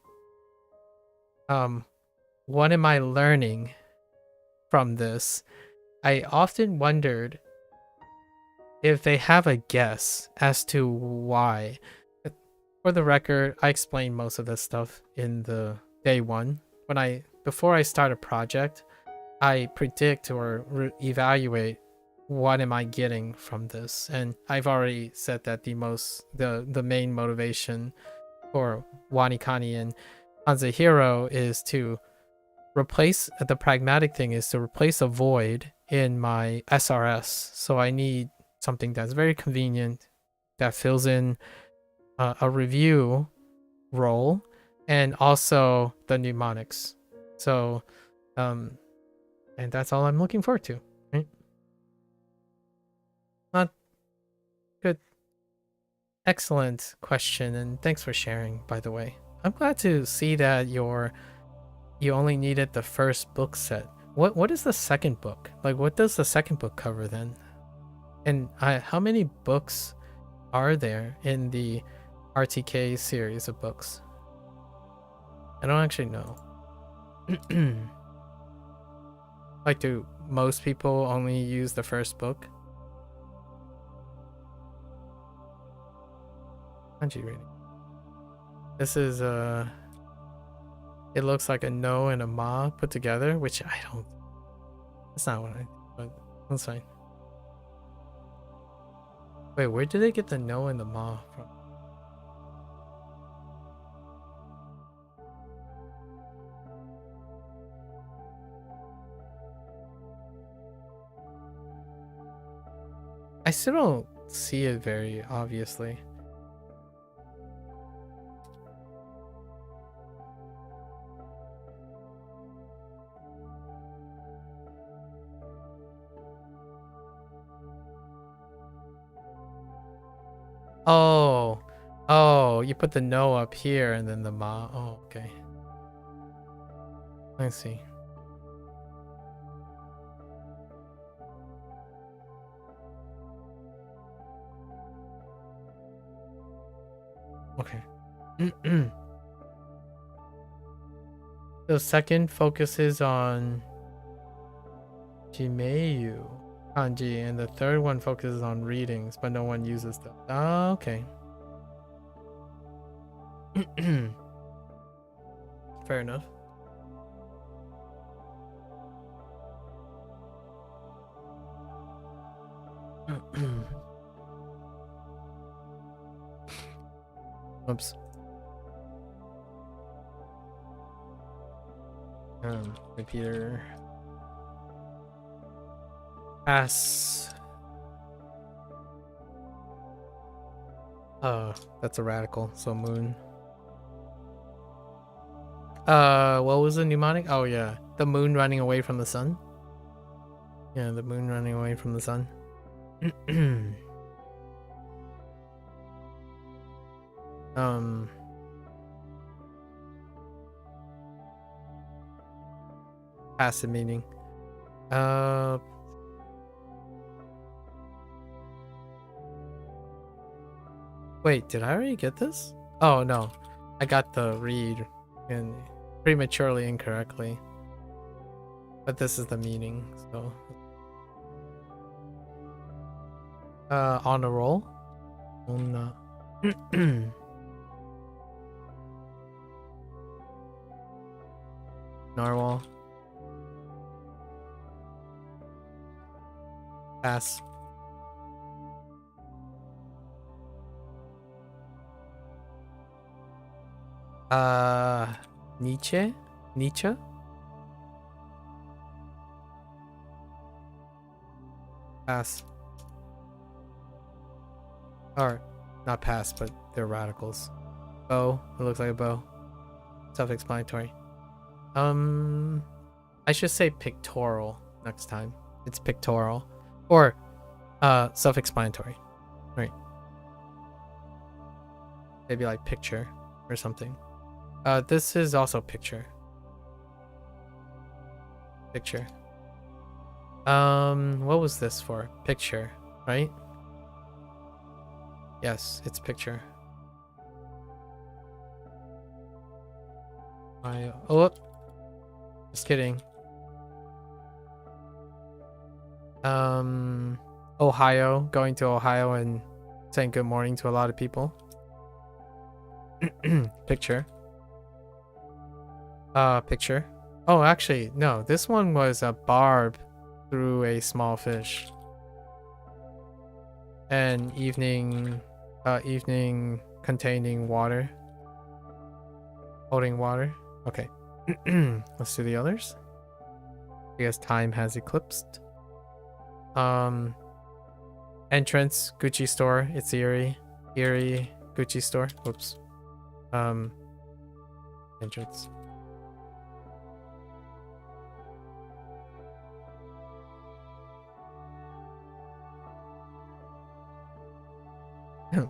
what am I learning from this? I often wondered if they have a guess as to why. For the record, I explain most of this stuff in the day one. Before I start a project, I predict or evaluate what am I getting from this. And I've already said that the main motivation for WaniKani and HanziHero is to replace, the pragmatic thing is to replace a void in my SRS. So I need something that's very convenient, that fills in a review role, and also the mnemonics. So, and that's all I'm looking forward to, right? Not good. Excellent question, and thanks for sharing, by the way. I'm glad to see that you only needed the first book set. What is the second book? Like, what does the second book cover then? And how many books are there in the RTK series of books? I don't actually know. Like, do most people only use the first book? Kanji reading. This is it looks like a no and a ma put together, which I don't. That's not what I. But that's fine. Wait, where did they get the no and the ma from? I still don't see it very obviously. Oh, you put the no up here and then the ma. Oh, okay. I see. Okay. The second focuses on Jimeyu kanji, and the third one focuses on readings, but no one uses them. Oh, okay. Fair enough. Oops. Repeater. Pass. That's a radical, so moon. What was the mnemonic? Oh yeah, the moon running away from the sun. Yeah, the moon running away from the sun. Passive meaning. Wait, did I already get this? Oh no, I got the read and prematurely incorrectly. But this is the meaning, so. On a roll? On Narwhal. Pass. Nietzsche? Nietzsche? Pass. Or, not pass, but they're radicals. Bow. It looks like a bow. Self-explanatory. I should say pictorial next time. It's pictorial. Or, self-explanatory. Right. Maybe like picture or something. This is also picture. Picture. What was this for? Picture, right? Yes, it's picture. Oh, just kidding. Ohio, going to Ohio and saying good morning to a lot of people. Picture. Picture. Oh, actually, no, this one was a barb through a small fish. And evening containing water. Holding water. Okay. Let's do the others. Because time has eclipsed. Entrance, Gucci store. It's Erie. Erie, Gucci store. Whoops. Entrance.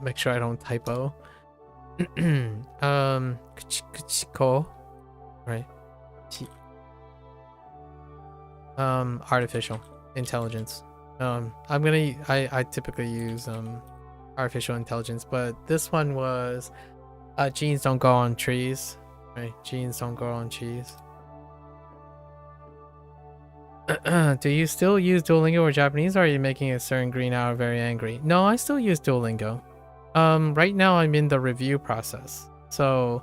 Make sure I don't typo. Kuchiko. Right. Artificial intelligence. I typically use artificial intelligence, but this one was genes don't grow on trees, right? Genes don't grow on trees. Do you still use Duolingo or Japanese, or are you making a certain green hour very angry? No, I still use Duolingo. Right now I'm in the review process. So,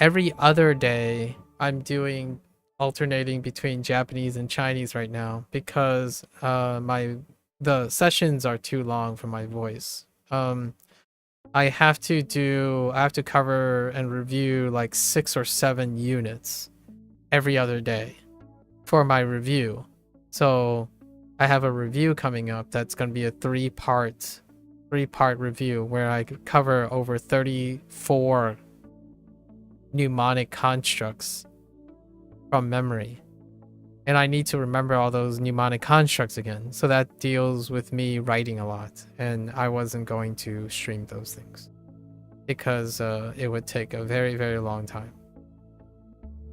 every other day I'm doing alternating between Japanese and Chinese right now because the sessions are too long for my voice. I have to cover and review like 6 or 7 units every other day for my review. So I have a review coming up that's going to be a three-part review where I could cover over 34 mnemonic constructs from memory. And I need to remember all those mnemonic constructs again. So that deals with me writing a lot. And I wasn't going to stream those things because it would take a very, very long time.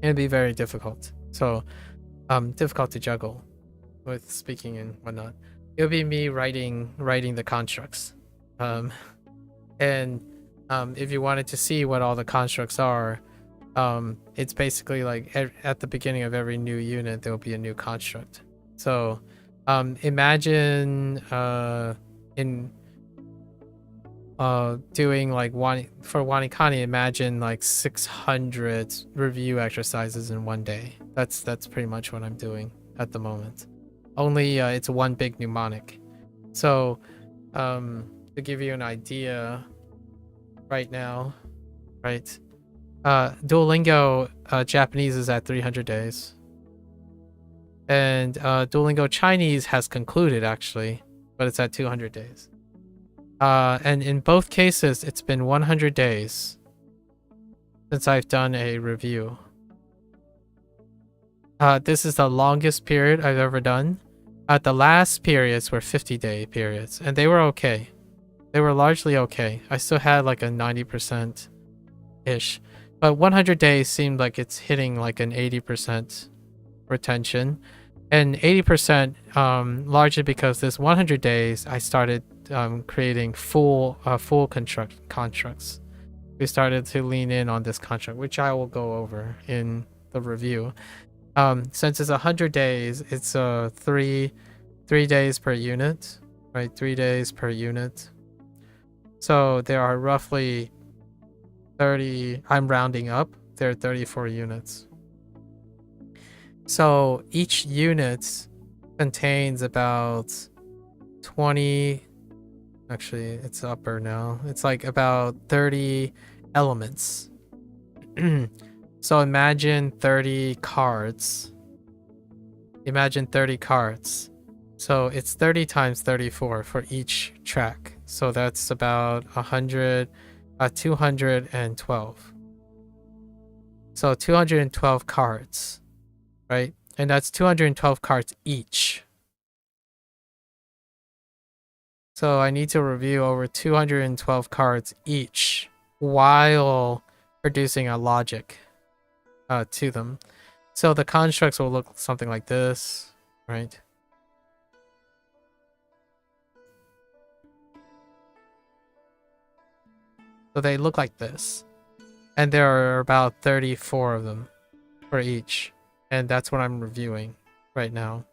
It'd be very difficult. So difficult to juggle with speaking and whatnot. It would be me writing the constructs. And if you wanted to see what all the constructs are, it's basically like at the beginning of every new unit there will be a new construct. So imagine doing like for WaniKani, imagine like 600 review exercises in one day. That's pretty much what I'm doing at the moment. Only it's one big mnemonic. So to give you an idea right now, right? Duolingo Japanese is at 300 days. And Duolingo Chinese has concluded actually, but it's at 200 days. And in both cases, it's been 100 days since I've done a review. This is the longest period I've ever done. The last periods were 50-day periods, and they were okay. They were largely okay. I still had like a 90%-ish. But 100 days seemed like it's hitting like an 80% retention. And 80% largely because this 100 days I started creating full constructs. We started to lean in on this construct, which I will go over in the review. Since it's 100 days, it's 3 days per unit, right? 3 days per unit. So there are roughly 30, I'm rounding up, there are 34 units. So each unit contains about 20, actually it's upper now, it's like about 30 elements. So imagine 30 cards. Imagine 30 cards. So it's 30 times 34 for each track. So that's about 212. So 212 cards, right? And that's 212 cards each. So I need to review over 212 cards each while producing a logic to them. So the constructs will look something like this, right? So they look like this. And there are about 34 of them for each. And that's what I'm reviewing right now.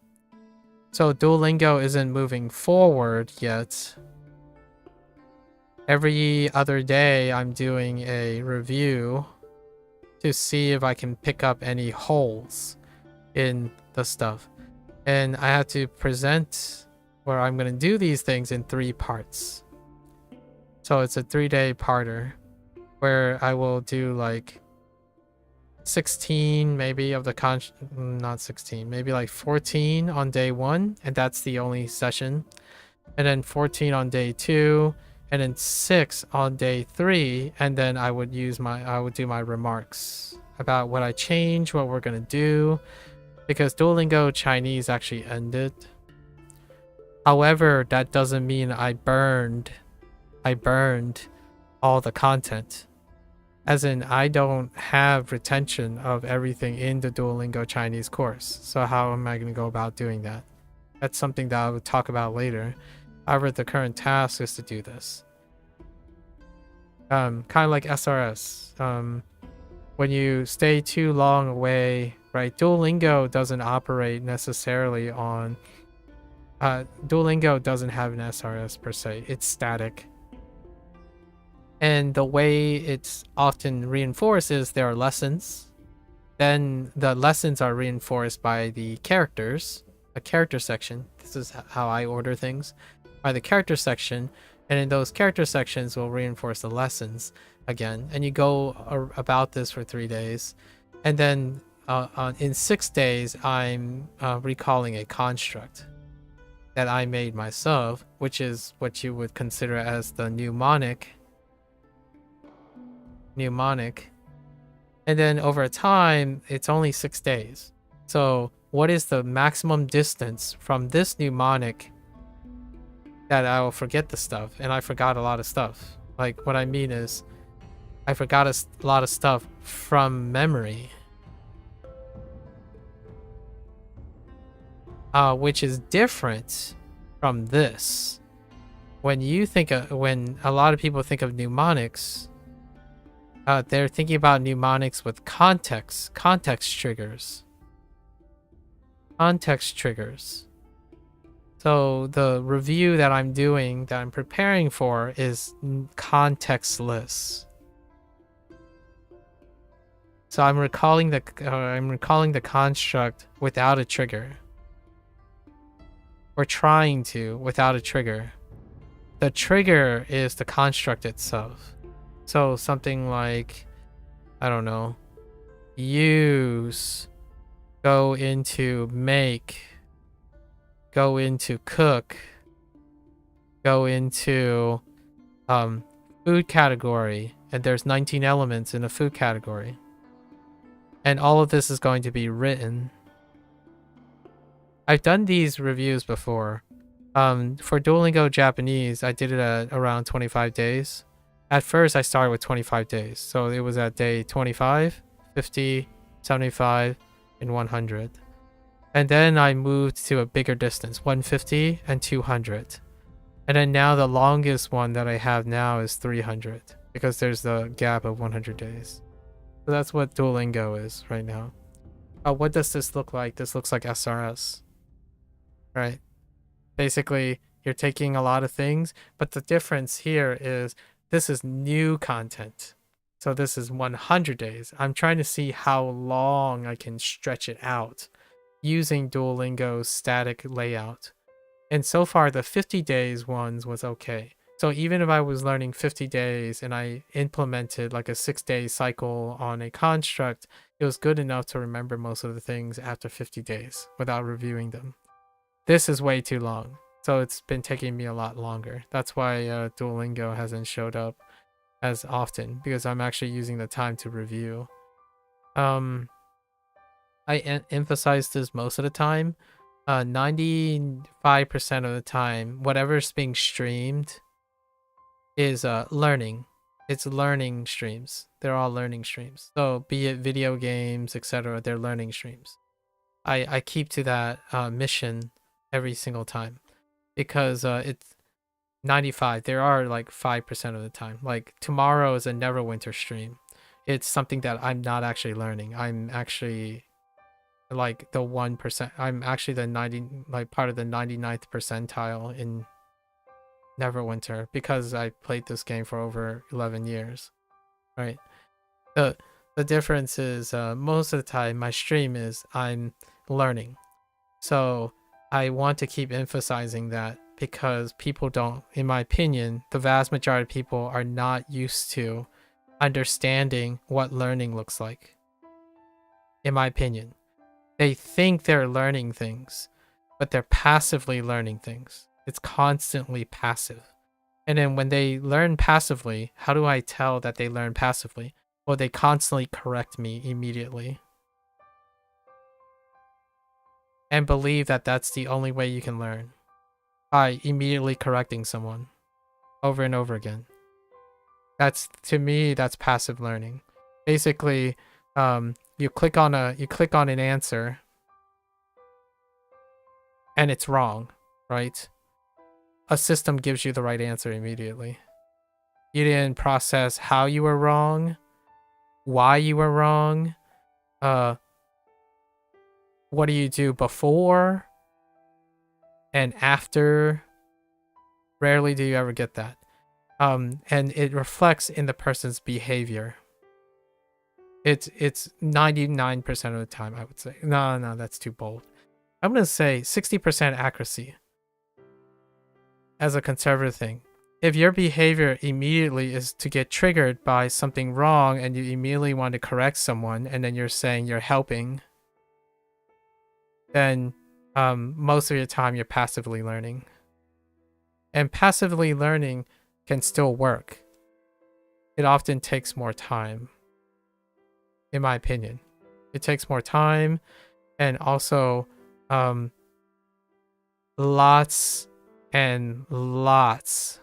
So Duolingo isn't moving forward yet. Every other day I'm doing a review to see if I can pick up any holes in the stuff. And I have to present where I'm going to do these things in 3 parts. So it's a 3-day parter where I will do like 16 maybe of the not 16, maybe like 14 on day 1, and that's the only session. And then 14 on day 2, and then 6 on day 3, and then I would do my remarks about what I changed, what we're gonna do, because Duolingo Chinese actually ended. However, that doesn't mean I burned all the content. As in, I don't have retention of everything in the Duolingo Chinese course. So how am I going to go about doing that? That's something that I would talk about later. However, the current task is to do this. Kind of like SRS. When you stay too long away, right? Duolingo doesn't operate necessarily on... Duolingo doesn't have an SRS per se. It's static. And the way it's often reinforced is there are lessons. Then the lessons are reinforced by the characters, a character section. This is how I order things. By the character section, and in those character sections will reinforce the lessons again. And you go about this for 3 days. And then in 6 days, I'm recalling a construct that I made myself, which is what you would consider as the mnemonic. And then over time, it's only 6 days. So what is the maximum distance from this mnemonic that I will forget the stuff? And I forgot a lot of stuff. Like, what I mean is, I forgot a lot of stuff from memory. Which is different from this. When a lot of people think of mnemonics, they're thinking about mnemonics with context triggers. So the review that I'm doing, that I'm preparing for, is contextless. So I'm recalling the construct without a trigger. Or trying to without a trigger. The trigger is the construct itself. So something like, I don't know, use, go into make, go into cook, go into food category, and there's 19 elements in a food category. And all of this is going to be written. I've done these reviews before. For Duolingo Japanese, I did it at around 25 days. At first, I started with 25 days. So it was at day 25, 50, 75, and 100. And then I moved to a bigger distance, 150 and 200. And then now the longest one that I have now is 300, because there's the gap of 100 days. So that's what Duolingo is right now. What does this look like? This looks like SRS. Right? Basically, you're taking a lot of things, but the difference here is this is new content. So this is 100 days. I'm trying to see how long I can stretch it out using Duolingo's static layout. And so far, the 50 days ones was okay. So even if I was learning 50 days and I implemented like a 6-day cycle on a construct, it was good enough to remember most of the things after 50 days without reviewing them. This is way too long. So it's been taking me a lot longer. That's why Duolingo hasn't showed up as often, because I'm actually using the time to review. I emphasize this most of the time. 95% of the time, whatever's being streamed is learning. It's learning streams. They're all learning streams. So be it video games, etc., they're learning streams. I keep to that mission every single time, because it's 95. There are like 5% of the time. Like tomorrow is a Neverwinter stream. It's something that I'm not actually learning. I'm actually like the 1%. I'm actually the part of the 99th percentile in Neverwinter, because I played this game for over 11 years. Right? The difference is most of the time my stream is I'm learning. So I want to keep emphasizing that, because people don't, in my opinion, the vast majority of people are not used to understanding what learning looks like. In my opinion, they think they're learning things, but they're passively learning things. It's constantly passive. And then when they learn passively, how do I tell that they learn passively? Well, they constantly correct me immediately. And believe that that's the only way you can learn, by immediately correcting someone over and over again. To me, that's passive learning. Basically, you click on an answer and it's wrong, right? A system gives you the right answer immediately. You didn't process how you were wrong, why you were wrong, what do you do before and after. Rarely do you ever get that. And it reflects in the person's behavior. It's 99% of the time, I would say. No, that's too bold. I'm going to say 60% accuracy as a conservative thing. If your behavior immediately is to get triggered by something wrong and you immediately want to correct someone and then you're saying you're helping, then most of your time you're passively learning. And passively learning can still work. It often takes more time, in my opinion. It takes more time and also lots and lots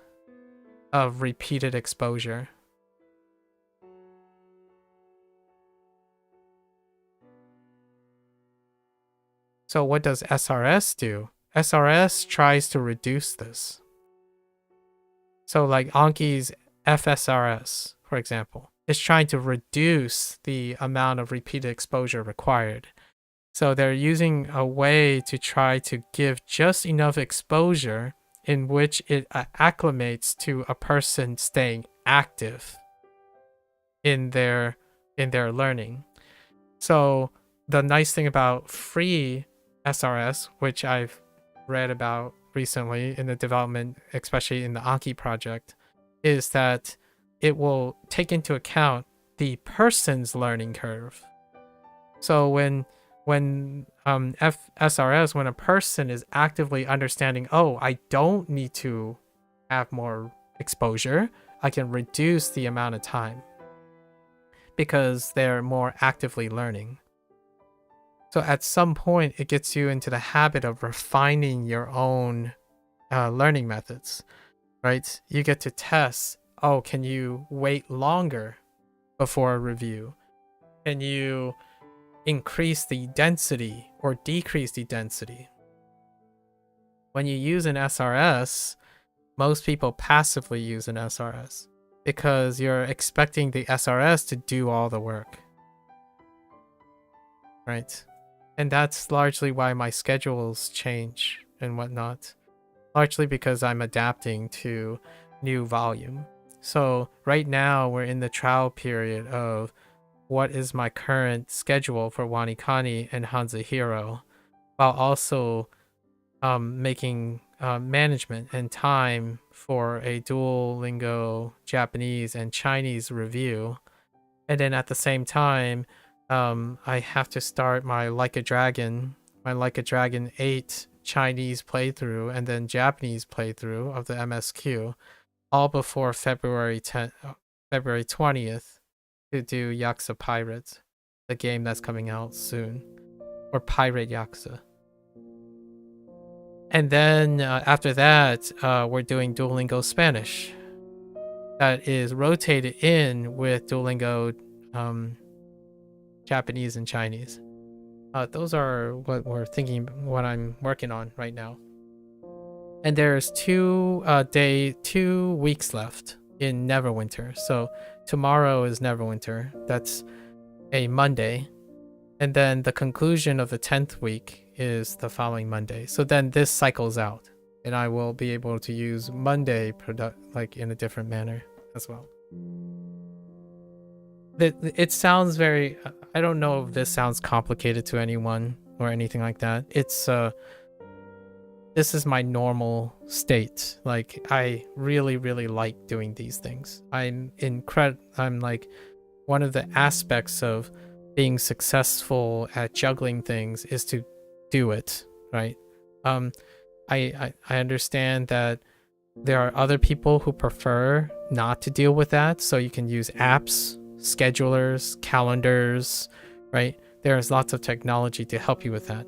of repeated exposure. So what does SRS do? SRS tries to reduce this. So like Anki's FSRS, for example, is trying to reduce the amount of repeated exposure required. So they're using a way to try to give just enough exposure in which it acclimates to a person staying active in their learning. So the nice thing about free SRS, which I've read about recently in the development, especially in the Anki project, is that it will take into account the person's learning curve. So when SRS, when a person is actively understanding, oh, I don't need to have more exposure, I can reduce the amount of time because they're more actively learning. So at some point, it gets you into the habit of refining your own learning methods, right? You get to test, oh, can you wait longer before a review? Can you increase the density or decrease the density? When you use an SRS, most people passively use an SRS because you're expecting the SRS to do all the work, right? And that's largely why my schedules change and whatnot. Largely because I'm adapting to new volume. So right now we're in the trial period of what is my current schedule for WaniKani and HanziHero, while also making management and time for a Duolingo Japanese and Chinese review. And then at the same time, I have to start my Like a Dragon 8 Chinese playthrough and then Japanese playthrough of the MSQ, all before February 20th to do Yakuza Pirates, the game that's coming out soon, or Pirate Yakuza. And then after that, we're doing Duolingo Spanish. That is rotated in with Duolingo Japanese and Chinese. Those are what I'm working on right now. And there's 2 weeks left in Neverwinter. So tomorrow is Neverwinter. That's a Monday. And then the conclusion of the 10th week is the following Monday. So then this cycles out and I will be able to use Monday like in a different manner as well. It sounds very, I don't know if this sounds complicated to anyone or anything like that. It's this is my normal state. Like I really, really like doing these things. I'm like, one of the aspects of being successful at juggling things is to do it, right? I understand that there are other people who prefer not to deal with that, so you can use apps, schedulers, calendars, right? There's lots of technology to help you with that.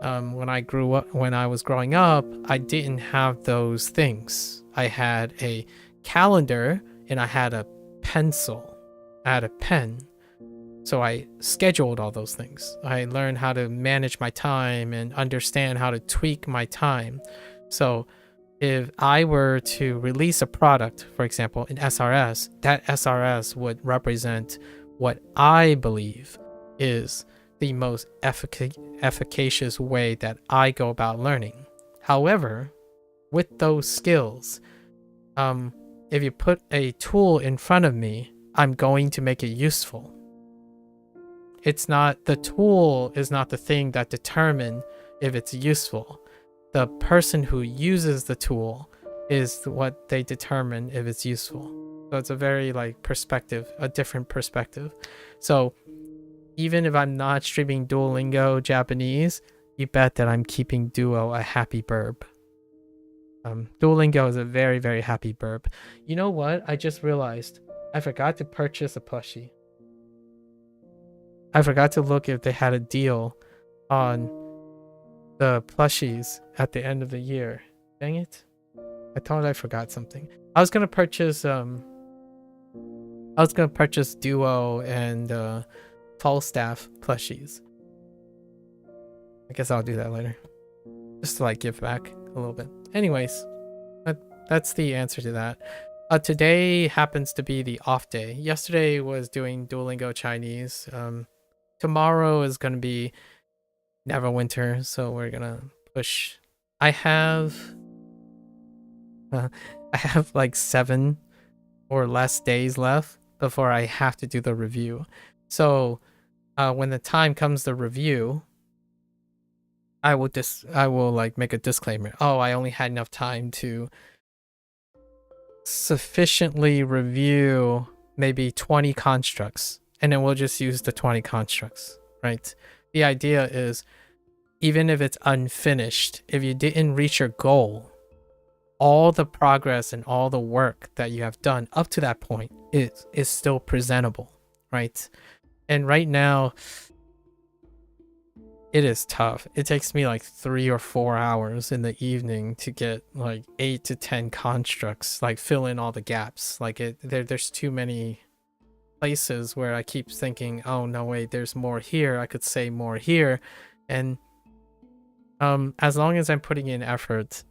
When I was growing up, I didn't have those things. I had a calendar and I had a pencil, I had a pen. So I scheduled all those things. I learned how to manage my time and understand how to tweak my time. So if I were to release a product, for example, an SRS, that SRS would represent what I believe is the most efficacious way that I go about learning. However, with those skills, if you put a tool in front of me, I'm going to make it useful. It's not, the tool is not the thing that determines if it's useful. The person who uses the tool is what they determine if it's useful. So it's a very perspective, a different perspective. So even if I'm not streaming Duolingo Japanese, you bet that I'm keeping Duo a happy burb. Duolingo is a very, very happy burb. You know what? I just realized I forgot to purchase a plushie. I forgot to look if they had a deal on the plushies at the end of the year. Dang it. I thought I forgot something. I was gonna purchase Duo and Falstaff plushies. I guess I'll do that later. Just to give back a little bit. Anyways, that's the answer to that. Today happens to be the off day. Yesterday was doing Duolingo Chinese. Tomorrow is going to be Neverwinter, so we're going to push. I have 7 or less days left before I have to do the review. So when the time comes to review, I will make a disclaimer. Oh, I only had enough time to sufficiently review maybe 20 constructs, and then we'll just use the 20 constructs, right? The idea is, even if it's unfinished, if you didn't reach your goal, all the progress and all the work that you have done up to that point is still presentable, right? And right now, it is tough. It takes me 3 or 4 hours in the evening to get 8 to 10 constructs, fill in all the gaps. There's too many places where I keep thinking, oh no, wait, there's more here. I could say more here. And as long as I'm putting in effort,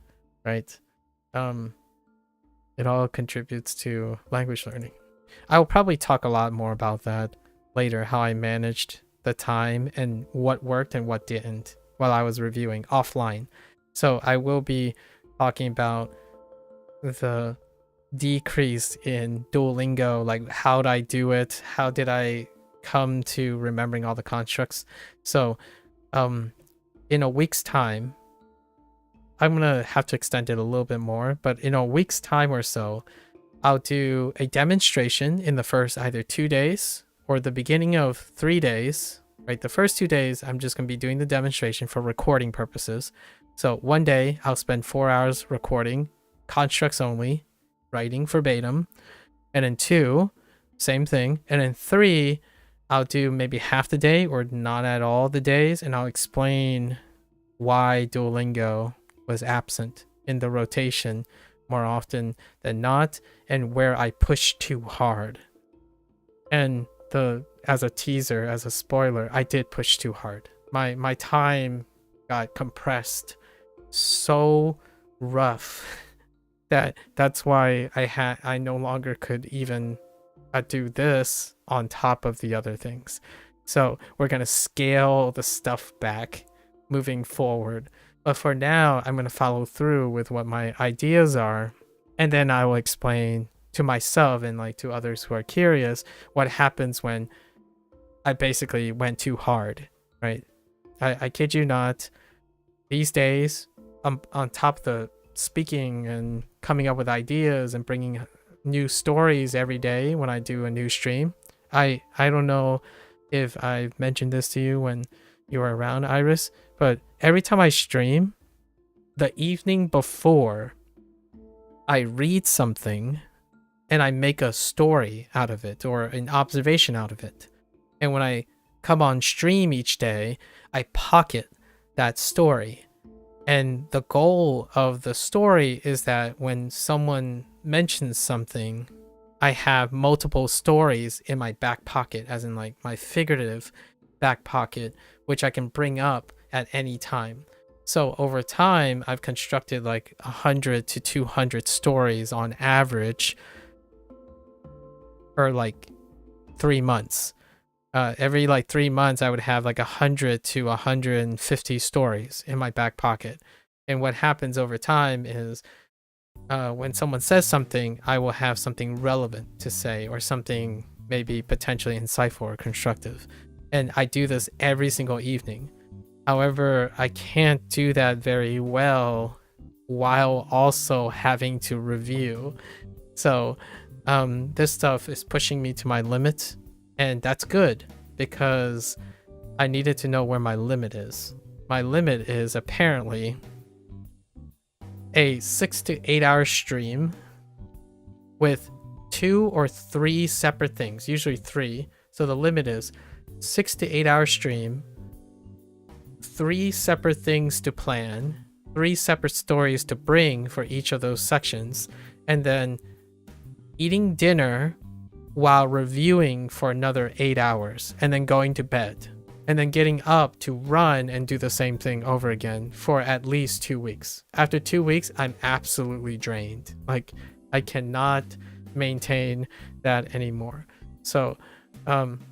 right, it all contributes to language learning. I will probably talk a lot more about that later, how I managed the time and what worked and what didn't while I was reviewing offline. So I will be talking about the decrease in Duolingo, how did I do it? How did I come to remembering all the constructs? So in a week's time, I'm gonna have to extend it a little bit more, but in a week's time or so, I'll do a demonstration in the first either 2 days or the beginning of 3 days, right? The first 2 days, I'm just gonna be doing the demonstration for recording purposes. So one day I'll spend 4 hours recording constructs only, writing verbatim, and then 2, same thing, and then 3, I'll do maybe half the day or not at all the days, and I'll explain why Duolingo was absent in the rotation more often than not, and where I pushed too hard. And as a teaser, as a spoiler, I did push too hard. My time got compressed so rough that's why I no longer could even do this on top of the other things. So we're gonna scale the stuff back moving forward. But for now, I'm gonna follow through with what my ideas are, and then I will explain to myself and to others who are curious what happens when I basically went too hard, right? I kid you not, these days, on top of the speaking and coming up with ideas and bringing new stories every day when I do a new stream. I don't know if I've mentioned this to you when you were around, Iris, but every time I stream, the evening before, I read something and I make a story out of it or an observation out of it. And when I come on stream each day, I pocket that story. And the goal of the story is that when someone mentions something I have multiple stories in my back pocket, as in like my figurative back pocket, which I can bring up at any time. So over time, I've constructed like 100 to 200 stories on average for like 3 months. Every like 3 months, I would have like 100 to 150 stories in my back pocket. And what happens over time is when someone says something, I will have something relevant to say, or something maybe potentially insightful or constructive. And I do this every single evening. However, I can't do that very well while also having to review. So this stuff is pushing me to my limit, and that's good because I needed to know where my limit is. My limit is apparently a 6 to 8 hour stream with 2 or 3 separate things, usually 3. So the limit is 6 to 8 hour stream, 3 separate things to plan, 3 separate stories to bring for each of those sections, and then eating dinner while reviewing for another 8 hours, and then going to bed, and then getting up to run and do the same thing over again for at least 2 weeks. After 2 weeks, I'm absolutely drained. Like, I cannot maintain that anymore. So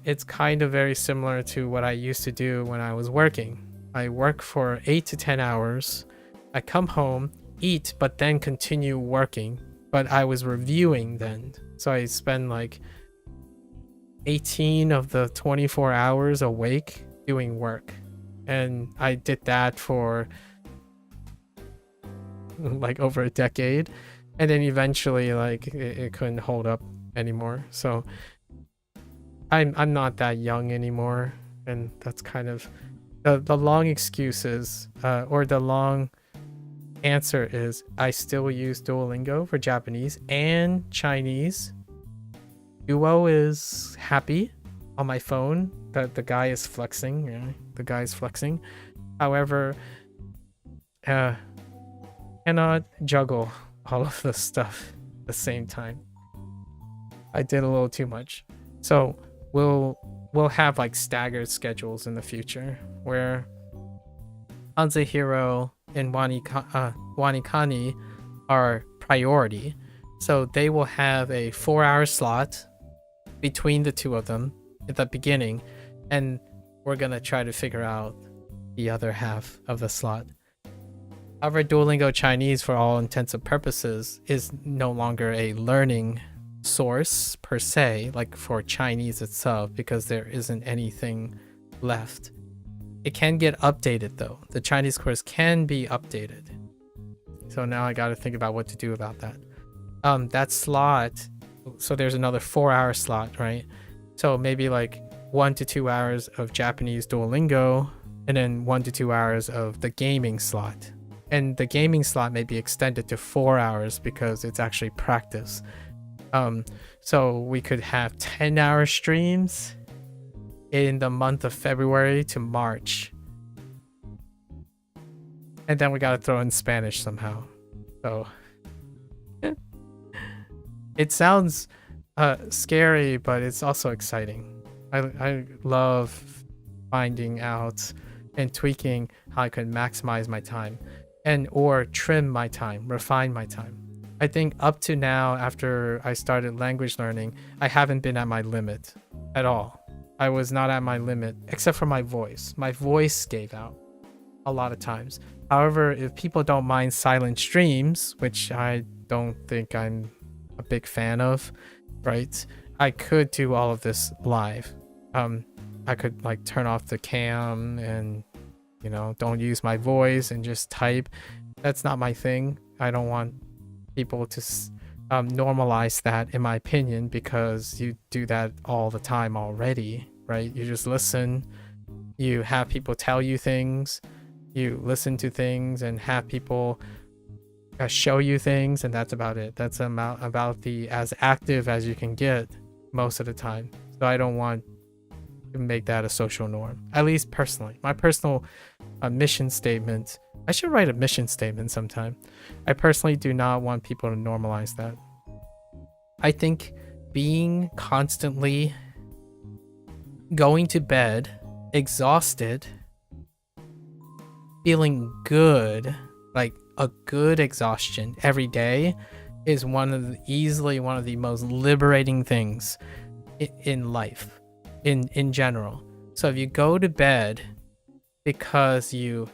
it's kind of very similar to what I used to do when I was working. I work for 8 to 10 hours. I come home, eat, but then continue working. But I was reviewing then. So I spend like 18 of the 24 hours awake doing work. And I did that for like over a decade. And then eventually like it couldn't hold up anymore. So I'm not that young anymore. And that's kind of the long excuses or the long answer is I still use Duolingo for Japanese and Chinese. Duo is happy on my phone. The guy is flexing. Yeah, the guy is flexing. However, cannot juggle all of this stuff at the same time. I did a little too much. So we'll have like staggered schedules in the future where HanziHero and WaniKani are priority. So they will have a 4-hour slot between the two of them at the beginning, and we're gonna try to figure out the other half of the slot. However, Duolingo Chinese, for all intents and purposes, is no longer a learning source per se, like for Chinese itself, because there isn't anything left. It can get updated though. The Chinese course can be updated. So now I got to think about what to do about that. That slot, so there's another 4-hour slot, right? So maybe like 1 to 2 hours of Japanese Duolingo, and then 1 to 2 hours of the gaming slot. And the gaming slot may be extended to 4 hours because it's actually practice. So we could have 10-hour streams in the month of February to March. And then we got to throw in Spanish somehow. So it sounds scary, but it's also exciting. I love finding out and tweaking how I can maximize my time and or trim my time, refine my time. I think up to now, after I started language learning, I haven't been at my limit at all. I was not at my limit, except for my voice. My voice gave out a lot of times. However, if people don't mind silent streams, which I don't think I'm a big fan of, right? I could do all of this live. I could like turn off the cam and, you know, don't use my voice and just type. That's not my thing. I don't want people to normalize that, in my opinion, because you do that all the time already, right? You just listen, you have people tell you things, you listen to things and have people show you things, and that's about it. That's about the as active as you can get most of the time. So I don't want to make that a social norm, at least personally. My personal mission statement, I should write a mission statement sometime. I personally do not want people to normalize that. I think being constantly going to bed exhausted, feeling good, like a good exhaustion every day, is easily one of the most liberating things in life, in general. So if you go to bed because you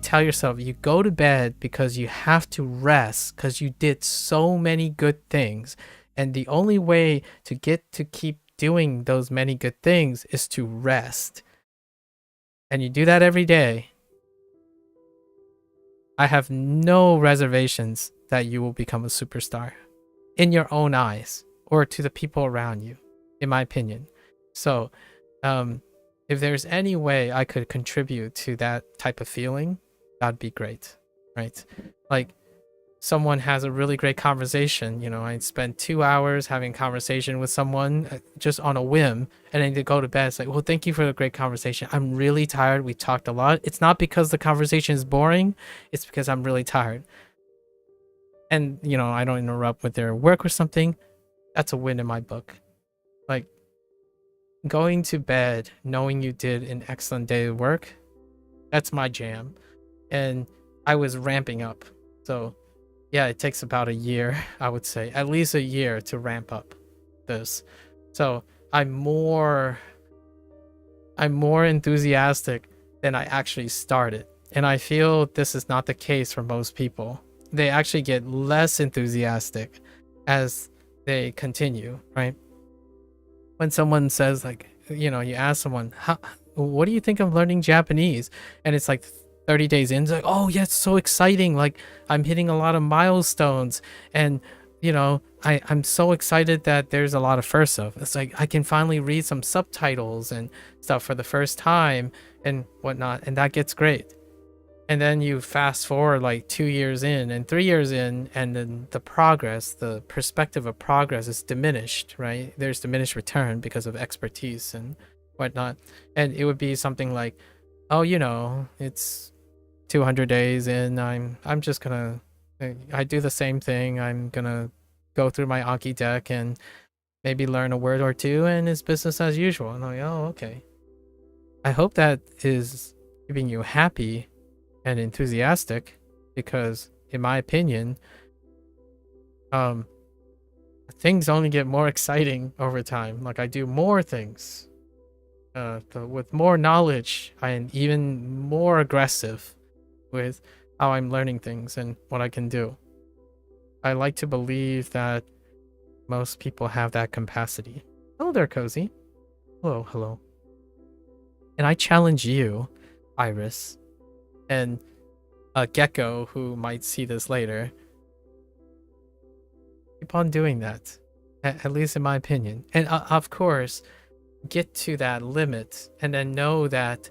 tell yourself you go to bed because you have to rest because you did so many good things, and the only way to get to keep doing those many good things is to rest, and you do that every day, I have no reservations that you will become a superstar in your own eyes or to the people around you, in my opinion. So if there's any way I could contribute to that type of feeling, that'd be great, right? Like, someone has a really great conversation, you know, I spend 2 hours having a conversation with someone just on a whim, and then they go to bed. It's like, well, thank you for the great conversation. I'm really tired. We talked a lot. It's not because the conversation is boring. It's because I'm really tired. And, you know, I don't interrupt with their work or something. That's a win in my book. Like, going to bed knowing you did an excellent day of work, that's my jam. And I was ramping up. So yeah, it takes about a year, I would say, at least a year to ramp up this. So I'm more enthusiastic than I actually started. And I feel this is not the case for most people. They actually get less enthusiastic as they continue, right? When someone says, like, you know, you ask someone, what do you think of learning Japanese? And it's like 30 days in, it's like, oh yeah, it's so exciting. Like, I'm hitting a lot of milestones, and, you know, I'm so excited that there's a lot of firsts of. It's like, I can finally read some subtitles and stuff for the first time and whatnot, and that gets great. And then you fast forward like 2 years in and 3 years in, and then the perspective of progress is diminished, right? There's diminished return because of expertise and whatnot. And it would be something like, oh, you know, it's 200 days in, I'm just gonna, I do the same thing. I'm gonna go through my Anki deck and maybe learn a word or two, and it's business as usual. And I'm like, oh, okay. I hope that is keeping you happy and enthusiastic, because in my opinion, things only get more exciting over time. Like, I do more things with more knowledge. I am even more aggressive with how I'm learning things and what I can do. I like to believe that most people have that capacity. Hello there, Cozy. Hello. And I challenge you, Iris, and Gecko, who might see this later, keep on doing that, at least in my opinion. And of course, get to that limit, and then know that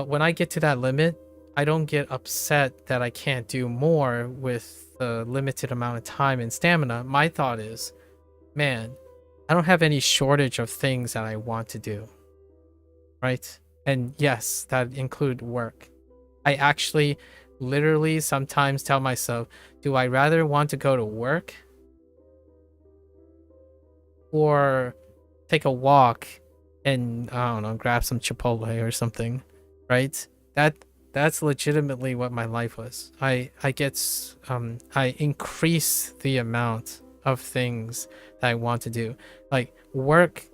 when I get to that limit, I don't get upset that I can't do more with the limited amount of time and stamina. My thought is, man, I don't have any shortage of things that I want to do, right? And yes, that include work. I actually literally sometimes tell myself, do I rather want to go to work or take a walk and, I don't know, grab some Chipotle or something, right? That's legitimately what my life was. I increase the amount of things that I want to do. Like, work,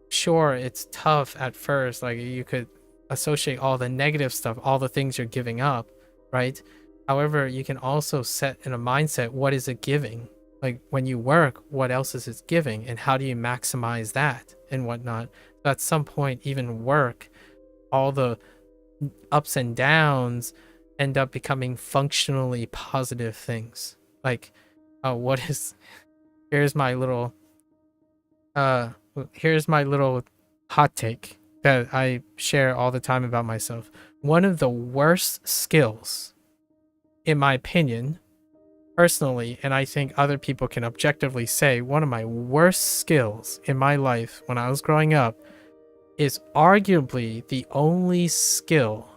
sure, it's tough at first. Like, you could associate all the negative stuff, all the things you're giving up, right? However, you can also set in a mindset, what is it giving? Like, when you work, what else is it giving, and how do you maximize that and whatnot? So at some point, even work, all the ups and downs end up becoming functionally positive things. Like, here's my little hot take that I share all the time about myself. One of the worst skills, in my opinion, personally, and I think other people can objectively say, one of my worst skills in my life when I was growing up is arguably the only skill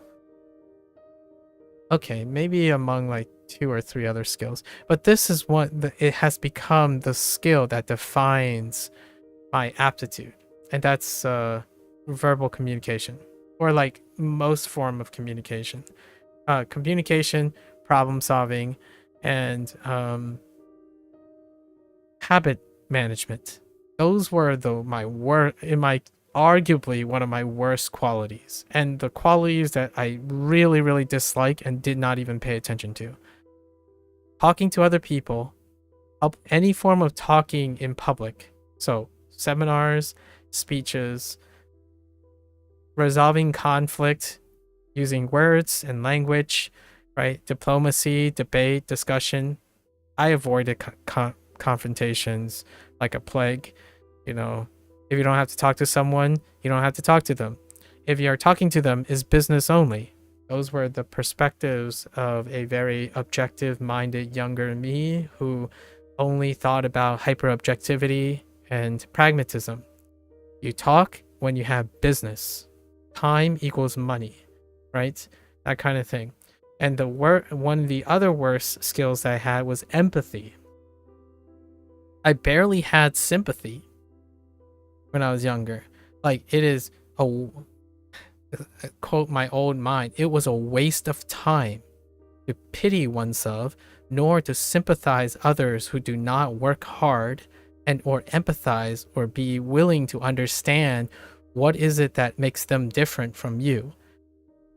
Okay, maybe among like 2 or 3 other skills, but this is it has become the skill that defines my aptitude, and that's verbal communication, or like most form of communication. Communication, problem solving, and habit management. Those were my arguably one of my worst qualities, and the qualities that I really, really dislike and did not even pay attention to. Talking to other people, any form of talking in public. So seminars, speeches, resolving conflict using words and language, right? Diplomacy, debate, discussion. I avoided confrontations like a plague. You know, if you don't have to talk to someone, you don't have to talk to them. If you are talking to them, is business only. Those were the perspectives of a very objective-minded younger me who only thought about hyper-objectivity and pragmatism. You talk when you have business. Time equals money, right? That kind of thing. And one of the other worst skills that I had was empathy. I barely had sympathy when I was younger. Like, it is quote my old mind, it was a waste of time to pity oneself, nor to sympathize others who do not work hard, and or empathize or be willing to understand what is it that makes them different from you.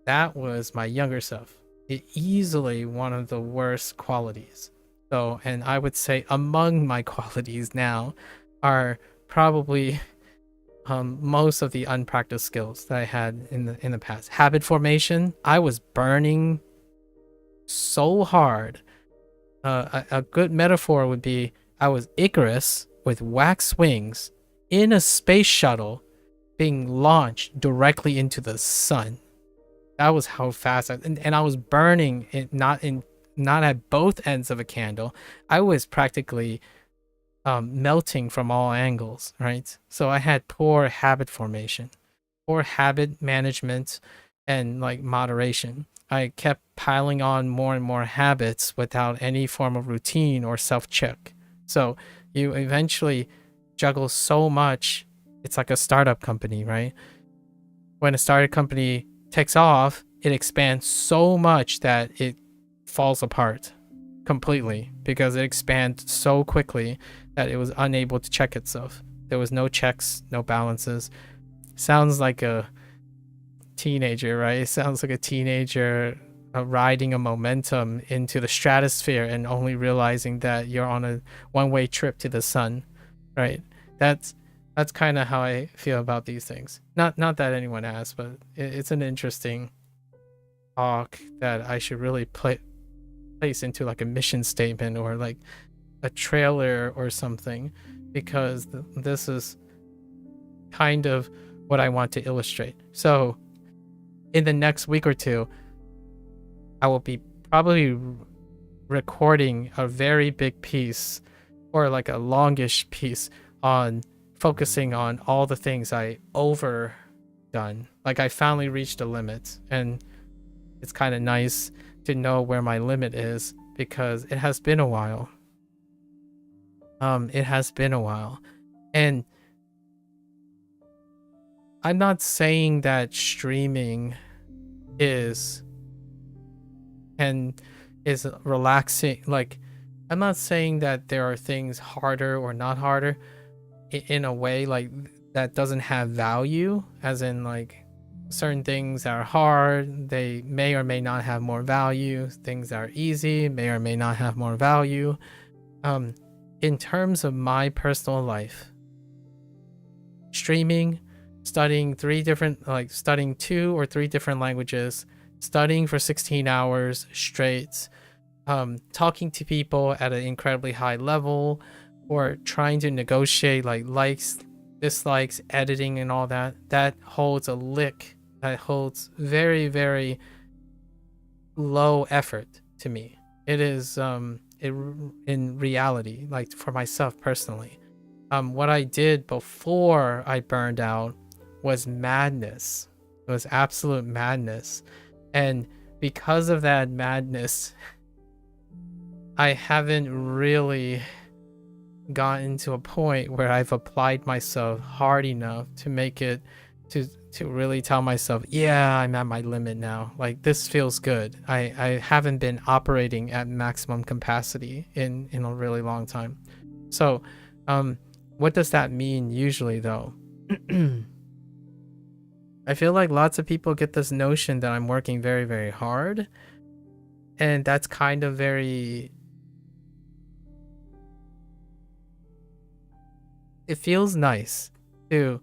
That was my younger self. It easily one of the worst qualities. So, and I would say among my qualities now are probably most of the unpracticed skills that I had in the past. Habit formation, I was burning so hard. A good metaphor would be I was Icarus with wax wings in a space shuttle being launched directly into the sun. That was how fast and I was burning it, not at both ends of a candle. I was practically melting from all angles, right? So I had poor habit formation, poor habit management, and like moderation. I kept piling on more and more habits without any form of routine or self-check. So you eventually juggle so much. It's like a startup company, right? When a startup company takes off, it expands so much that it falls apart completely because it expands so quickly that it was unable to check itself. There was no checks, no balances. Sounds like a teenager, right? It sounds like a teenager riding a momentum into the stratosphere and only realizing that you're on a one-way trip to the sun, right? That's kind of how I feel about these things. Not that anyone asked, but it's an interesting talk that I should really place into like a mission statement or like a trailer or something, because this is kind of what I want to illustrate. So in the next week or two, I will be probably recording a very big piece or like a longish piece on focusing on all the things I overdone. Like I finally reached a limit, and it's kind of nice to know where my limit is because it has been a while. It has been a while. And I'm not saying that streaming is relaxing. Like, I'm not saying that there are things harder or not harder in a way like that doesn't have value, as in like certain things that are hard, they may or may not have more value. Things that are easy may or may not have more value. In terms of my personal life, streaming, studying 2 or 3 different languages, studying for 16 hours straight, talking to people at an incredibly high level, or trying to negotiate like likes, dislikes, editing and all that, that holds a lick. That holds very, very low effort to me. It is in reality, like for myself personally, what I did before I burned out was madness. It was absolute madness. And because of that madness, I haven't really gotten to a point where I've applied myself hard enough to make it to really tell myself, yeah, I'm at my limit now. Like, this feels good. I haven't been operating at maximum capacity in a really long time. So what does that mean usually, though? I feel like lots of people get this notion that I'm working very, very hard, and that's kind of very, it feels nice to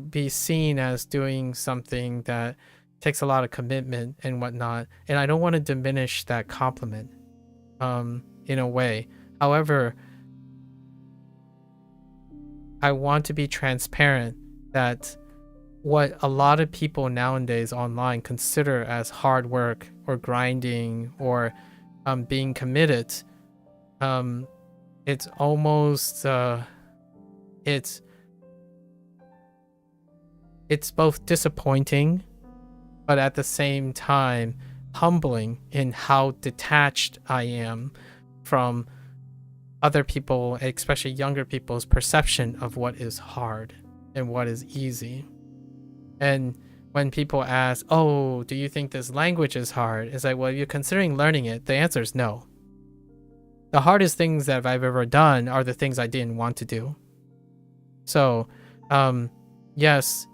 be seen as doing something that takes a lot of commitment and whatnot, and I don't want to diminish that compliment in a way. However, I want to be transparent that what a lot of people nowadays online consider as hard work or grinding or being committed, it's almost it's both disappointing, but at the same time humbling in how detached I am from other people, especially younger people's perception of what is hard and what is easy. And when people ask, oh, do you think this language is hard? It's like, well, if you're considering learning it, the answer is no. The hardest things that I've ever done are the things I didn't want to do. So, yes,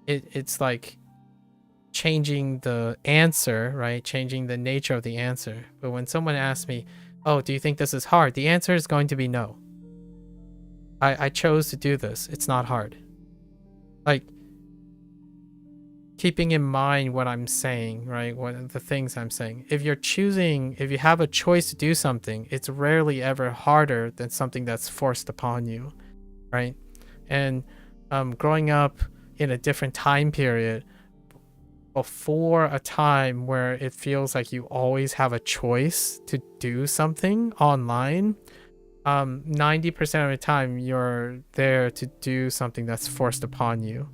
it's like changing the answer, right? Changing the nature of the answer. But when someone asks me, oh, do you think this is hard? The answer is going to be no. I chose to do this. It's not hard. Like, keeping in mind what I'm saying, right? What the things I'm saying. If you have a choice to do something, it's rarely ever harder than something that's forced upon you, right? And growing up in a different time period, before a time where it feels like you always have a choice to do something online, 90% of the time you're there to do something that's forced upon you,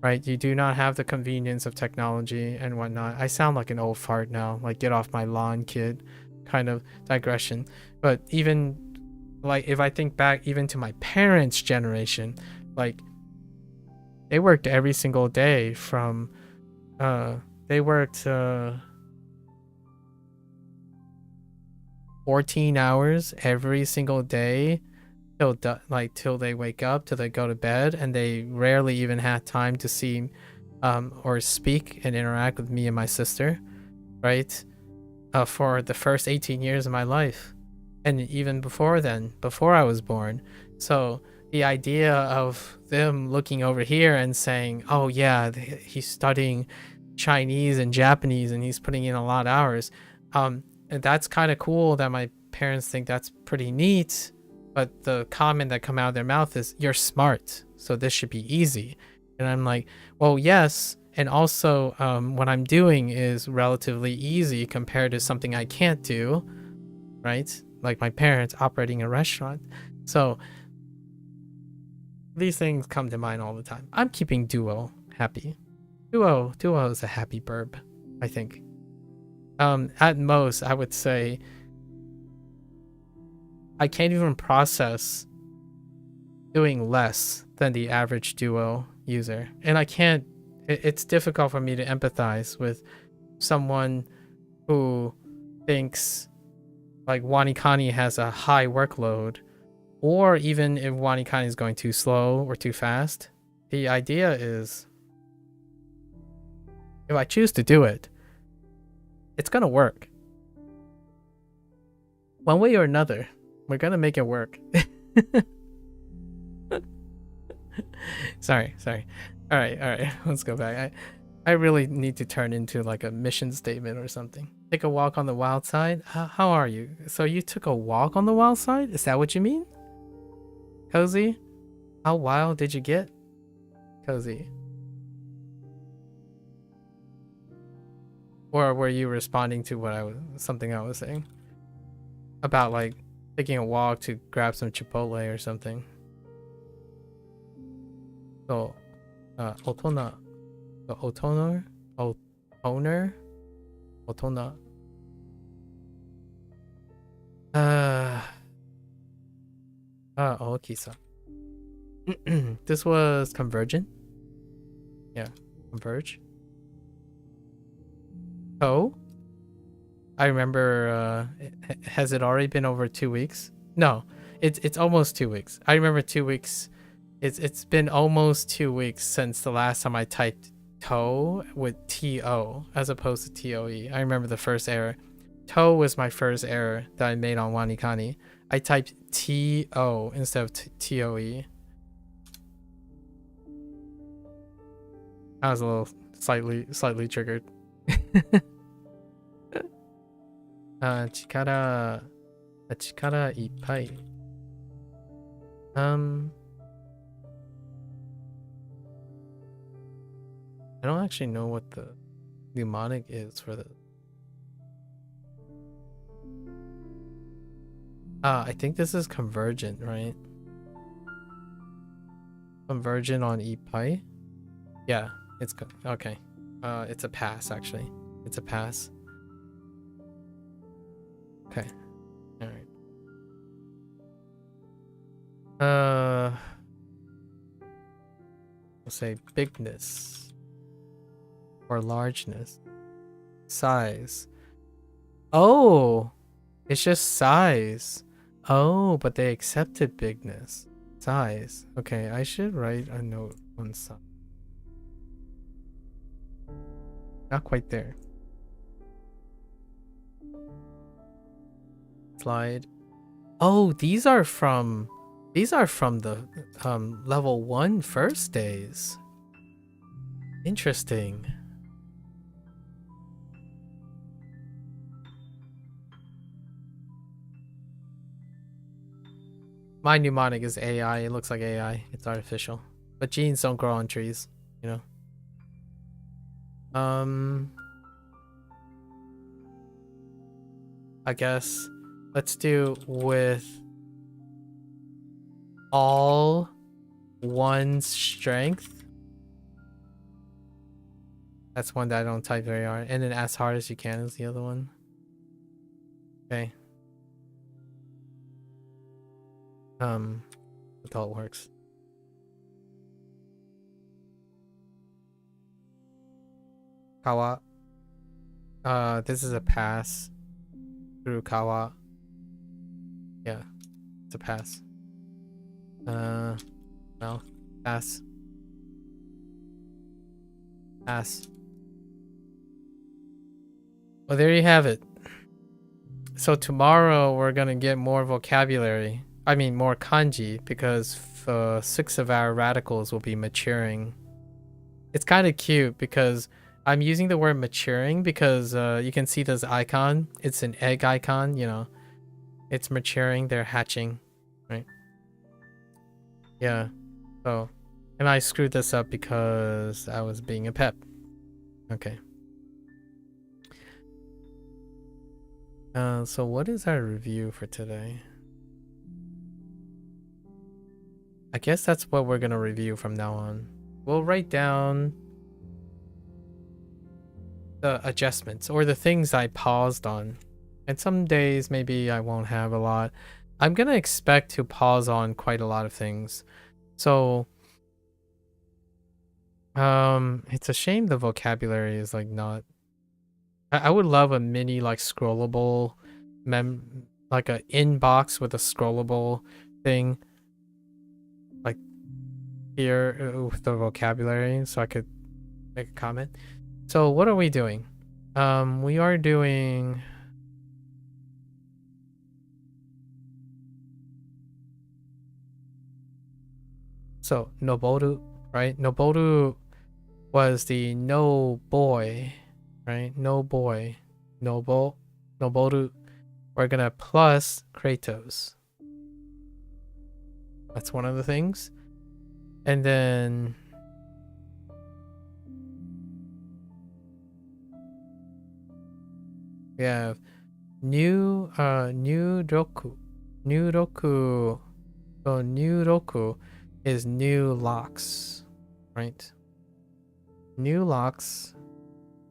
right? You do not have the convenience of technology and whatnot. I sound like an old fart now, like get off my lawn, kid, kind of digression. But even like if I think back even to my parents' generation, like they worked every single day from they worked 14 hours every single day till they wake up, till they go to bed, and they rarely even had time to see or speak and interact with me and my sister, right? For the first 18 years of my life, and even before then, before I was born. So the idea of them looking over here and saying, oh yeah, he's studying Chinese and Japanese and he's putting in a lot of hours, and that's kind of cool that my parents think that's pretty neat. But the comment that come out of their mouth is, you're smart, so this should be easy. And I'm like, well, yes, and also what I'm doing is relatively easy compared to something I can't do, right? Like my parents operating a restaurant. So these things come to mind all the time. I'm keeping Duo happy. Duo is a happy burb, I think. At most, I would say I can't even process doing less than the average Duo user. And I can't, it's difficult for me to empathize with someone who thinks like WaniKani has a high workload, or even if WaniKani is going too slow or too fast. The idea is, if I choose to do it, it's gonna work. One way or another, we're gonna make it work. Sorry. All right. Let's go back. I really need to turn into like a mission statement or something. Take a walk on the wild side. How are you? So you took a walk on the wild side? Is that what you mean? Cozy? How wild did you get? Cozy. Or were you responding to something I was saying? About like taking a walk to grab some Chipotle or something. So, otoner? Otona. Oki-san. This was Convergent. Yeah, Converge. Oh, I remember. Has it already been over 2 weeks? No, it's almost 2 weeks. I remember 2 weeks. It's been almost 2 weeks since the last time I typed toe with TO as opposed to TOE. I remember the first error. Toe was my first error that I made on WaniKani. I typed TO instead of TOE. I was a little slightly triggered. Chikara ippai. I don't actually know what the mnemonic is for the. I think this is Convergent, right? Convergent on ippai. Yeah, it's okay. It's a pass actually. It's a pass. Okay. All right. We'll say bigness or largeness. Size. Oh, it's just size. Oh, but they accepted bigness. Size. Okay, I should write a note on size. Not quite there. Slide. Oh, these are from the level 1 first days. Interesting. My mnemonic is AI. It looks like AI. It's artificial. But genes don't grow on trees, you know. I guess let's do with all one's strength. That's one that I don't type very hard. And then as hard as you can is the other one. Okay. That's how it works. Kawa. This is a pass through Kawa. Yeah, it's a pass. Well, pass. Pass. Well, there you have it. So tomorrow we're gonna get more vocabulary. I mean, more kanji, because 6 of our radicals will be maturing. It's kind of cute because I'm using the word maturing because you can see this icon. It's an egg icon, you know. It's maturing, they're hatching, right? Yeah. So, and I screwed this up because I was being a pep. Okay. So what is our review for today? I guess that's what we're gonna review from now on. We'll write down the adjustments or the things I paused on. And some days maybe I won't have a lot. I'm gonna expect to pause on quite a lot of things. So it's a shame the vocabulary is like not. I would love a mini like scrollable like a inbox with a scrollable thing like here with the vocabulary so I could make a comment. So what are we doing? We are doing so Noboru, right? Noboru was the no boy, right? No boy. Noboru. We're gonna plus Kratos. That's one of the things. And then we have new roku. New roku. So new roku is new locks, right? New locks.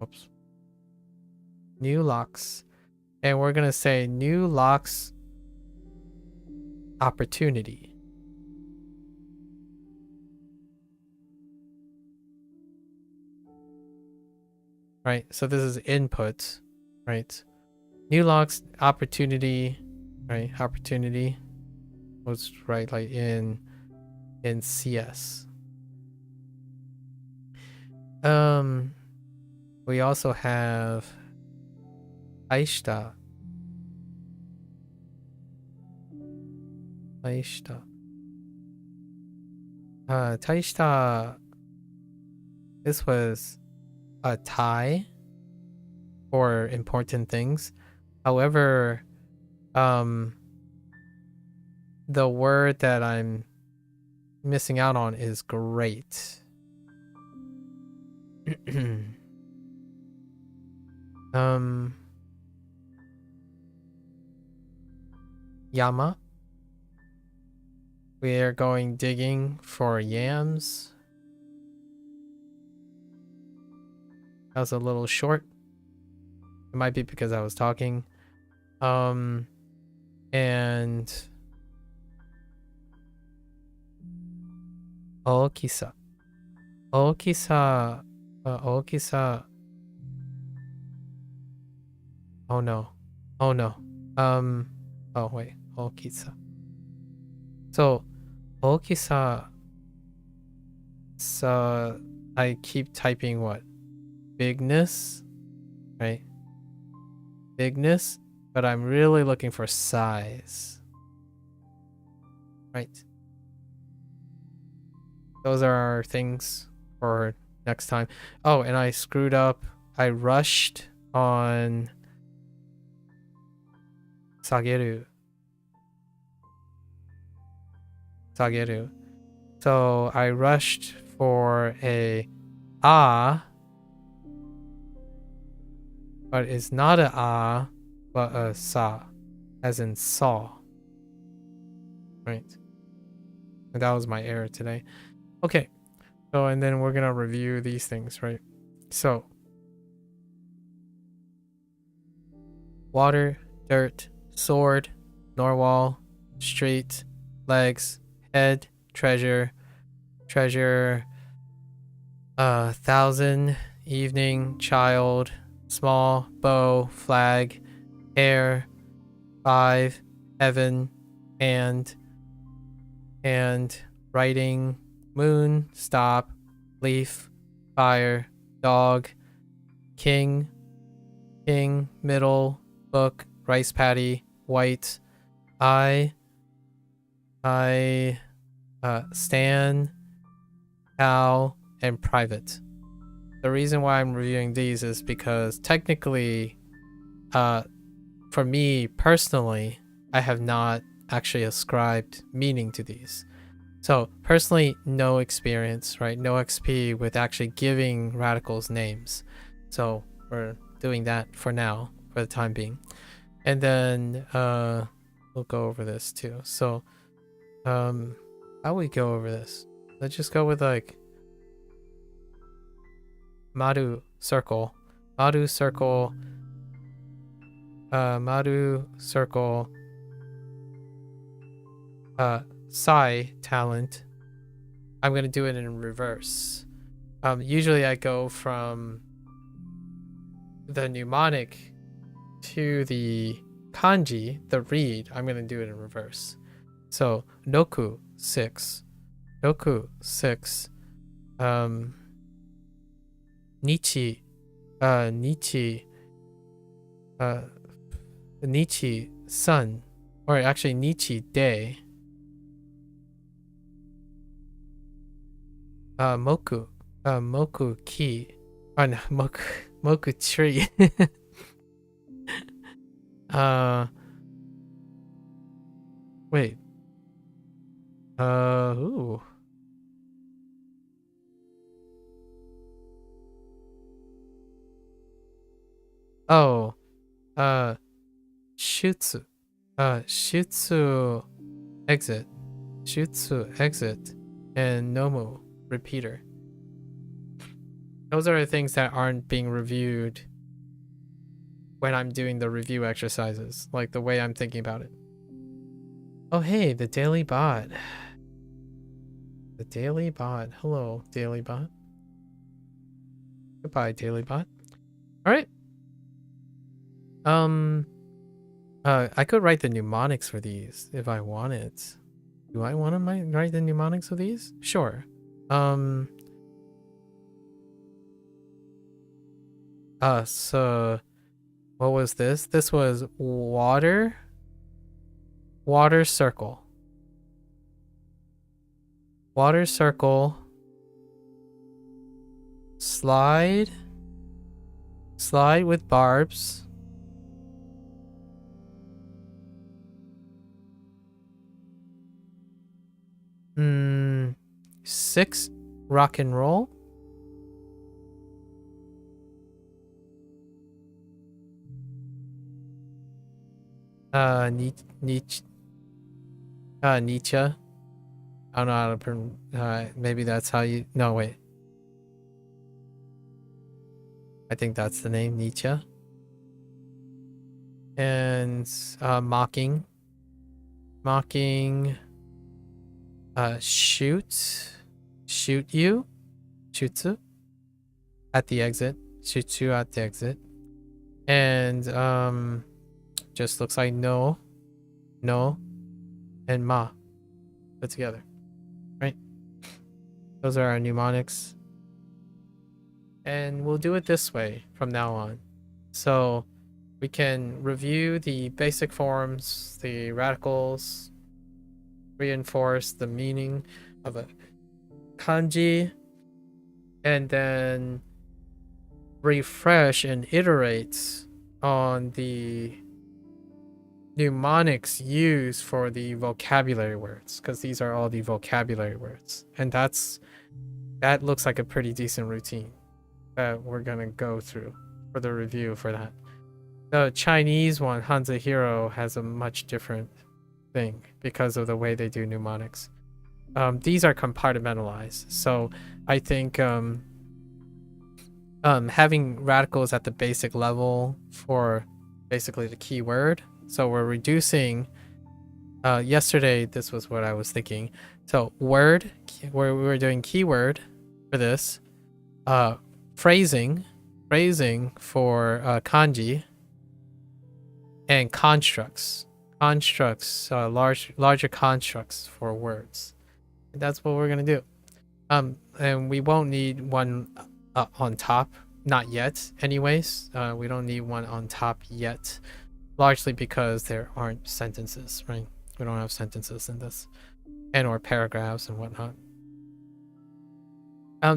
Oops. New locks. And we're going to say new locks opportunity. Right? So this is input, right? New locks opportunity, right? Opportunity was right like in CS. We also have Aishita. Taishita. This was a tie for important things. However, the word that I'm missing out on is great. Yama. We are going digging for yams. That was a little short. It might be because I was talking. And Okisa. Okisa. Okisa. Oh no. Oh no. Oh wait. Okisa. So, Okisa. So, I keep typing what? Bigness? Right? Bigness? But I'm really looking for size. Right. Those are our things for next time. Oh, and I screwed up. I rushed on Sageru. So I rushed for a ah, but it's not a ah, but a sa, as in saw. Right. And that was my error today. Okay. So, and then we're gonna review these things, right? So, water, dirt, sword, narwhal, street, legs, head, treasure, 1,000, evening, child, small, bow, flag, hair, 5, heaven, and writing, moon, stop, leaf, fire, dog, king, middle, book, rice paddy, white, stan, cow, and private. The reason why I'm reviewing these is because technically, for me personally, I have not actually ascribed meaning to these. So personally, no experience, right? No XP with actually giving radicals names. So we're doing that for now, for the time being. And then we'll go over this too. So how we go over this? Let's just go with like Maru circle. Maru circle. Sai talent. I'm gonna do it in reverse. Usually I go from the mnemonic to the kanji, the read. I'm gonna do it in reverse. So Roku 6. Nichi sun, or actually Nichi day. Moku ki, oh no, moku tree. Wait. Ooh. Oh. Shutsu. Shutsu exit. Shutsu exit. And Nomu repeater. Those are the things that aren't being reviewed when I'm doing the review exercises, like the way I'm thinking about it. Oh, hey, the Daily Bot. The Daily Bot. Hello, Daily Bot. Goodbye, Daily Bot. All right. I could write the mnemonics for these if I wanted. Do I want to write the mnemonics of these? Sure. So what was this? This was water circle. Water circle. Slide with barbs. Six, rock and roll. Nietzsche. I don't know how to pronounce. Maybe that's how you. No, wait. I think that's the name, Nietzsche. And mocking. Shoot you. Shutsu. At the exit. Shutsu at the exit. And just looks like no, and ma put together, right? Those are our mnemonics. And we'll do it this way from now on. So we can review the basic forms, the radicals, reinforce the meaning of a kanji, and then refresh and iterate on the mnemonics used for the vocabulary words, because these are all the vocabulary words. And that looks like a pretty decent routine that we're gonna go through for the review for that. The Chinese one, HanziHero, has a much different thing because of the way they do mnemonics. These are compartmentalized, so I think having radicals at the basic level for basically the keyword. So we're reducing. Yesterday, this was what I was thinking. So word, where we were doing keyword for this. Phrasing for kanji, and constructs, larger constructs for words. And that's what we're gonna do. And we won't need one on top, not yet. Anyways, we don't need one on top yet, largely because there aren't sentences, right? We don't have sentences in this, and or paragraphs and whatnot.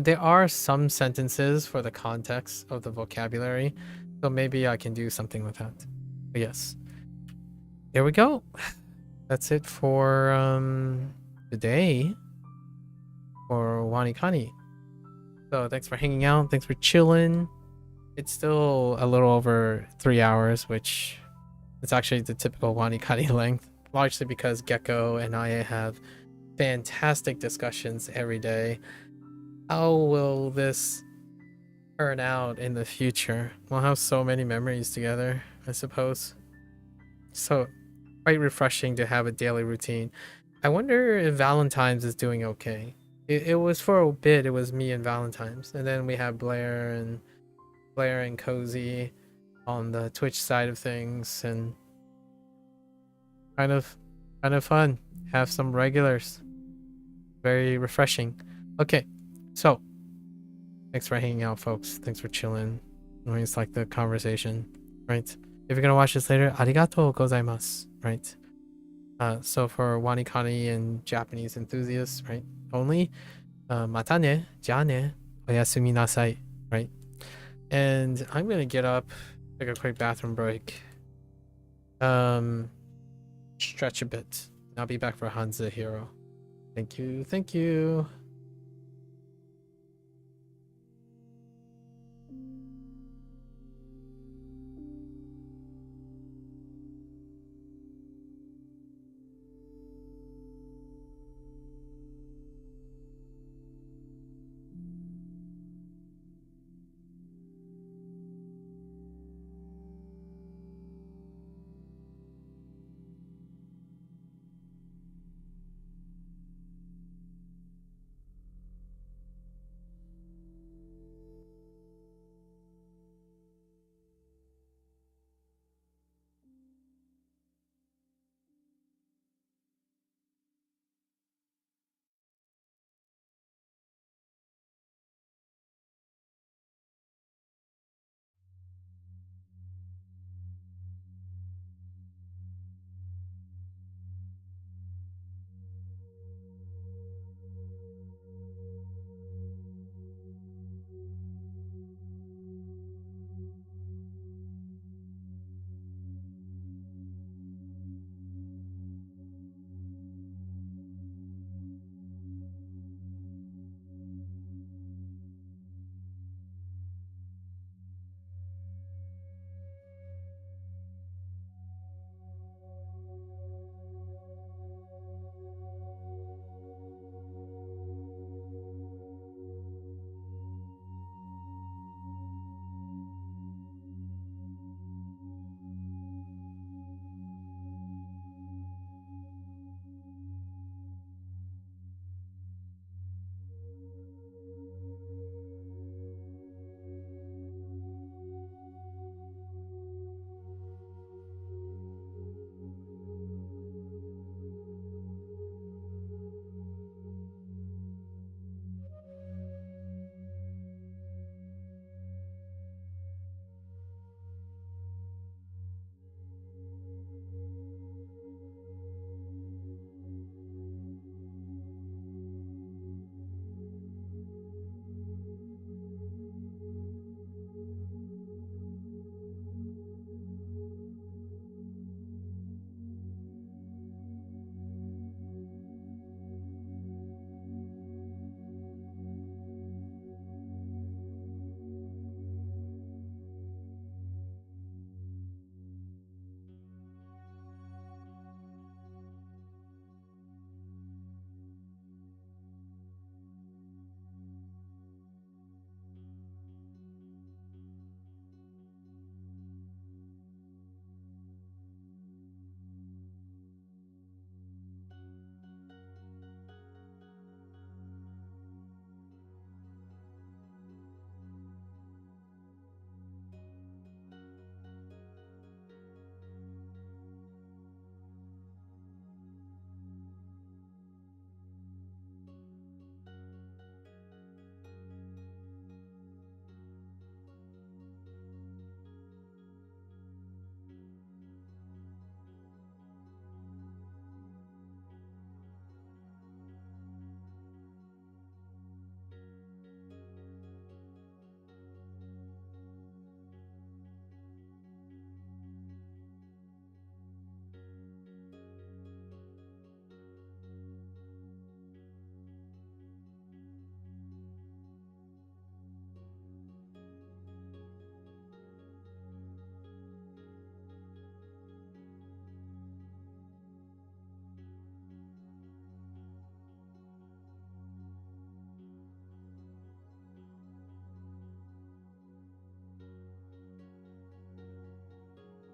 There are some sentences for the context of the vocabulary, so maybe I can do something with that. But yes, there we go. That's it for today for WaniKani. So thanks for hanging out. Thanks for chilling. It's still a little over 3 hours, which is actually the typical WaniKani length, largely because Gecko and I have fantastic discussions every day. How will this turn out in the future? We'll have so many memories together, I suppose. So quite refreshing to have a daily routine. I wonder if Valentine's is doing okay. It was for a bit, it was me and Valentine's, and then we have Blair and Cozy on the Twitch side of things, and kind of fun. Have some regulars. Very refreshing. Okay. So, thanks for hanging out, folks. Thanks for chilling. I always like the conversation, right? If you're gonna watch this later, arigatou gozaimasu, right? So for WaniKani and Japanese enthusiasts, right? Only, mata ne, ja ne, oyasumi nasai, right? And I'm gonna get up, take a quick bathroom break, stretch a bit. I'll be back for HanziHero. Thank you.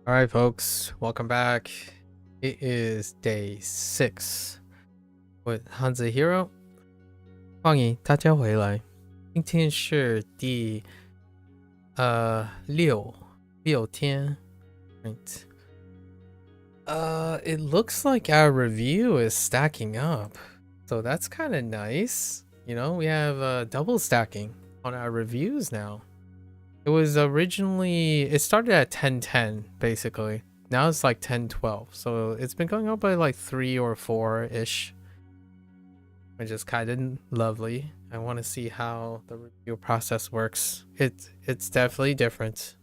All right, folks, welcome back. It is day 6 with HanziHero. 欢迎大家回来。今天是第六天 right? It looks like our review is stacking up, so that's kind of nice. You know, we have double stacking on our reviews now. It was originally, it started at 10:10 basically. Now it's like 10:12, so it's been going up by like 3 or 4 ish, which is kind of lovely. I want to see how the review process works. It's definitely different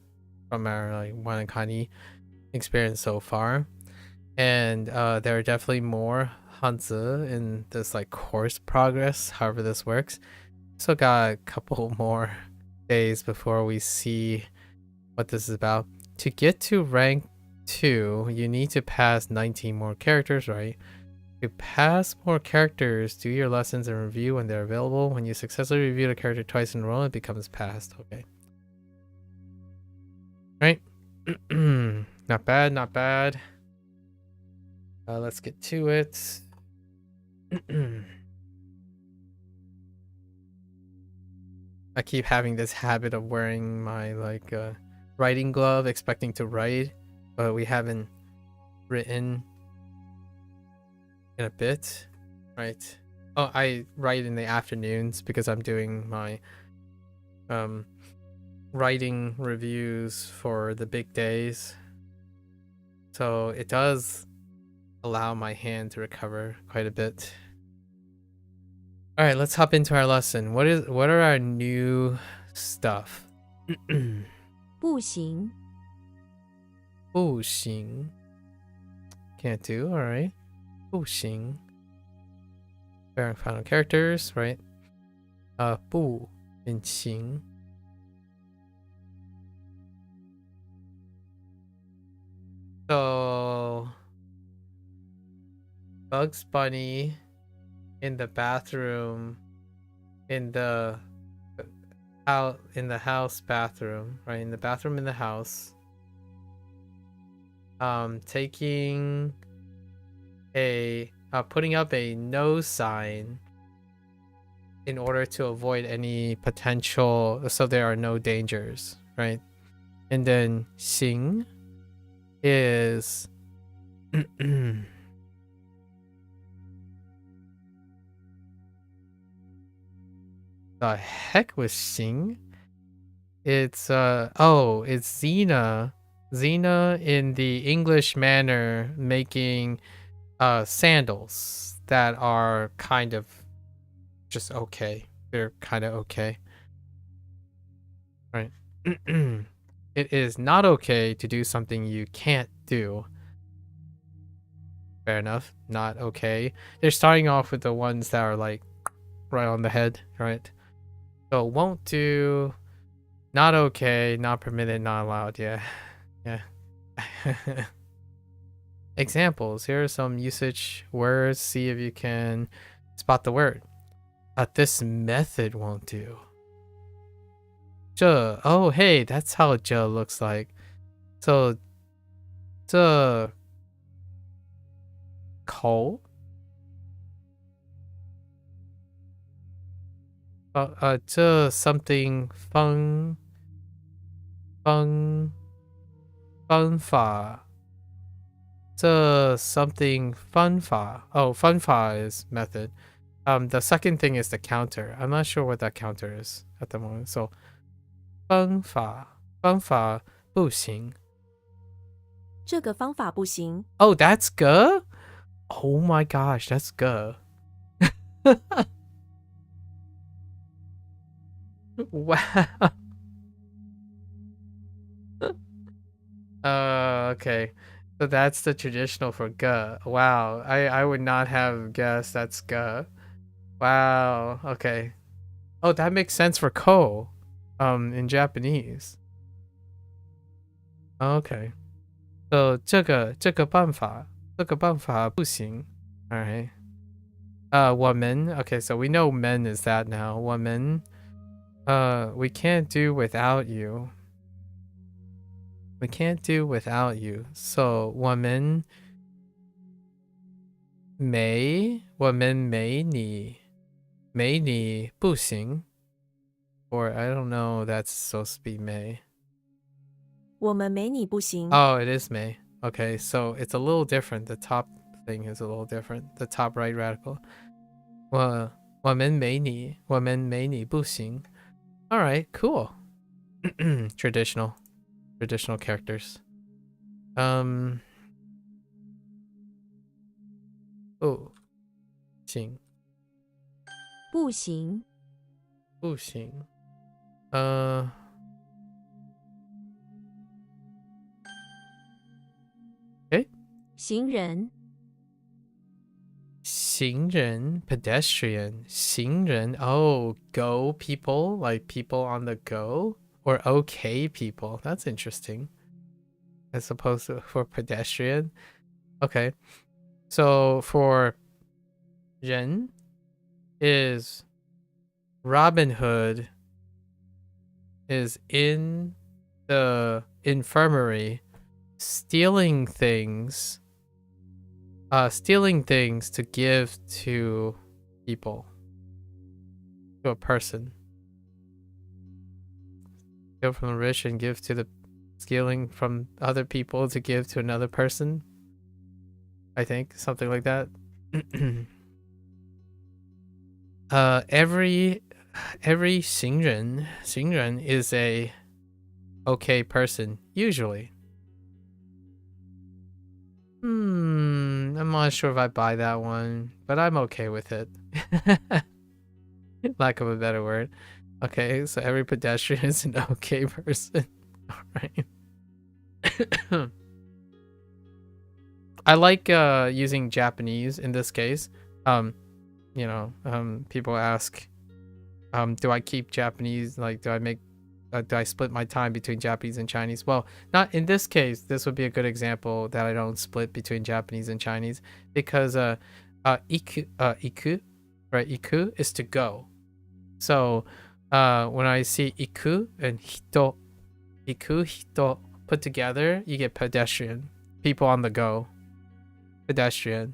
from our like WaniKani experience so far, and there are definitely more Hanzi in this like course progress. However this works, so got a couple more days before we see what this is about. To get to rank 2, you need to pass 19 more characters, right? To pass more characters, do your lessons and review when they're available. When you successfully review a character twice in a row, it becomes passed. Okay. Right? Not bad, not bad. Let's get to it. I keep having this habit of wearing my like writing glove, expecting to write, but we haven't written in a bit, right? Oh, I write in the afternoons because I'm doing my writing reviews for the big days, so it does allow my hand to recover quite a bit. All right, let's hop into our lesson. What are our new stuff? 不行 不行 can't do. All right. 不行 Bearing final characters, right? 不 and 行 So Bugs Bunny in the bathroom, in the house bathroom, right? In the bathroom in the house, taking a putting up a no sign in order to avoid any potential, so there are no dangers, right? And then 行 is the heck was Xing? It's it's Xena in the English manner making sandals that are kind of just okay. They're kind of okay, right? It is not okay to do something you can't do. Fair enough. Not okay. They're starting off with the ones that are like right on the head, right? So won't do, not okay, not permitted, not allowed. Yeah. Examples. Here are some usage words. See if you can spot the word. This method won't do. 这, oh hey, that's how 这 looks like. So 这口 这 something 方法 这 something 方法 oh 方法 is method. The second thing is the counter. I'm not sure what that counter is at the moment. So 方法不行这个方法不行 Oh, that's good? Oh my gosh, that's good. Wow. Okay. So that's the traditional for "ge." Wow. I would not have guessed that's "ge." Wow. Okay. Oh, that makes sense for "ko" in Japanese. Okay. So 这个办法不行. All right. 我们 okay, so we know men is that now. 我们 we can't do without you. We can't do without you. So 我们没你不行. Or I don't know, that's supposed to be May. 我们没你不行。 Oh, it is May. Okay, so it's a little different. The top thing is a little different. The top right radical. 我们没你不行. All right, cool. Traditional characters. Oh, 行不行。不行. 行人。行人 pedestrian. 行人 oh, go people, like people on the go, or okay people. That's interesting. As opposed to for pedestrian. Okay. So for 人 is Robin Hood is in the infirmary stealing things to give to people, to a person. Steal from the rich and give to the stealing from other people to give to another person. I think something like that. Every 行人 is a okay person usually. I'm not sure if I buy that one, but I'm okay with it. Lack of a better word. Okay, so every pedestrian is an okay person. All right. I like using Japanese in this case. People ask, do I keep Japanese? Like, do I split my time between Japanese and Chinese? Well, not in this case. This would be a good example that I don't split between Japanese and Chinese because iku, right? Iku is to go. So when I see iku and hito put together, you get pedestrian, people on the go. Pedestrian.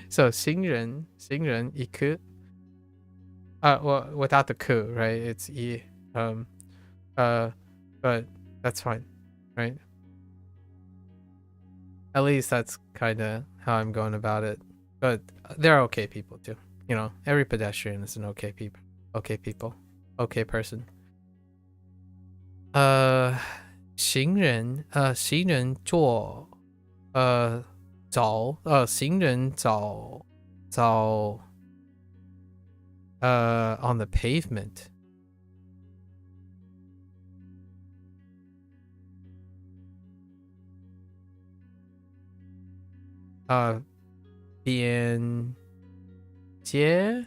So 行人 iku. Well, without the ku, right? It's e. But that's fine, right? At least that's kind of how I'm going about it. But they're okay people too. Every pedestrian is an okay people, okay person. 行人坐走行人走 on the pavement. 边街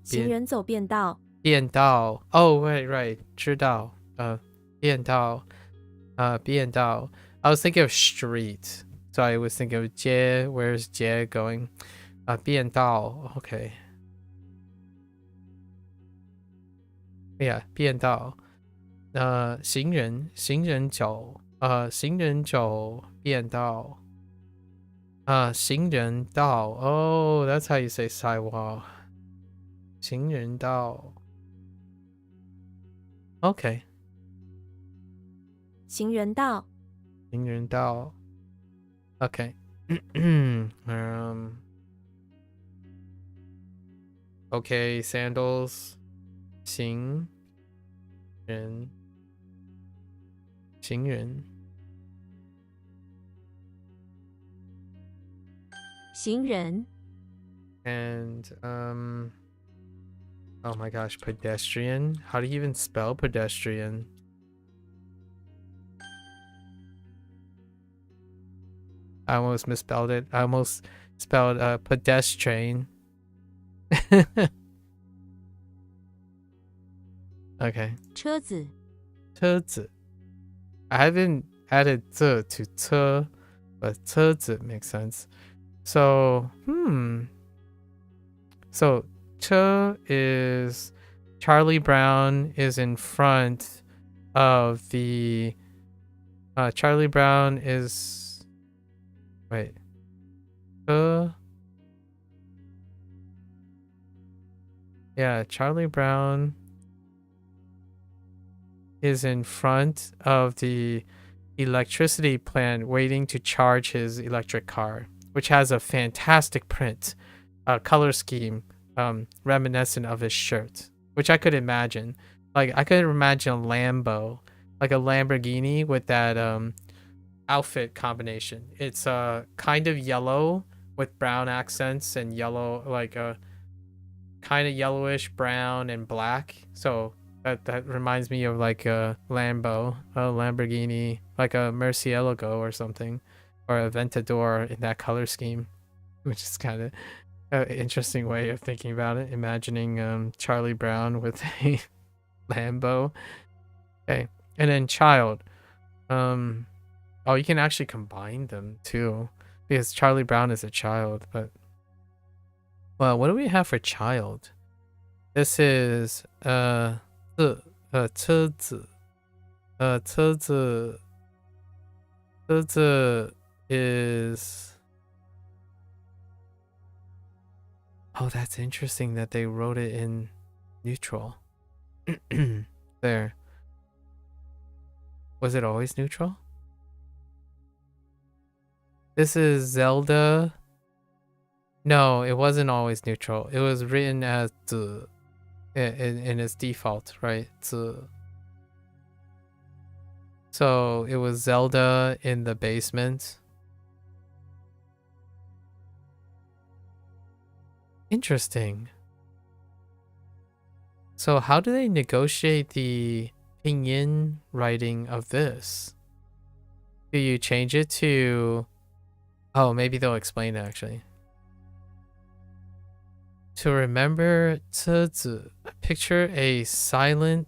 行人走便道。便道 oh right 知道便道便道 I was thinking of street, so I was thinking of 街 where's 街 going 便道 okay yeah 便道行人走行人走便道行人道 oh that's how you say sidewalk 行人道 okay 行人道。行人道 okay okay sandals 行人 行人。 and oh my gosh, pedestrian. How do you even spell pedestrian? I almost misspelled it. I almost spelled pedestrian. Okay. 车子。车子 I haven't added 这 to 车 but 车子 makes sense. So so is Charlie Brown is in front of the Charlie Brown is wait. Yeah, Charlie Brown is in front of the electricity plant waiting to charge his electric car, which has a fantastic print, color scheme, reminiscent of his shirt, which I could imagine. Like, I could imagine a Lambo, like a Lamborghini with that outfit combination. It's kind of yellow with brown accents and yellow, like a kind of yellowish brown and black. So that reminds me of like a Lambo, a Lamborghini, like a Murcielago or something, or a Aventador in that color scheme, which is kind of an interesting way of thinking about it. Imagining Charlie Brown with a Lambo. Okay, and then child. Oh, you can actually combine them too, because Charlie Brown is a child. But well, what do we have for child? This is 车子 车子 is, oh, that's interesting that they wrote it in neutral. There. Was it always neutral? This is Zelda. No, it wasn't always neutral. It was written as 子 in its default, right? 子. So it was Zelda in the basement. Interesting. So how do they negotiate the pinyin writing of this? Do you change it to... Oh, maybe they'll explain it actually. To remember 车子, picture a silent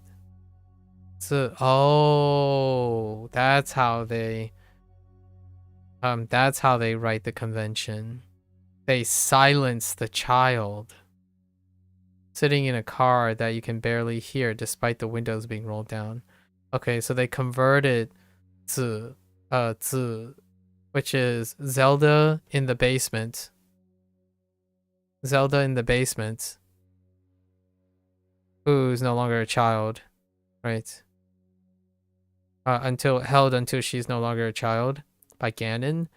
子. Oh, that's how they write the convention. They silence the child sitting in a car that you can barely hear despite the windows being rolled down. Okay, so they converted 子, 子, which is Zelda in the basement. Zelda in the basement, who's no longer a child, right? Until she's no longer a child by Ganon.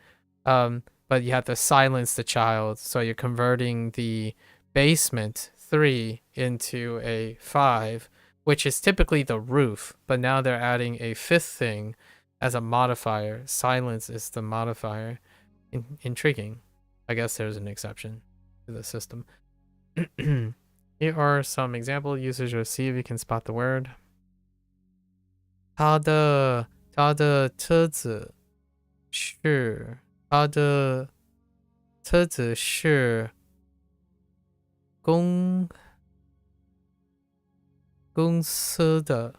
But you have to silence the child, so you're converting the basement 3 into a 5, which is typically the roof, but now they're adding a 5th thing as a modifier. Silence is the modifier. Intriguing. I guess there's an exception to the system. Here are some example uses. You'll see if you can spot the word. 他的车子是他的车子是公司的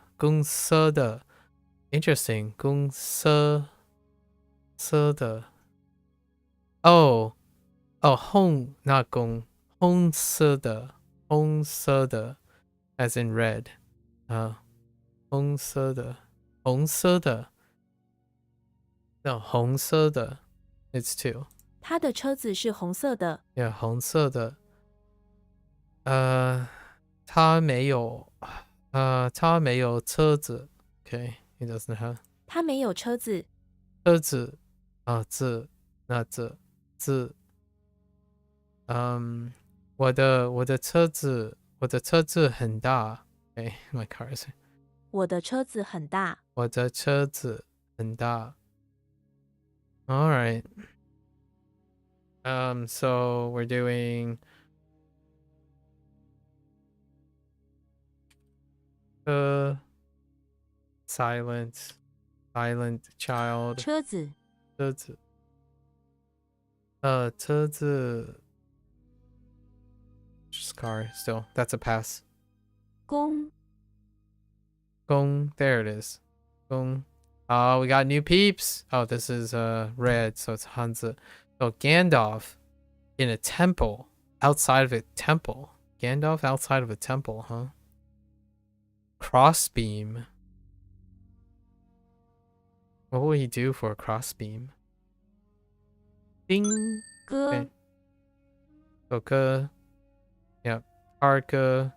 interesting 公司的 oh Hoang, not 公司的 as in red 公司的 红色的 no 红色的 it's two 他的车子是红色的 yeah 红色的他没有车子 okay he doesn't have 他没有车子车子字那字我的车子很大 okay my car is 我的车子很大我的车子很大 all right so we're doing silent child 车子车子车子 just car still that's a pass 公 Gong, there it is. Gong. Oh, we got new peeps. Oh, this is red, so it's Hanzi. So Gandalf in a temple, outside of a temple. Gandalf outside of a temple, huh? Crossbeam. What will he do for a crossbeam? Ding. 歌 Okay. So ge. Yep. Hard ge.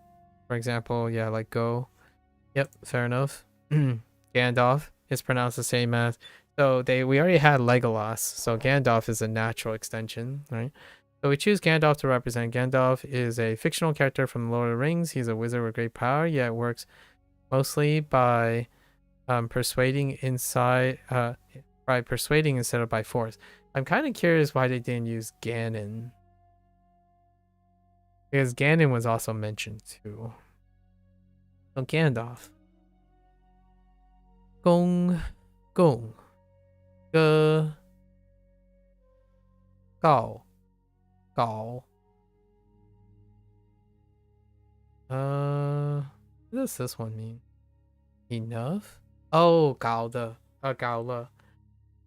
For example, yeah, like go. Yep, fair enough. Gandalf is pronounced the same as. So we already had Legolas, so Gandalf is a natural extension, right? So we choose Gandalf to represent. Gandalf is a fictional character from Lord of the Rings. He's a wizard with great power, yet works mostly by persuading by persuading instead of by force. I'm kind of curious why they didn't use Ganon, because Ganon was also mentioned too. So Gandalf. Gong, gong, ge, gao, gao. What does this one mean? Enough? Oh, 搞的, gao le.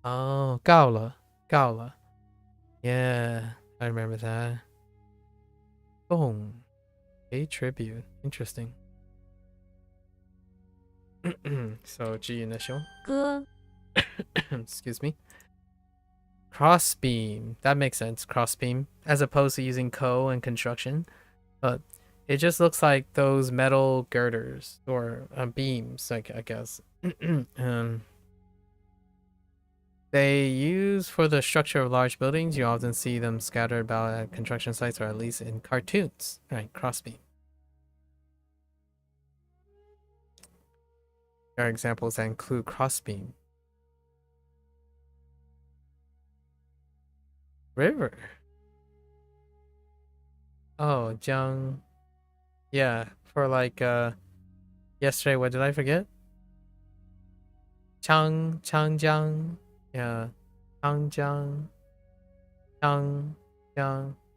Oh, 搞了, gao le. Yeah, I remember that. Gong, a tribute. Interesting. So G initial. 歌 Excuse me. Crossbeam. That makes sense. Crossbeam, as opposed to using co and construction. But it just looks like those metal girders or beams, like I guess. They use for the structure of large buildings. You often see them scattered about at construction sites, or at least in cartoons. Right, crossbeam. There are examples that include crossbeam. River. Oh, Jiang. Yeah, for like yesterday, what did I forget? Changjiang. Yeah. Changjiang.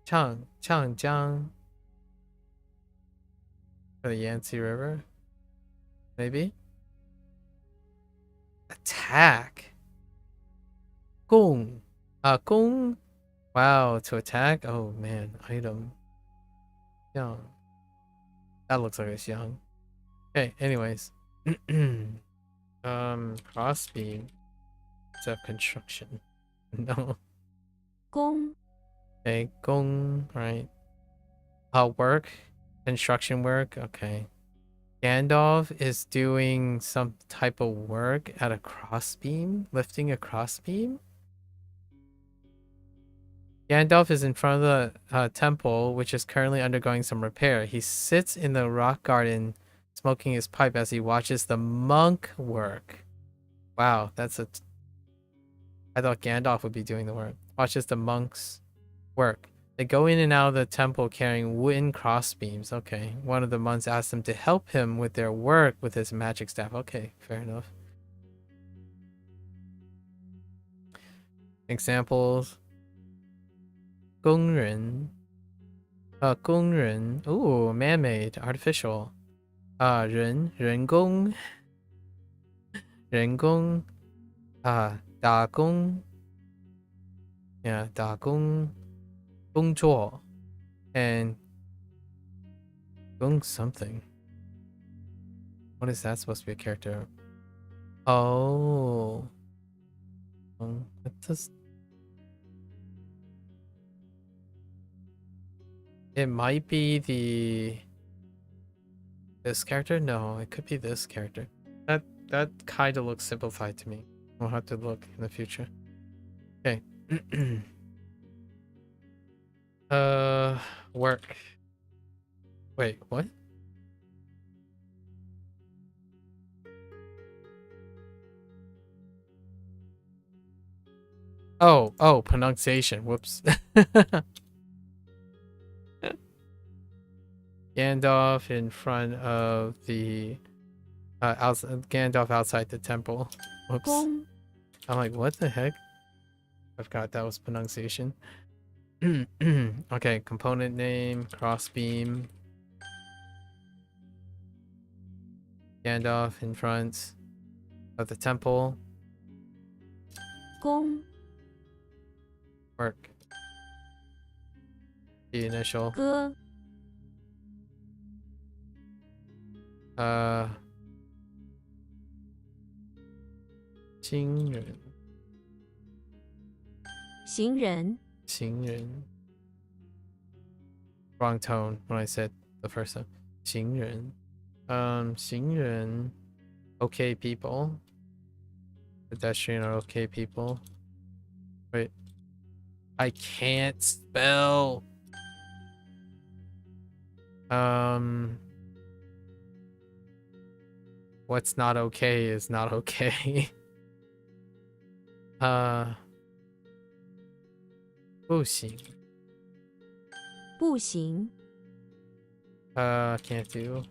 Changjiang. For the Yangtze River. Maybe. Attack. Gong. Gong. Wow, to attack? Oh man, item. Young. That looks like it's young. Okay, anyways. Crossbeam. Except construction. No. 工 Okay, gong, right. Work. Construction work, okay. Gandalf is doing some type of work at a crossbeam? Lifting a crossbeam? Gandalf is in front of the temple, which is currently undergoing some repair. He sits in the rock garden, smoking his pipe as he watches the monk work. Wow, that's I thought Gandalf would be doing the work. Watches the monks work. They go in and out of the temple carrying wooden crossbeams. Okay, one of the monks asks them to help him with their work with his magic staff. Okay, fair enough. Examples. 工人 工人 ooh, man-made, artificial. 人工 打工 yeah, 打工 工作 and 工 something. What is that supposed to be a character? Oh, what does it might be this character? No, it could be this character. That kind of looks simplified to me. We'll have to look in the future. Okay. Work. Wait, what? Oh, pronunciation. Whoops. Gandalf in front of the Gandalf outside the temple. Whoops. 工 I'm like, what the heck? I forgot that was pronunciation. Okay, component name, crossbeam. Gandalf in front of the temple. 工 Work. The initial. 歌新人行人，行人 wrong tone when I said the first time 行人 行人 okay people pedestrian are okay people wait I can't spell what's not okay is not okay 不行步行， can't do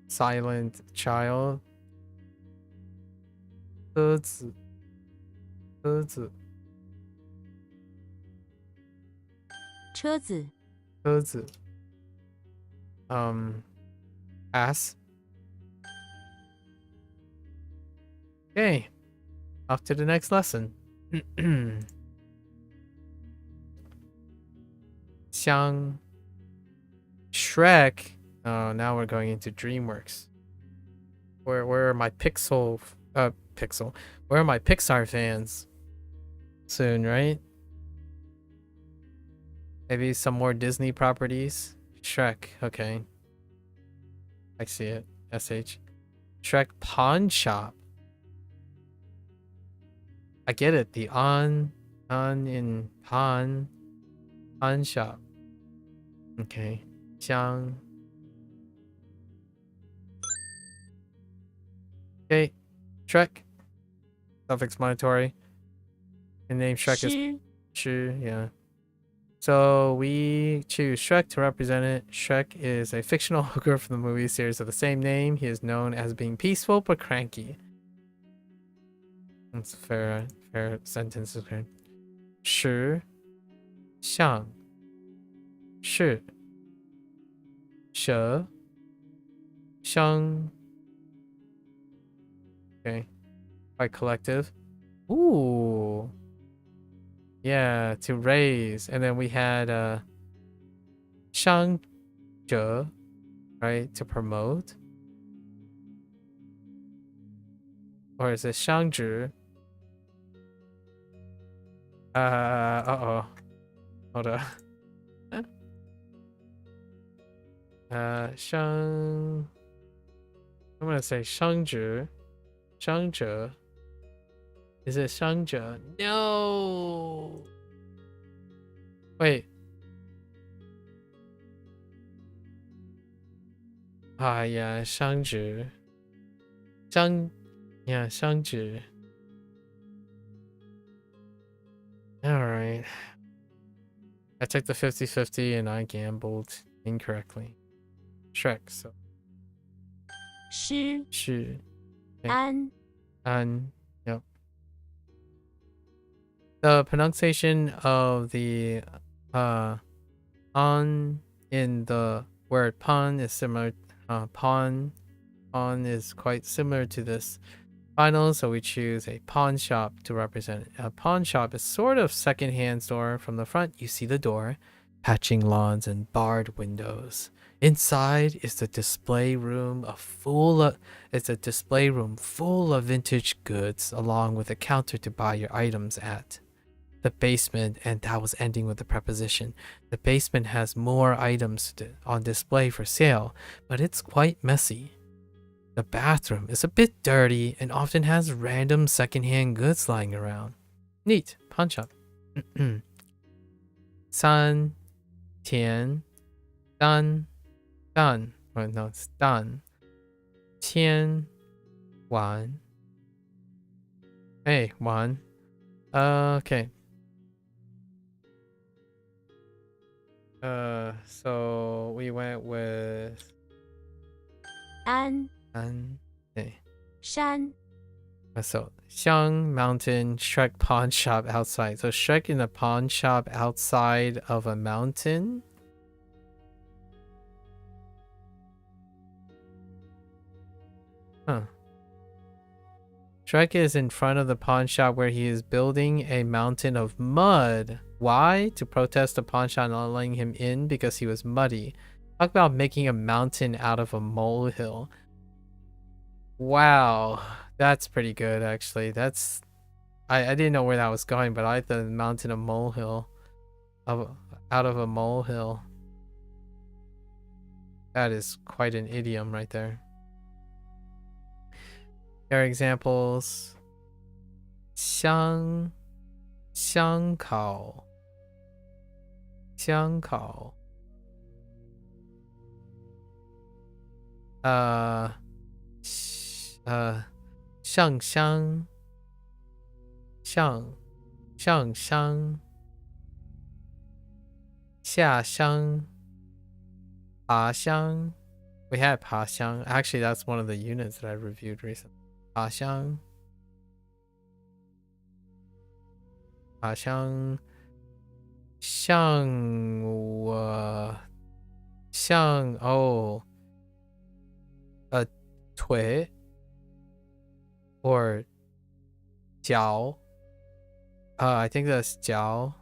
silent child 鸽子鸽子车子，鸽子 ass okay off to the next lesson 香 Shrek oh now we're going into DreamWorks where are my pixel where are my Pixar fans soon right maybe some more Disney properties Shrek okay I see it SH Shrek pawn shop I get it the on in pawn shop okay 香 okay Shrek self-explanatory the name Shrek is 狮， Sure, yeah. So we choose Shrek to represent it. Shrek is a fictional ogre from the movie series of the same name. He is known as being peaceful but cranky. That's fair sentence. Okay. 十像是蛇香 okay quite collective ooh yeah to raise and then we had 香者 right to promote or is it 香知 uh-oh hold on 香 I'm gonna say 香知香者 is it 香者 no wait yeah 香知香 yeah 香知 alright I took the 50-50 and I gambled incorrectly Shrek so 狮，是安， yep the pronunciation of the on in the word pawn is similar pawn is quite similar to this final so we choose a pawn shop to represent it. A pawn shop is sort of second-hand store. From the front you see the door patching lawns and barred windows. Inside is the display room full of vintage goods along with a counter to buy your items at. The basement, and that was ending with the preposition. The basement has more items on display for sale, but it's quite messy. The bathroom is a bit dirty and often has random secondhand goods lying around. Neat. Pawn shop. 三田单 done. Oh, no, it's done. 千完 hey, 完 okay. So we went with 安， hey. 山， So Xiang Mountain Shrek pawn shop outside. So Shrek in a pawn shop outside of a mountain. Huh. Shrek is in front of the pawn shop where he is building a mountain of mud. Why? To protest the pawn shop not letting him in because he was muddy. Talk about making a mountain out of a molehill. Wow, that's pretty good actually. That's I didn't know where that was going, but I like the mountain of molehill out of a molehill. That is quite an idiom right there. There are examples. 香烤 上香 上香 下香 爬香 We had 爬香. Actually, that's one of the units that I reviewed recently. 爬香 像 腿 or 脚 I think that's 脚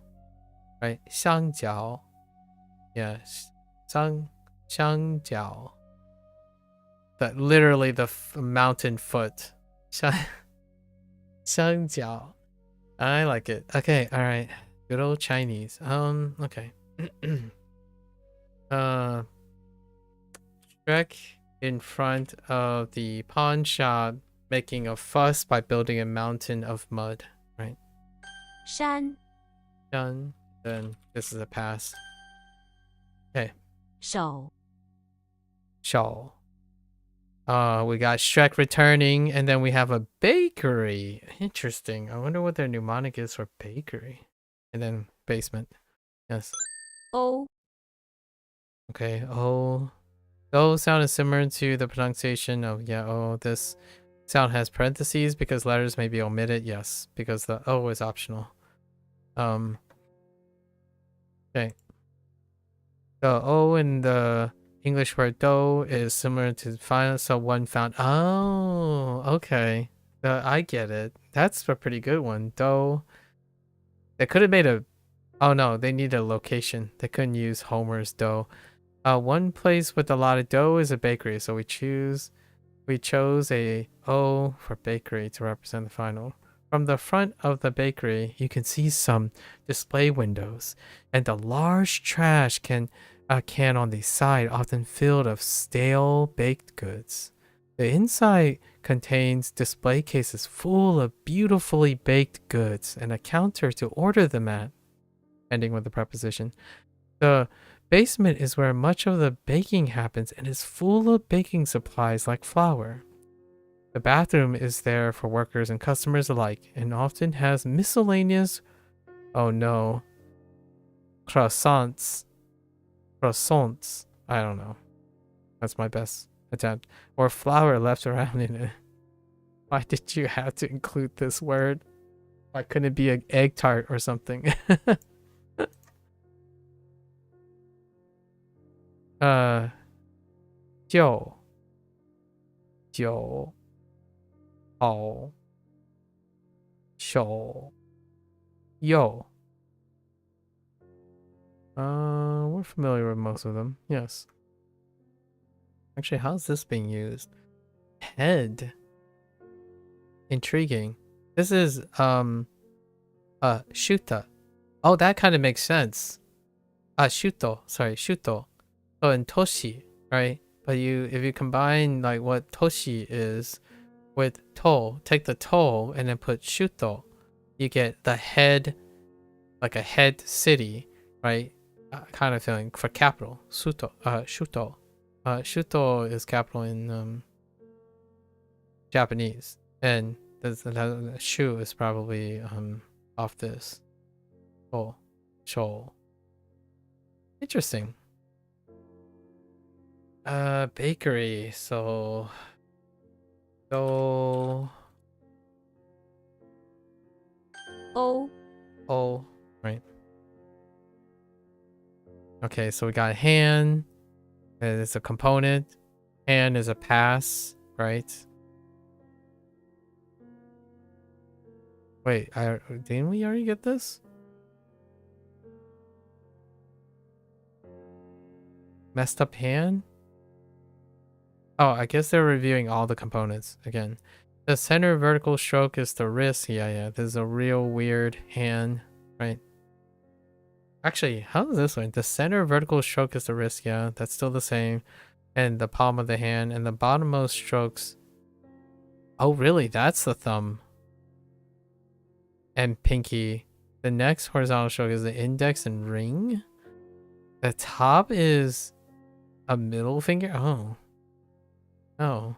right 香脚 yeah 香脚 that literally the mountain foot 香脚 I like it. Okay, all right. Good old Chinese. Okay. Shrek in front of the pawn shop making a fuss by building a mountain of mud, right? 山 Done. Then this is a pass. Okay. 手 Shawl. We got Shrek returning, and then we have a bakery. Interesting. I wonder what their mnemonic is for bakery. And then basement. Yes. 欧 Okay. Oh. The O sound is similar to the pronunciation of oh. This sound has parentheses because letters may be omitted. Yes, because the O is optional. Okay. The O in the English word do is similar to final, so one found. Oh, okay. I get it. That's a pretty good one. Do. They could have made a. Oh no, they need a location. They couldn't use Homer's do. One place with a lot of dough is a bakery, so we chose a O for bakery to represent the final. From the front of the bakery, you can see some display windows and a large trash can on the side, often filled of stale baked goods. The inside contains display cases full of beautifully baked goods and a counter to order them at, ending with the preposition. The basement is where much of the baking happens and is full of baking supplies like flour. The bathroom is there for workers and customers alike and often has miscellaneous, oh no, croissants, I don't know. That's my best attempt. Or flour left around in it. Why did you have to include this word? Why couldn't it be an egg tart or something? Jiu. Hao. Shou. Yo. We're familiar with most of them. Yes. Actually, how's this being used? Head. Intriguing. This is shuta. Oh, that kind of makes sense. Shuto. Sorry, shuto. So in toshi, right? But if you combine like what toshi is with to, take the to and then put shuto, you get the head, like a head city, right? Kind of feeling for capital. Shuto. Shuto is capital in Japanese, and the shu is probably off this. Oh, show. Interesting. Bakery. So O right. Okay, so we got hand. It's a component. Hand is a pass, right? Wait, didn't we already get this? Messed up hand? Oh, I guess they're reviewing all the components again. The center vertical stroke is the wrist. Yeah. This is a real weird hand, right? Actually, how does this one? The center vertical stroke is the wrist. Yeah, that's still the same. And the palm of the hand. And the bottommost strokes. Oh, really? That's the thumb. And pinky. The next horizontal stroke is the index and ring. The top is a middle finger. Oh. Oh.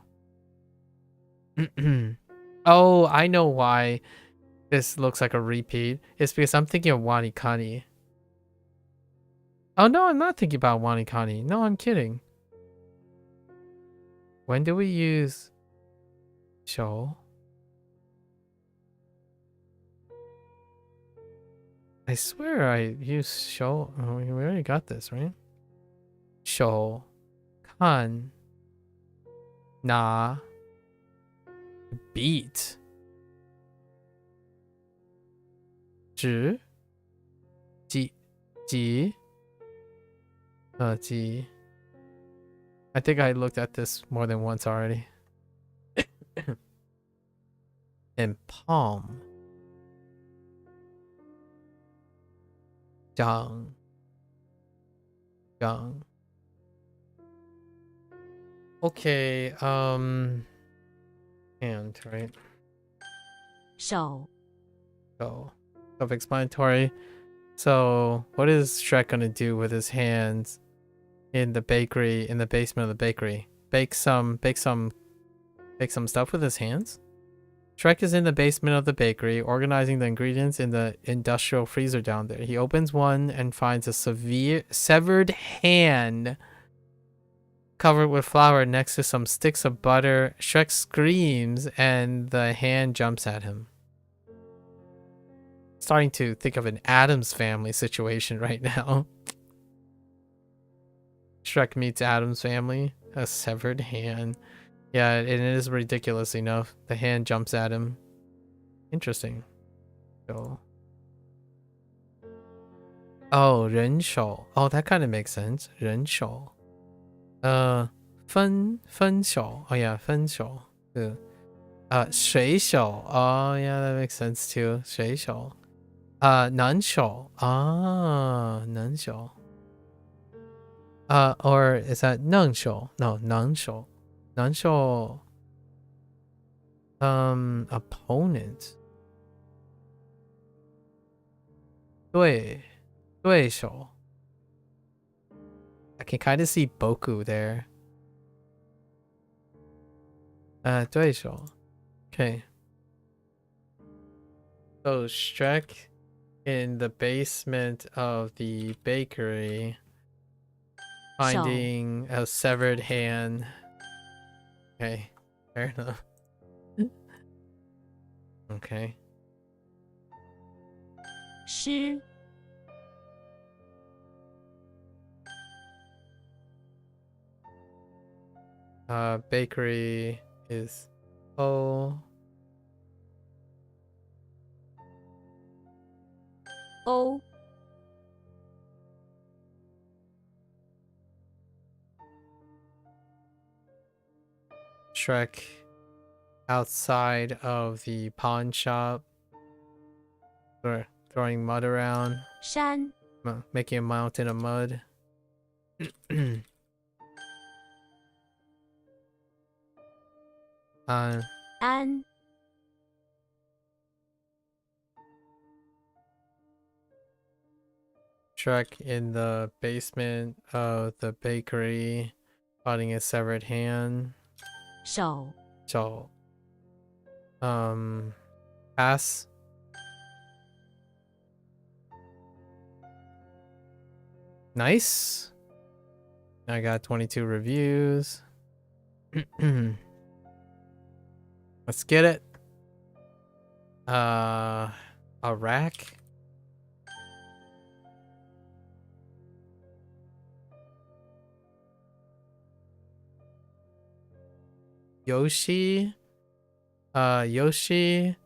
Oh, I know why this looks like a repeat. It's because I'm thinking of WaniKani. Oh, no, I'm not thinking about WaniKani. No, I'm kidding. When do we use show? I swear I used show. Oh, we already got this, right? Show. Kan. Na. Beat. 指 G G G. I think I looked at this more than once already. And palm. Jang. Okay, hand, right? 手 So, self-explanatory. So, what is Shrek gonna do with his hands in the bakery, in the basement of the bakery? Bake some stuff with his hands? Shrek is in the basement of the bakery, organizing the ingredients in the industrial freezer down there. He opens one and finds a severed hand covered with flour next to some sticks of butter. Shrek screams and the hand jumps at him. Starting to think of an Addams Family situation right now. Shrek meets Addams Family. A severed hand. Yeah, and it is ridiculous enough. The hand jumps at him. Interesting. So. Oh, 人手. Oh, that kind of makes sense. 人手. 分手. Oh yeah, 分手. 水手. Oh yeah, that makes sense too. 水手. 难手. Ah, 难手. Or is that 能手? No, 难手. 难手. Opponent. 对手. I can kind of see Boku there. 对手. Okay. So Shrek in the basement of the bakery, finding a severed hand. Okay, fair enough. Okay. 诗 Bakery is O. O Shrek outside of the pawn shop, throwing mud around, 山 making a mountain of mud. an Shrek in the basement of the bakery, finding a severed hand. 手 So, pass. Nice. I got 22 reviews. Let's get it. A rack. Yoshi. Yoshi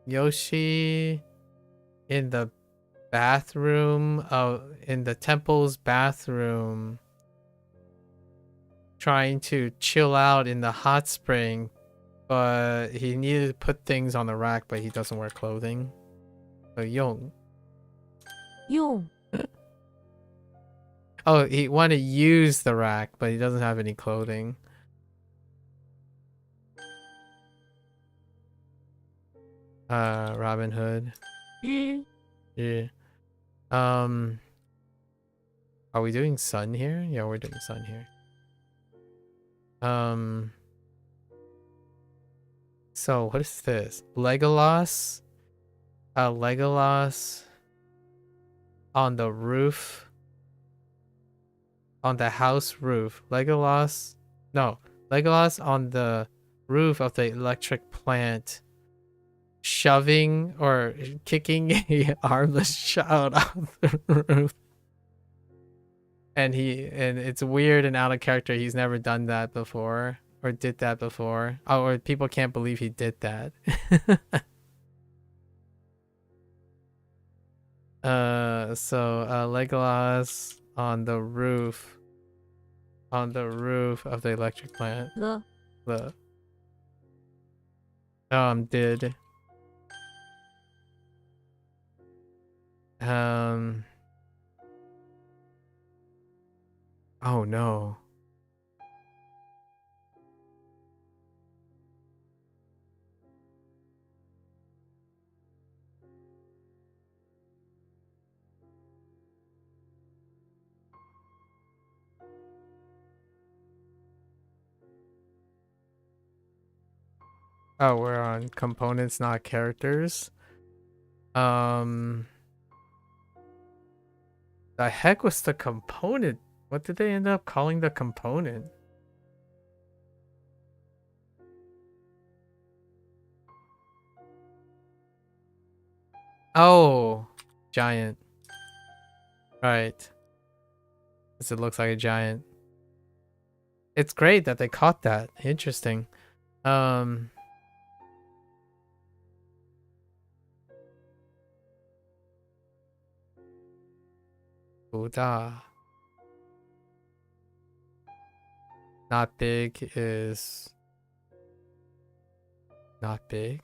Yoshi in the bathroom, in the temple's bathroom, trying to chill out in the hot spring, but he needed to put things on the rack, but he doesn't wear clothing. So Yong. 用 Oh, he wanted to use the rack, but he doesn't have any clothing. Robin Hood. 日 Yeah. Are we doing sun here? Yeah, we're doing sun here. So what is this? Legolas? Legolas on the roof. On the house roof. Legolas on the roof of the electric plant, shoving or kicking a armless child off the roof. And it's weird and out of character. He's never done that before or did that before. Oh, or people can't believe he did that. Legolas on the roof of the electric plant. 了 The did oh no. Oh, we're on components, not characters. The heck was the component? What did they end up calling the component? Oh, giant. Right. Because it looks like a giant. It's great that they caught that. Interesting. Buddha. Not big is not big.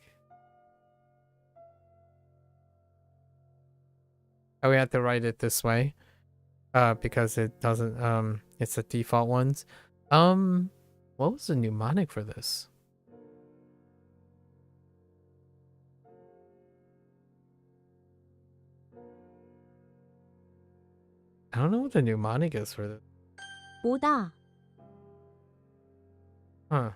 Oh, we have to write it this way. Because it doesn't it's the default ones. What was the mnemonic for this? I don't know what the mnemonic is for this. 不大 Huh.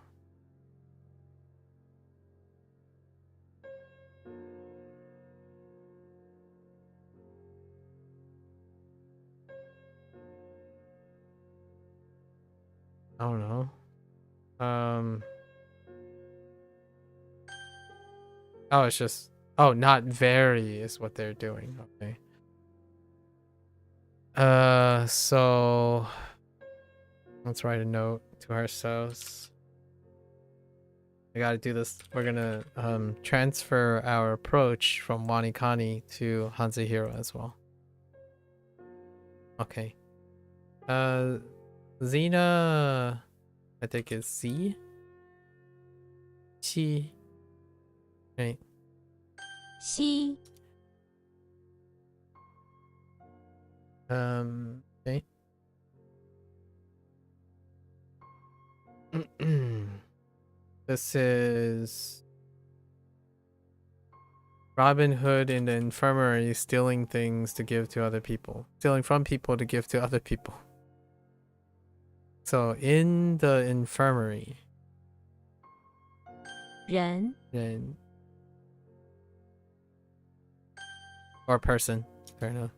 I don't know. Oh, it's just, oh, not very is what they're doing. Okay. So let's write a note to ourselves. We gotta do this. We're gonna transfer our approach from WaniKani to HanziHero as well. Okay. Xena, I think is Z. Chi. Right. 西 Okay. This is Robin Hood in the infirmary stealing things to give to other people. Stealing from people to give to other people. So in the infirmary. 人 Then or person. Fair enough.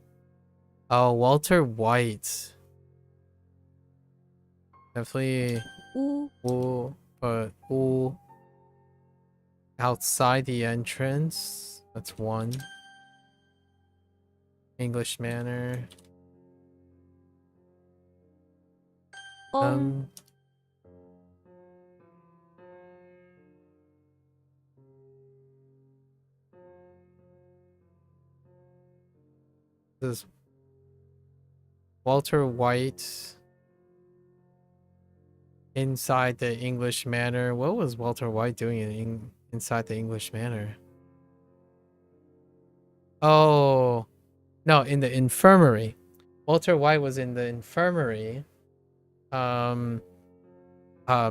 Oh, Walter White. Definitely 屋 but outside the entrance. That's one. English manner. 翁 This is Walter White inside the English Manor. What was Walter White doing inside the English Manor? Oh, no, in the infirmary. Walter White was in the infirmary,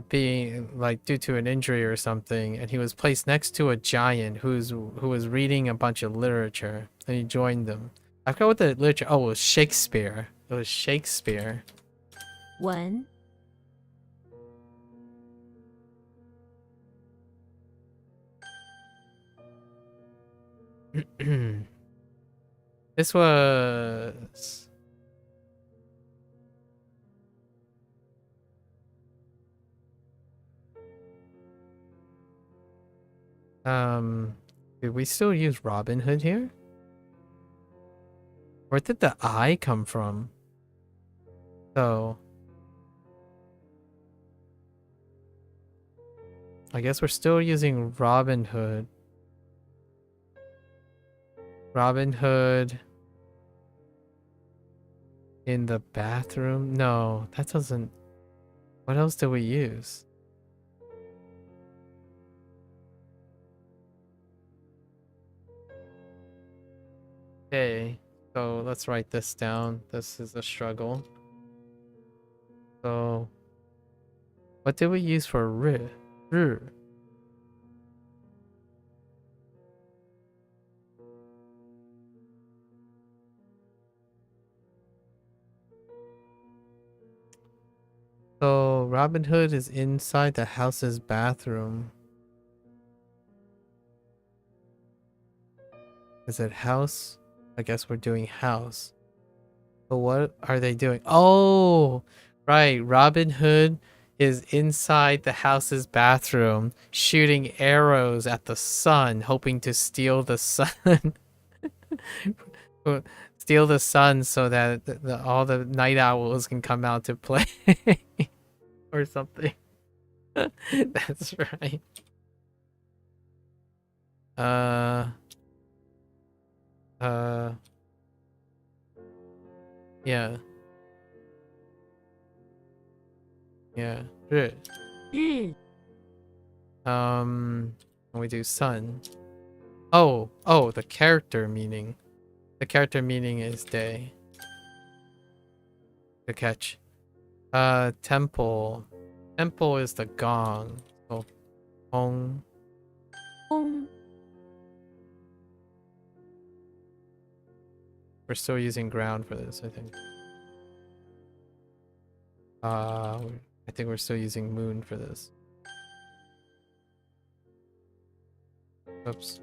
being like due to an injury or something, and he was placed next to a giant who was reading a bunch of literature, and he joined them. I forgot what the literature. Oh, it was Shakespeare. It was Shakespeare. 文 This was did we still use Robin Hood here? Where did the I come from? So I guess we're still using Robin Hood. Robin Hood in the bathroom? No, that doesn't. What else do we use? Okay, so let's write this down. This is a struggle. So, what did we use for ri? So Robin Hood is inside the house's bathroom. Is it house? I guess we're doing house. But what are they doing? Oh, right. Robin Hood is inside the house's bathroom shooting arrows at the sun, hoping to steal the sun. Steal the sun so that all the night owls can come out to play. Or something. That's right. Yeah. Yeah. 日 日 we do sun. Oh, the character meaning. The character meaning is day. Good catch. Temple. Temple is the gong. So, Hoang. 轰 We're still using ground for this, I think. I think we're still using moon for this. Oops.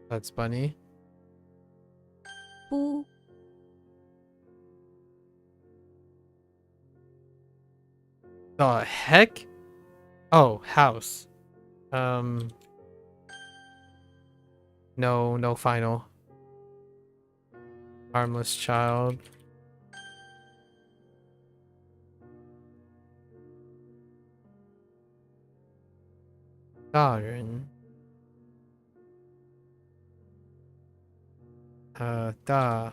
That's bunny. 不 The heck? Oh, house. No final. Harmless child. Darin. Darin.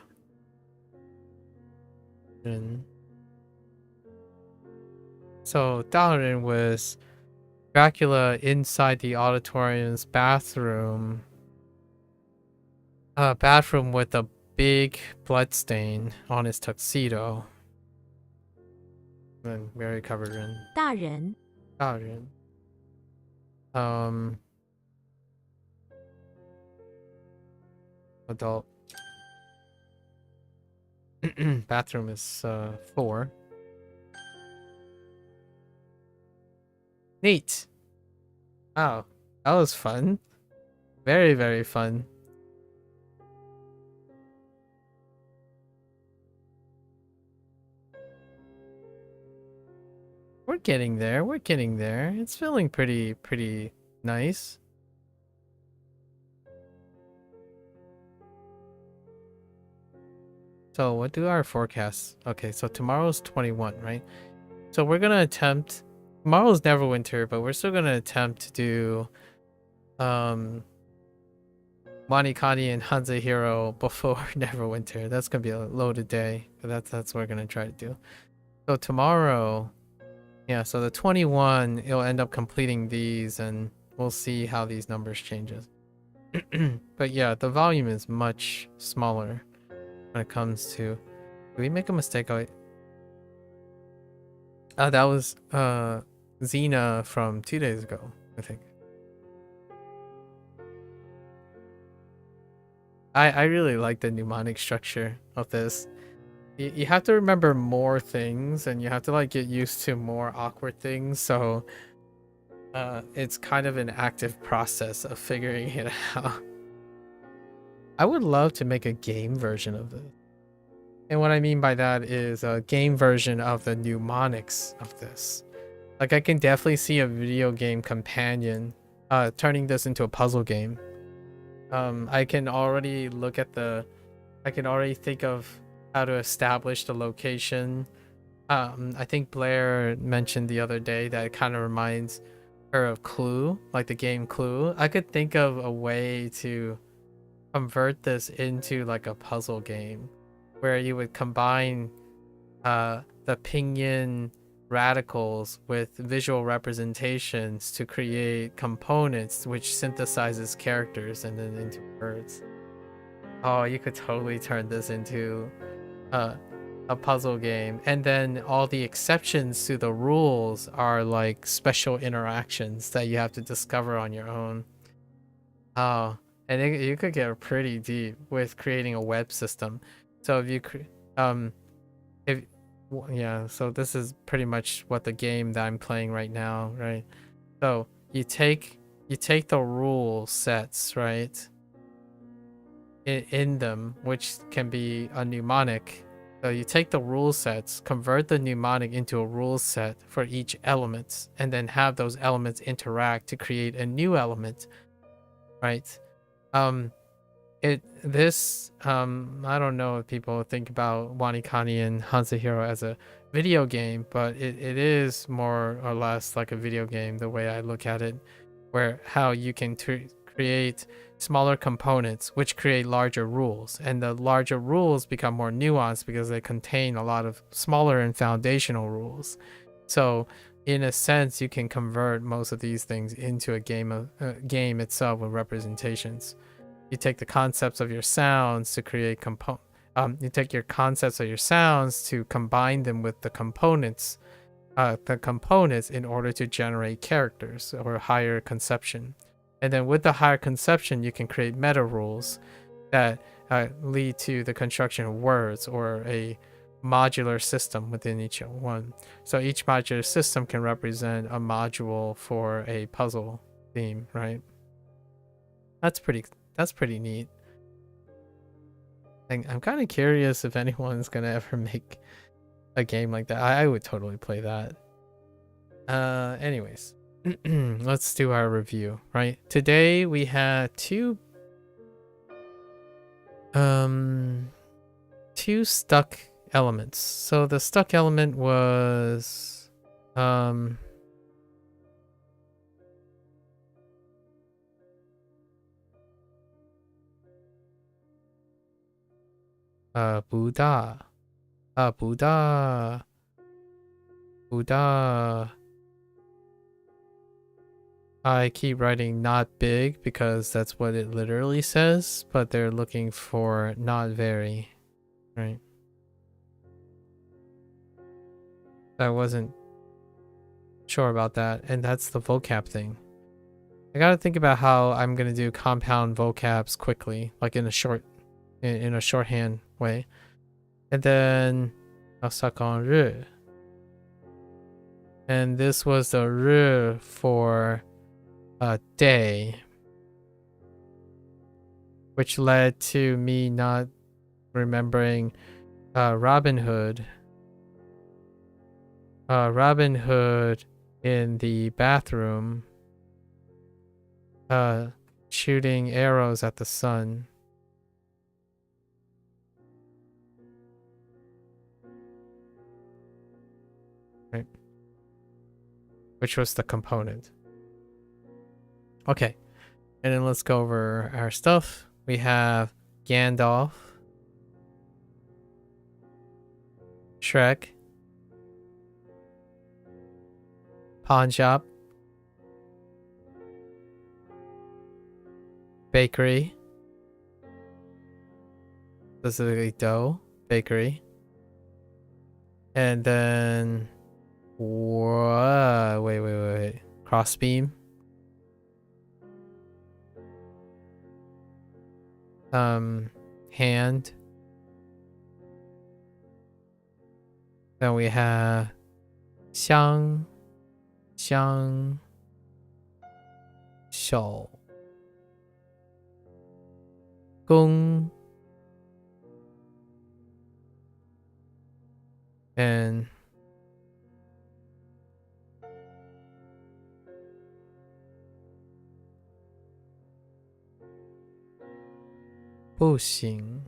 So Darin was Dracula inside the auditorium's bathroom. Bathroom with a big blood stain on his tuxedo. And very covered in 大人 Darin. Adult. Bathroom is 4. Neat. Wow, that was fun. Very, very fun. We're getting there. We're getting there. It's feeling pretty nice. So what do our forecasts? Okay, so tomorrow's 21, right? So we're gonna attempt. Tomorrow's Neverwinter, but we're still gonna attempt to do WaniKani and HanziHero before Neverwinter. That's gonna be a loaded day, but that's what we're gonna try to do. So tomorrow, yeah, so the 21, it'll end up completing these, and we'll see how these numbers changes. But yeah, the volume is much smaller when it comes to. Did we make a mistake? That was Xena from 2 days ago, I think. I really like the mnemonic structure of this. You have to remember more things, and you have to like get used to more awkward things, so it's kind of an active process of figuring it out. I would love to make a game version of this. And what I mean by that is a game version of the mnemonics of this. Like, I can definitely see a video game companion turning this into a puzzle game. I can already I can already think of how to establish the location. I think Blair mentioned the other day that it kind of reminds her of Clue, like the game Clue. I could think of a way to convert this into like a puzzle game where you would combine the pinyin radicals with visual representations to create components which synthesizes characters and then into words. Oh, you could totally turn this into a puzzle game, and then all the exceptions to the rules are like special interactions that you have to discover on your own. Oh, and you could get pretty deep with creating a web system. So yeah, so this is pretty much what the game that I'm playing right now, right? So you take the rule sets, right? In them, which can be a mnemonic. So you take the rule sets, convert the mnemonic into a rule set for each element, and then have those elements interact to create a new element, right? I don't know if people think about WaniKani and HanziHero as a video game, but it is more or less like a video game the way I look at it, where how you can create smaller components which create larger rules, and the larger rules become more nuanced because they contain a lot of smaller and foundational rules. So in a sense, you can convert most of these things into a game itself with representations. You take the concepts of your sounds to create you take your concepts of your sounds to combine them with the components in order to generate characters or higher conception. And then with the higher conception, you can create meta rules that lead to the construction of words or a modular system within each one. So each modular system can represent a module for a puzzle theme, right? That's pretty neat. I'm kind of curious if anyone's gonna ever make a game like that. I would totally play that. Anyways. Let's do our review, right? Today we had two stuck elements. So the stuck element was Buddha. Buddha. I keep writing not big because that's what it literally says, but they're looking for not very, right? I wasn't sure about that, and that's the vocab thing. I gotta think about how I'm gonna do compound vocabs quickly, like in a shorthand way. And then I'll suck on ru. And this was the ru for day, which led to me not remembering Robin Hood. Robin Hood in the bathroom shooting arrows at the sun. Right. Which was the component. Okay, and then let's go over our stuff. We have Gandalf, Shrek, pawn shop, bakery, specifically dough, bakery, and then wait, crossbeam, hand. Then we have xiang, shou, gong, and不行，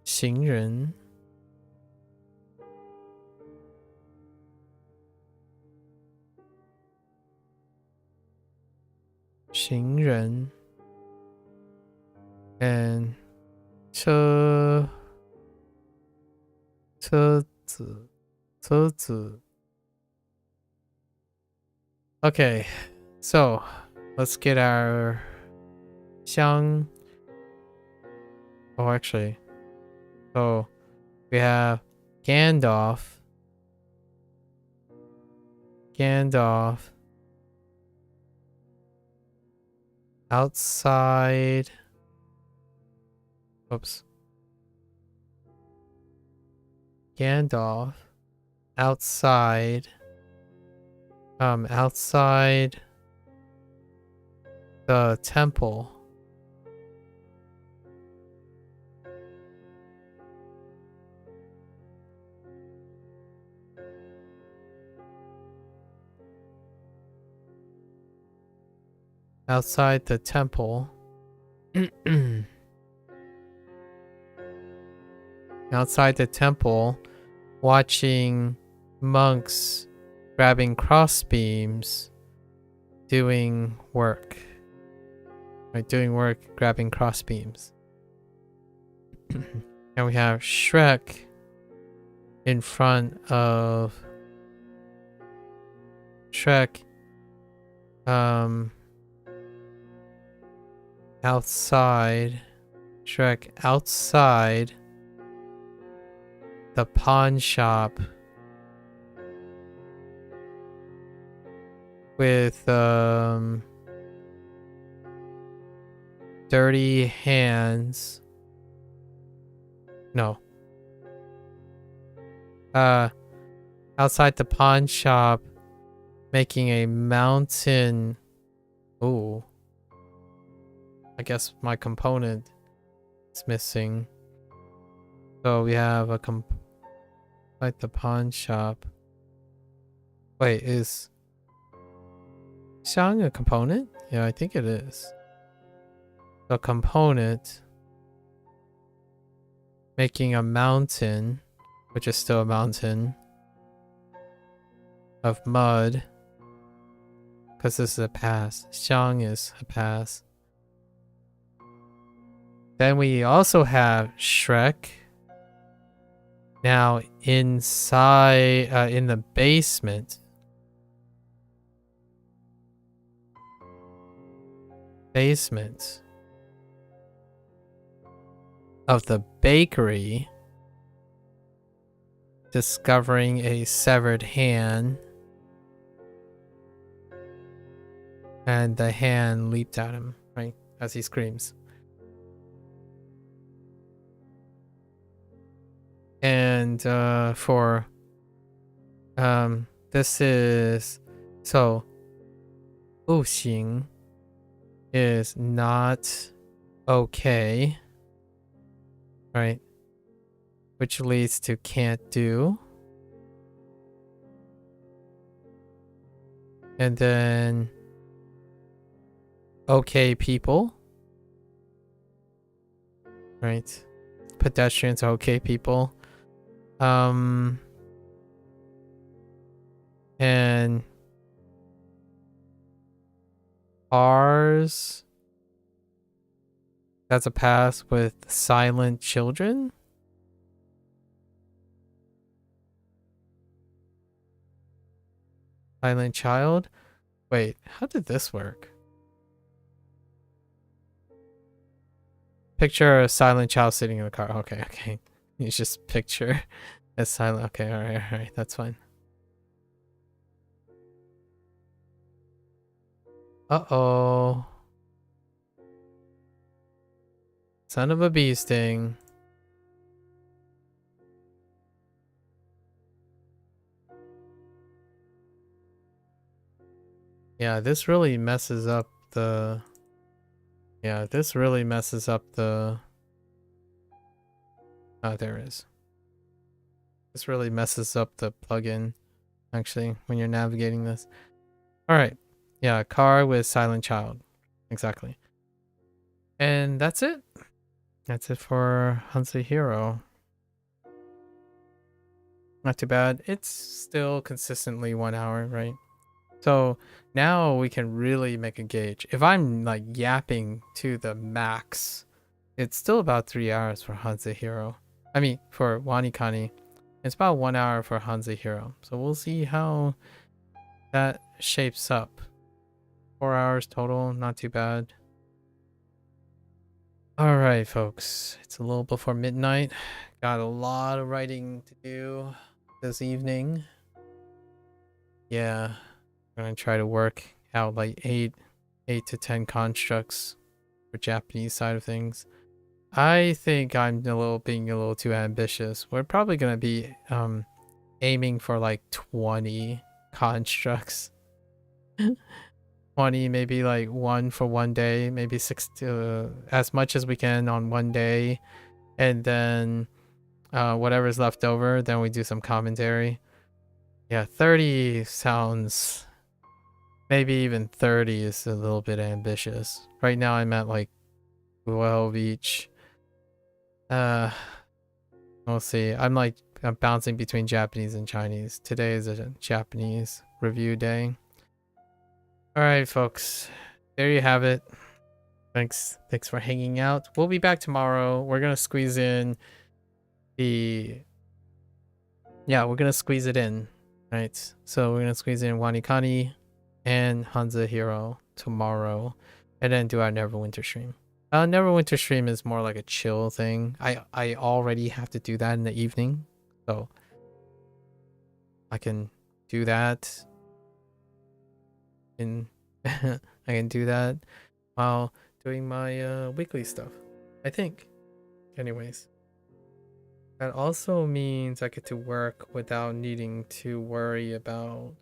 行人，and 车子。Okay, so let's get our xiang. Oh, actually, so we have Gandalf, outside. Oops. Gandalf outside. Outside the temple. Outside the temple. Outside the temple, watching monks grabbing crossbeams, doing work. Right, doing work, grabbing crossbeams. And we have Shrek in front of Shrek outside the pawn shop with dirty hands. No. Outside the pawn shop making a mountain. Ooh. I guess my component is missing. So we have a like the pawn shop. Wait, is Xiang a component? Yeah, I think it is. The component making a mountain, which is still a mountain of mud, because this is a pass. Xiang is a pass. Then we also have Shrek now inside in the basement. Of the bakery, discovering a severed hand, and the hand leaped at him, right, as he screams. And for this is so 不行 is not okay, right? Which leads to can't do. And then okay people, right? Pedestrians are okay people. And Cars. That's a pass with silent children. Silent child. Wait, how did this work? Picture a silent child sitting in the car. Okay, okay. You just picture a silent. Okay, all right, that's fine. Uh-oh. Son of a bee sting. Yeah, this really messes up the... Yeah, this really messes up the... Oh, there it is. This really messes up the plugin, actually, when you're navigating this. Alright. Yeah, car with silent child. Exactly. And that's it. That's it for HanziHero. Not too bad. It's still consistently 1 hour, right? So now we can really make a gauge. If I'm like yapping to the max, it's still about 3 hours for HanziHero. I mean, for WaniKani, it's about 1 hour for HanziHero. So we'll see how that shapes up. 4 hours total, not too bad. All right, folks, it's a little before midnight. Got a lot of writing to do this evening. Yeah. I'm gonna try to work out like 8 to 10 constructs for Japanese side of things. I think I'm being a little too ambitious. We're probably gonna be aiming for like 20 constructs. 20, maybe like 1 for 1 day, maybe 6 to as much as we can on 1 day, and then whatever's left over, then we do some commentary. Yeah, 30 sounds... Maybe even 30 is a little bit ambitious. Right now I'm at like 12 each. We'll see. I'm bouncing between Japanese and Chinese. Today is a Japanese review day. Alright, folks. There you have it. Thanks for hanging out. We'll be back tomorrow. We're gonna squeeze in the... Yeah, we're gonna squeeze it in. Right? So we're gonna squeeze in WaniKani and HanziHero tomorrow, and then do our Neverwinter stream. Neverwinter stream is more like a chill thing. I already have to do that in the evening, so I can do that. I can do that while doing my weekly stuff, I think. Anyways, that also means I get to work without needing to worry about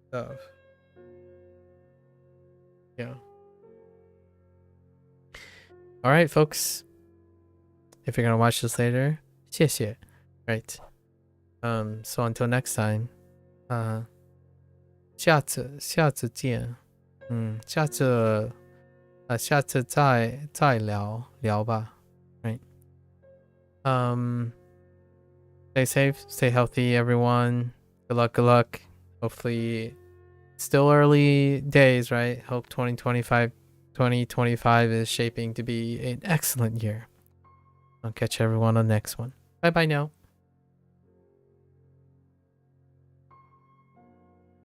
stuff. Yeah. All right, folks. If you're gonna watch this later, 谢谢. Right. So until next time, 下次见. 下次再聊吧. Right. Stay safe, stay healthy, everyone. Good luck. Hopefully, still early days, right? Hope 2025 is shaping to be an excellent year. I'll catch everyone on the next one. Bye bye now.